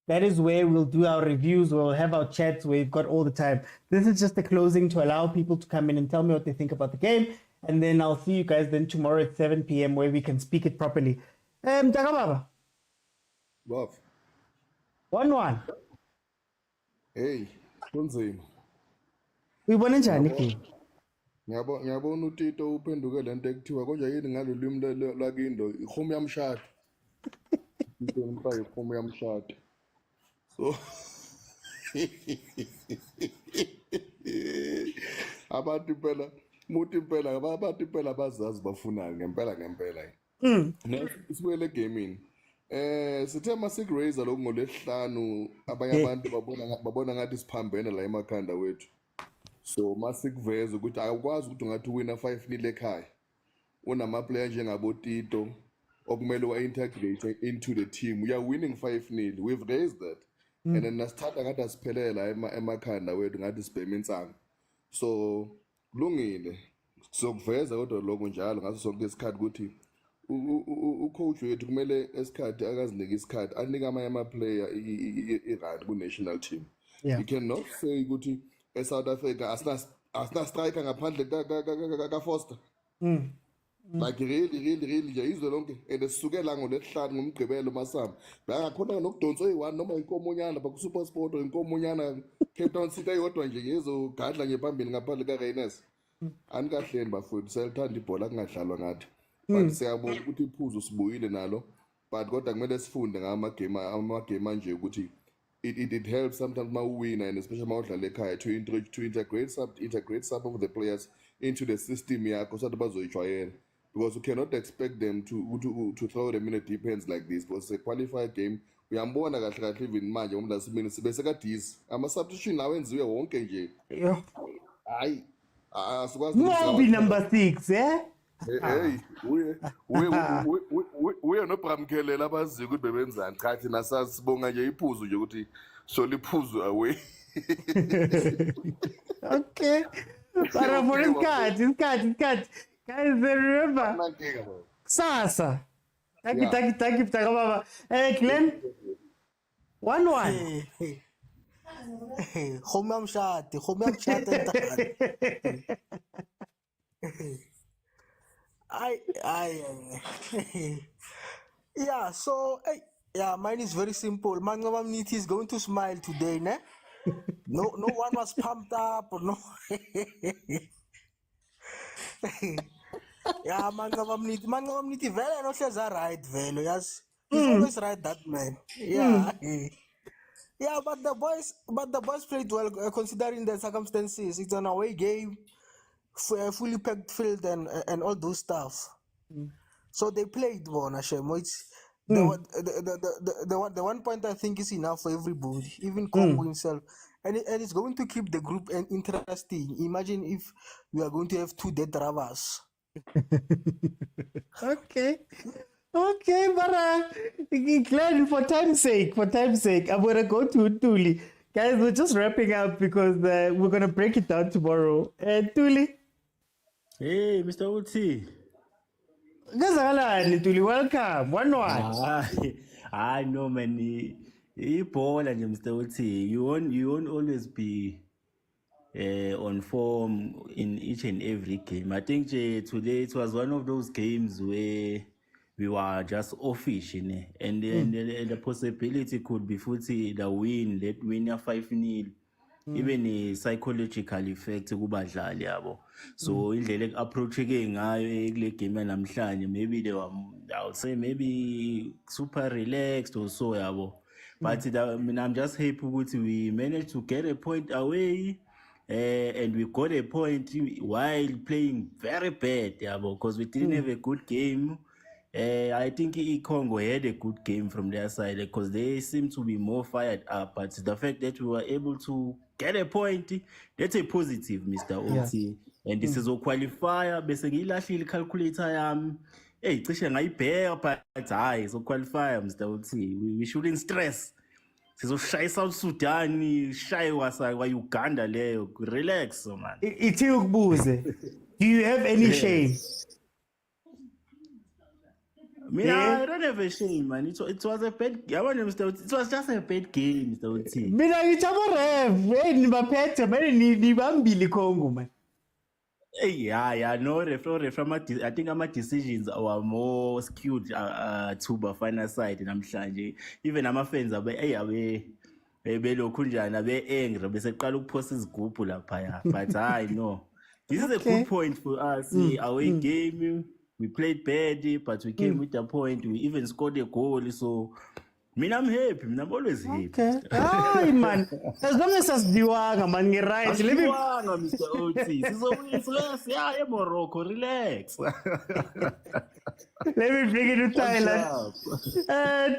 S1: That is where we'll do our reviews. We'll have our chats. We've got all the time. This is just a closing to allow people to come in and tell me what they think about the game. And then I'll see you guys then tomorrow at 7 p.m. where we can speak it properly. Takababa.
S14: Love.
S1: 1-1.
S14: Hey, kunzima.
S1: Uyibone njani game?
S14: Ngiyabona uTito uphenduke lento ekuthiwa konje yini ngalo limi lakindo ikhomo yamshada. Into ngipha ikhomo yamshada. So abantu phela muthi phela abantu phela bazazi bafunani ngempela Sibuyele gaming. Sithe masikuRaiser lokungolesihlanu abanye abantu babona ngathi siphambene la emakhanda wethu. So masikuveza ukuthi akwazi ukuthi ungathi wina 5-0 ekhaya. Unama player njengabo Tito okumele wa-integrate into the team. We are winning 5-0. We've raised that. And then nasithatha ngathi asiphelela emakhanda wethu ngathi sibheme insanga. So kulungile. Sokuveza kodwa lokho njalo ngaso sonke isikhathi ukuthi ucoach wethu kumele esikhathi akazinike isikhathi anike amanye ama-player i-right ku-national team. You cannot say ukuthi eSouth Africa asina striker ngaphandle ka-Foster. Like really nje izwe lonke and sisukela ngolesihlanu ngomgqibelo masamba bangakhona nokudonsa oyi-1 noma inkomonyana baku-supersport or inkomonyana Cape Town City eyodwa nje ngezogadla nje phambili ngaphandle ka-Rainers. Anikahleni bafowethu siyalithanda ibhola kungadlalwa ngathi, but siyabona ukuthi iphuzu sibuyile nalo, but kodwa kumele sifunde amagame anje ukuthi it helps sometimes ma uwina, and especially ma udlala ekhaya to integrate some of the players into the system yakho so that bazoyijwayela, because you cannot expect them to throw them in a deep ends like this, because it's a qualified game. Uyambona kahle even manje umdlali simini sibe sekadizi ama-substitution awenziwe wonke nje. Hayi
S1: Mobi number 6, eh?
S14: Hey, uye noBramkelela abaziyo ukuthi bebenzani. Cha thina sasibonga nje iphuzu nje ukuthi sole iphuzu away.
S1: Okay. Para for isikhathi. Guys, remember. Sasa. Thank you, Baba. Hey, Glenn. 1-1.
S7: Khomo yamshada. Yeah, so mine is very simple. Mangaba Mniti is going to smile today, ne? No one was pumped up, no. Yeah, Mangaba Mniti very no says right, velo, yes. He's always right, that man. Yeah. Yeah, but the boys played well considering the circumstances. It's an away game, fully packed field and all those stuff. So they played well, Hashem. The 1 point I think is enough for everybody, even Congo himself, and it's going to keep the group interesting. Imagine if we are going to have 2 dead drivers.
S1: Okay. Okay, but Glenn, for time's sake, I'm gonna go to Tuli. Guys, we're just wrapping up because we're gonna break it down tomorrow. Tuli.
S11: Hey, Mr. Uti.
S1: Gazagalani, Tuli, welcome. One.
S11: I know, man. Ibhola nje, Mr. Uti. You won't always be on form in each and every game. I think today it was one of those games where we were just offish, and the possibility could be futhi the win, let win 5-0. Even a psychological effect kubadlali yabo. So indlela approaching ngayo kule game namhlanje, maybe they were, I would say maybe super relaxed or so yabo. But I'm just happy ukuthi we managed to get a point away. And we got a point while playing very bad, because we didn't have a good game. I think Congo had a good game from their side because they seem to be more fired up. But the fact that we were able to get a point, that's a positive, Mr. Oti. And this is a qualifier. Basically, the calculator. Hey, but so qualifier, Mr. Oti. We shouldn't stress. Sizoshaya South Sudan, shaye wa Uganda leyo. Relax, man.
S1: Ithi ukubuze. Do you have any shame?
S11: I don't have a shame, man. It was a bad game. It was just a bad game, Mr. Uti.
S1: Mina ngithabo rev. Hey, nibaphethe, manje nibambili Congo, man.
S11: Yeah, no, I think my decisions were more skewed to Bafana side namhlanje. Even ama fans belokhu njani angry beseqala ukuphosa izigubhu lapha. But I know this is a good point for us. Away game, we played bad, but we came with a point. We even scored a goal. So I'm happy. I'm always happy.
S1: Okay. Ay, man. As long as asidiwanga, man, right.
S11: Asidiwanga, Mr. Oti. Siya Morocco. Relax.
S1: Let me bring it to Thailand.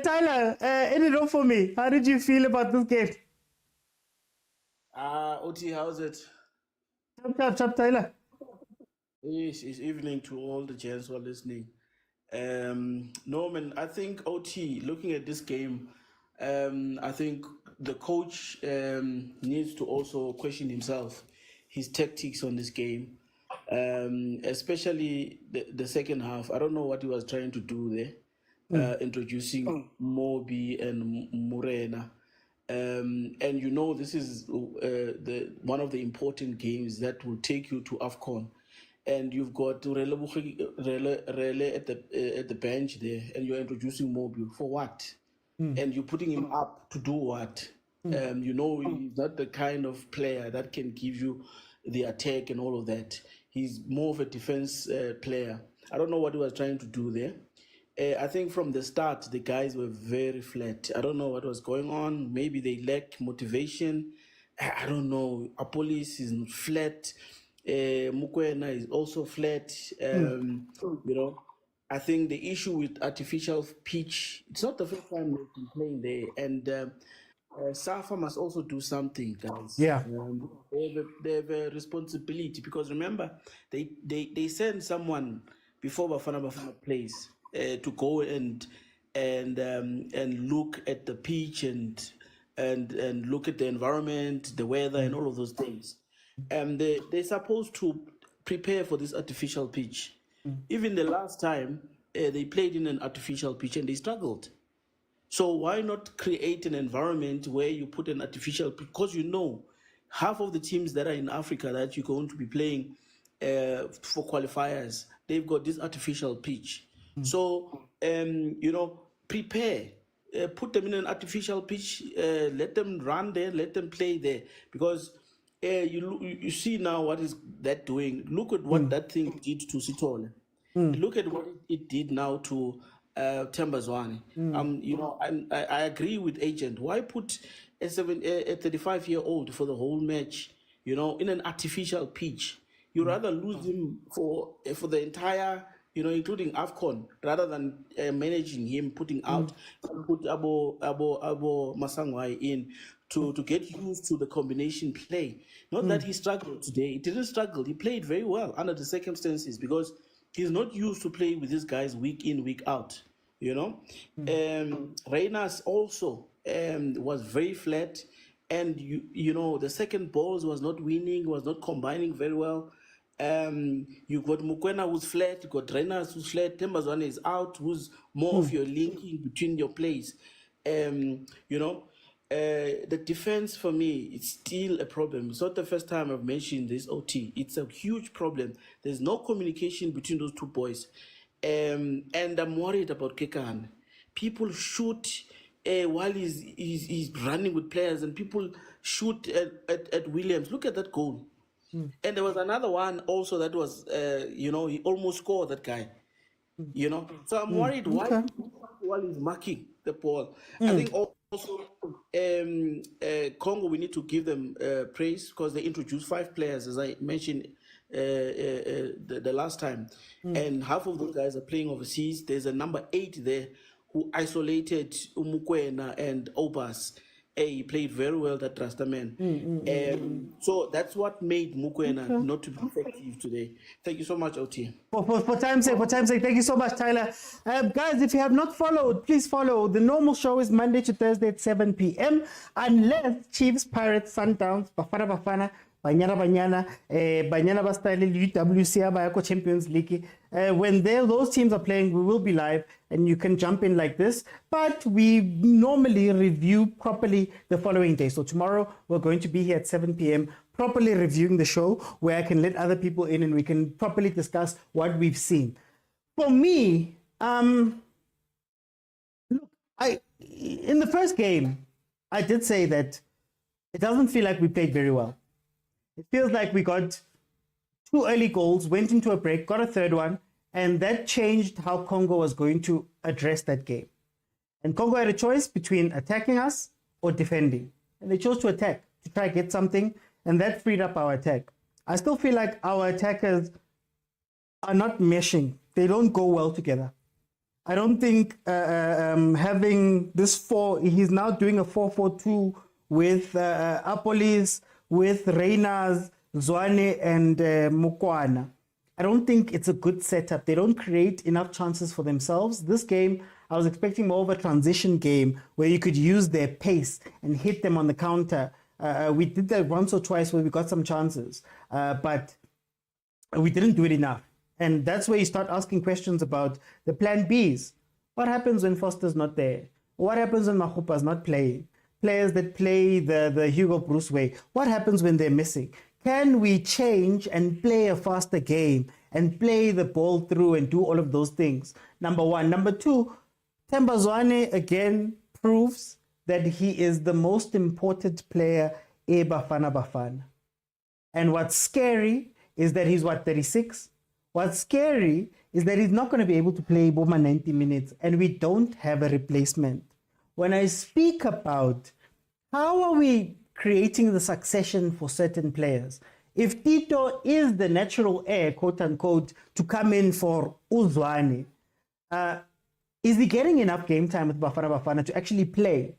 S1: Tyler, end it off for me. How did you feel about this game?
S13: Oti, how's it?
S1: Chop, Tyler.
S13: It's evening to all the gents who are listening. Norman, I think OT, looking at this game, I think the coach needs to also question himself, his tactics on this game, especially the second half. I don't know what he was trying to do there, introducing Mobi and Morena. And this is one of the important games that will take you to AFCON. And you've got Rele at the bench there, and you're introducing Mobi for what? And you're putting him up to do what? He's not the kind of player that can give you the attack and all of that. He's more of a defense player. I don't know what he was trying to do there. I think from the start, the guys were very flat. I don't know what was going on. Maybe they lack motivation. I don't know. Apolis is flat. Mokwena is also flat. I think the issue with artificial pitch, it's not the first time they've been playing there. And SAFA must also do something, guys.
S1: Yeah.
S13: They have a responsibility because remember, they send someone before Bafana Bafana plays to go and look at the pitch and look at the environment, the weather, and all of those things. They're supposed to prepare for this artificial pitch. Even the last time they played in an artificial pitch and they struggled. So why not create an environment where you put an artificial, because half of the teams that are in Africa that you're going to be playing for qualifiers, they've got this artificial pitch. So, prepare, put them in an artificial pitch, let them run there, let them play there, because you see now what is that doing. Look at what that thing did to Sitole. Look at what it did now to Tembazwane. I agree with Agent. Why put a 35-year-old for the whole match, in an artificial pitch? You rather lose him for the entire, including AFCON, rather than managing him, putting out, put Abo Masangwai in to get used to the combination play. Not that he struggled today. He didn't struggle. He played very well under the circumstances because he's not used to playing with these guys week in, week out.
S5: you know. Reynas also was very flat, and you know, the second balls was not winning, was not combining very well. You got Mokwena who's flat, you got Reynas who's flat, Tembazwane is out, who's more of your linking between your plays. You know, the defense for me, it's still a problem. It's not the first time I've mentioned this, OT. It's a huge problem. There's no communication between those two boys. And I'm worried about Kekan. People shoot while he's running with players, and people shoot at Williams. Look at that goal. And there was another one also that was, you know, he almost scored, that guy. You know, so I'm worried while he's marking the ball. I think also Congo, we need to give them praise because they introduced 5 players, as I mentioned the last time, and half of those guys are playing overseas. There's a number 8 there who isolated Mokwena and Obas. He played very well, that Rastaman. So that's what made Mokwena not to be effective today. Thank you so much, OT.
S1: For time's sake, thank you so much, Tyler. Guys, if you have not followed, please follow. The normal show is Monday to Thursday at 7 p.m. Unless Chiefs, Pirates, Sundowns, Bafana Bafana, Banyana Bastyle, UWC, Champions League. When those teams are playing, we will be live and you can jump in like this. But we normally review properly the following day. So tomorrow we're going to be here at 7 p.m. properly reviewing the show where I can let other people in and we can properly discuss what we've seen. For me, look, in the first game, I did say that it doesn't feel like we played very well. It feels like we got 2 early goals, went into a break, got a third one, and that changed how Congo was going to address that game. And Congo had a choice between attacking us or defending. And they chose to attack, to try to get something, and that freed up our attack. I still feel like our attackers are not meshing. They don't go well together. I don't think having this he's now doing a 4-4-2 with Apolis, with Reynas, Zwane, and Mokwena. I don't think it's a good setup. They don't create enough chances for themselves. This game, I was expecting more of a transition game where you could use their pace and hit them on the counter. We did that once or twice where we got some chances, but we didn't do it enough. And that's where you start asking questions about the plan Bs. What happens when Foster's not there? What happens when Mahupa's not playing? Players that play the Hugo Bruce way. What happens when they're missing? Can we change and play a faster game and play the ball through and do all of those things? Number one. Number two, Tembazwane again proves that he is the most important player in Bafana Bafana. And what's scary is that he's 36? What's scary is that he's not going to be able to play Boma 90 minutes and we don't have a replacement. When I speak about how are we creating the succession for certain players, if Tito is the natural heir, quote unquote, to come in for Uzwane, is he getting enough game time with Bafana Bafana to actually play?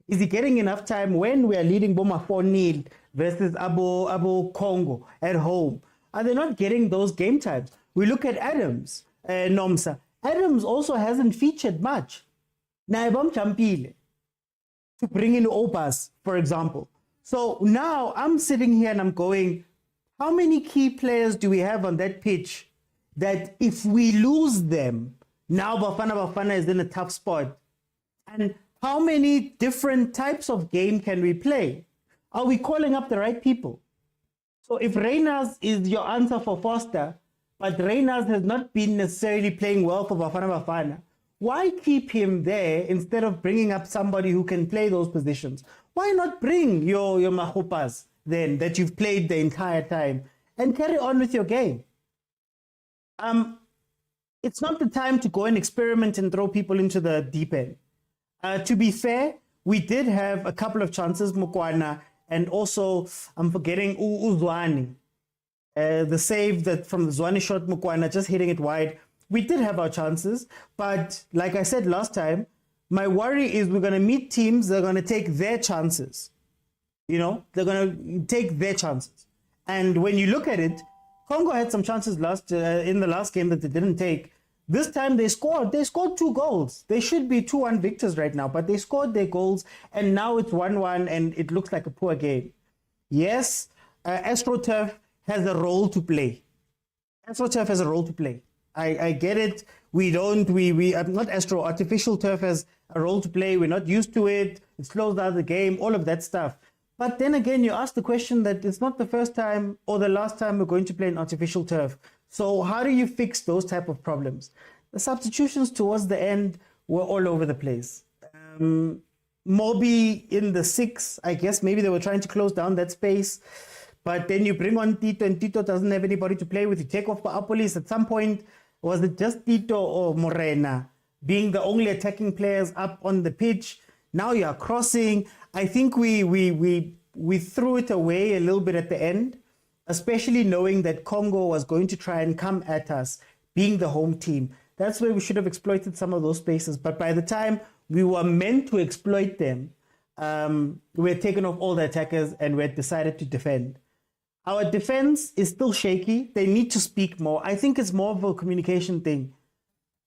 S1: Is he getting enough time when we are leading Boma 4-0 versus Abo Congo at home? Are they not getting those game times? We look at Adams, Nomsa. Adams also hasn't featured much. Naibam Champile to bring in Opas, for example. So now I'm sitting here and I'm going, how many key players do we have on that pitch that if we lose them, now Bafana Bafana is in a tough spot? And how many different types of game can we play? Are we calling up the right people? So if Reynas is your answer for Foster, but Reynas has not been necessarily playing well for Bafana Bafana, why keep him there instead of bringing up somebody who can play those positions? Why not bring your Mahupas then that you've played the entire time and carry on with your game? It's not the time to go and experiment and throw people into the deep end. To be fair, we did have a couple of chances, Mokwena, and also I'm forgetting Uzwane. The save that from the Zwane shot, Mokwena just hitting it wide. We did have our chances, but like I said last time, my worry is we're going to meet teams that are going to take their chances. You know, they're going to take their chances. And when you look at it, Congo had some chances in the last game that they didn't take. This time they scored. They scored 2 goals. They should be 2-1 victors right now, but they scored their goals, and now it's 1-1, and it looks like a poor game. Yes, AstroTurf has a role to play. AstroTurf has a role to play. I get it. Artificial turf has a role to play. We're not used to it. It slows down the game, all of that stuff. But then again, you ask the question that it's not the first time or the last time we're going to play an artificial turf. So how do you fix those type of problems? The substitutions towards the end were all over the place. Moby in the 6, I guess maybe they were trying to close down that space. But then you bring on Tito, and Tito doesn't have anybody to play with. You take off Paapolis. At some point, was it just Tito or Morena being the only attacking players up on the pitch? Now you are crossing. I think we threw it away a little bit at the end, especially knowing that Congo was going to try and come at us, being the home team. That's where we should have exploited some of those spaces. But by the time we were meant to exploit them, we had taken off all the attackers and we had decided to defend. Our defense is still shaky. They need to speak more. I think it's more of a communication thing.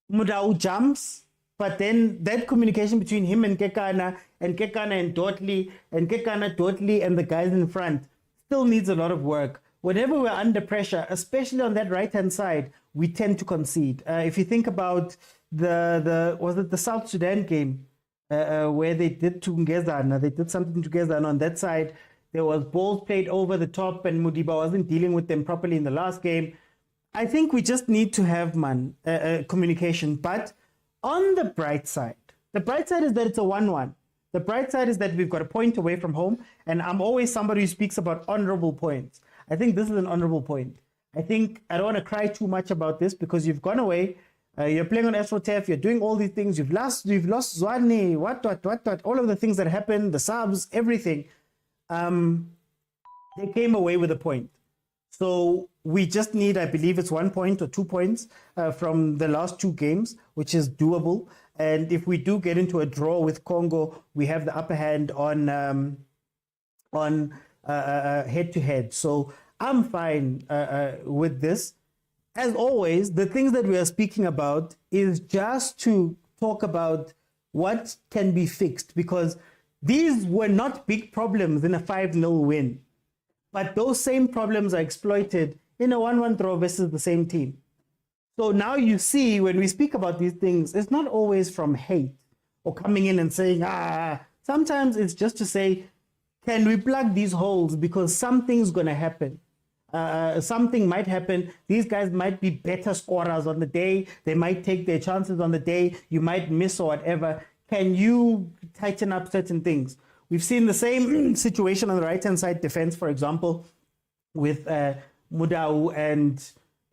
S1: Mudau jumps, but then that communication between him and Kekana and Dotli and Dotli and the guys in front still needs a lot of work. Whenever we're under pressure, especially on that right-hand side, we tend to concede. If you think about the South Sudan game where they did to Ngezana, they did something together, and on that side, there was balls played over the top and Mudiba wasn't dealing with them properly in the last game. I think we just need to have communication. But on the bright side is that it's a 1-1. The bright side is that we've got a point away from home. And I'm always somebody who speaks about honorable points. I think this is an honorable point. I think I don't want to cry too much about this because you've gone away. You're playing on AstroTurf. You're doing all these things. You've lost Zwane, what, all of the things that happened, the subs, everything. They came away with a point. So we just need, I believe it's 1 point or 2 points from the last 2 games, which is doable. And if we do get into a draw with Congo, we have the upper hand on head-to-head. So I'm fine with this. As always, the things that we are speaking about is just to talk about what can be fixed, because these were not big problems in a 5-0 win. But those same problems are exploited in a 1-1 draw versus the same team. So now you see, when we speak about these things, it's not always from hate or coming in and saying, sometimes it's just to say, can we plug these holes because something's going to happen? Something might happen. These guys might be better scorers on the day. They might take their chances on the day. You might miss or whatever. Can you tighten up certain things? We've seen the same situation on the right-hand side defense, for example, with Mudau and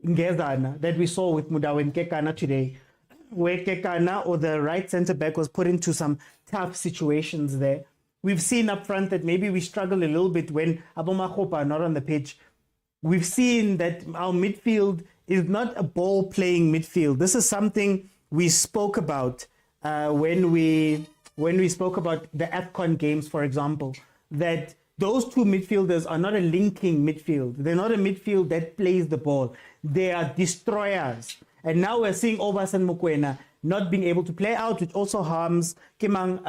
S1: Ngezana that we saw with Mudau and Kekana today, where Kekana or the right centre-back was put into some tough situations there. We've seen up front that maybe we struggle a little bit when Abomakhopa are not on the pitch. We've seen that our midfield is not a ball-playing midfield. This is something we spoke about when we spoke about the AFCON games, for example, that those two midfielders are not a linking midfield. They're not a midfield that plays the ball. They are destroyers. And now we're seeing Obas and Mokwena not being able to play out, which also harms Kimang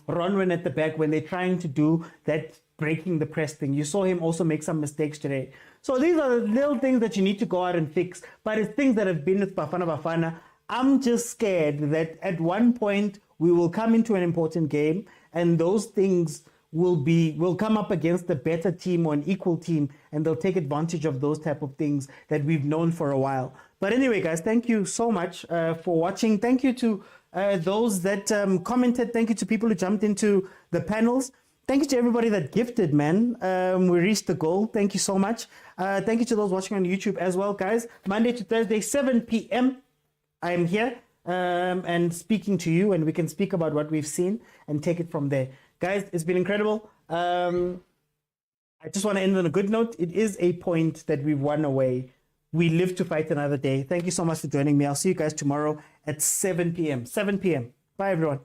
S1: Ronwen at the back when they're trying to do that breaking the press thing. You saw him also make some mistakes today. So these are the little things that you need to go out and fix, but it's things that have been with Bafana Bafana. I'm just scared that at one point we will come into an important game and those things will come up against a better team or an equal team, and they'll take advantage of those type of things that we've known for a while. But anyway, guys, thank you so much for watching. Thank you to those that commented. Thank you to people who jumped into the panels. Thank you to everybody that gifted, man. We reached the goal. Thank you so much. Thank you to those watching on YouTube as well, guys. Monday to Thursday, 7 p.m. I am here and speaking to you, and we can speak about what we've seen and take it from there. Guys, it's been incredible. I just want to end on a good note. It is a point that we've won away. We live to fight another day. Thank you so much for joining me. I'll see you guys tomorrow at 7 p.m. 7 p.m. Bye, everyone.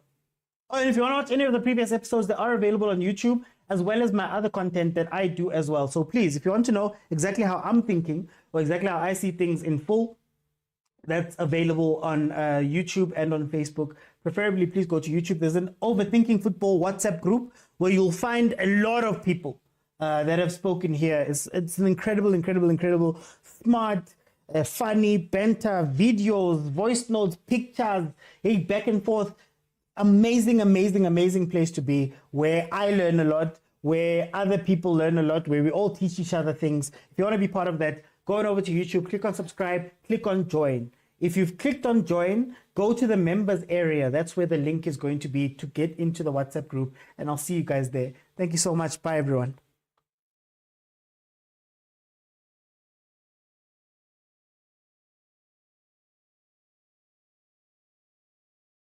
S1: Oh, and if you want to watch any of the previous episodes, they are available on YouTube, as well as my other content that I do as well. So please, if you want to know exactly how I'm thinking or exactly how I see things in full, that's available on YouTube and on Facebook. Preferably, please go to YouTube. There's an Overthinking Football WhatsApp group where you'll find a lot of people that have spoken here. It's an incredible, smart, funny, banter, videos, voice notes, pictures, hey, back and forth. Amazing place to be, where I learn a lot, where other people learn a lot, where we all teach each other things. If you want to be part of that, go on over to YouTube, click on subscribe, click on join. If you've clicked on join, go to the members area. That's where the link is going to be to get into the WhatsApp group, and I'll see you guys there. Thank you so much. Bye, everyone.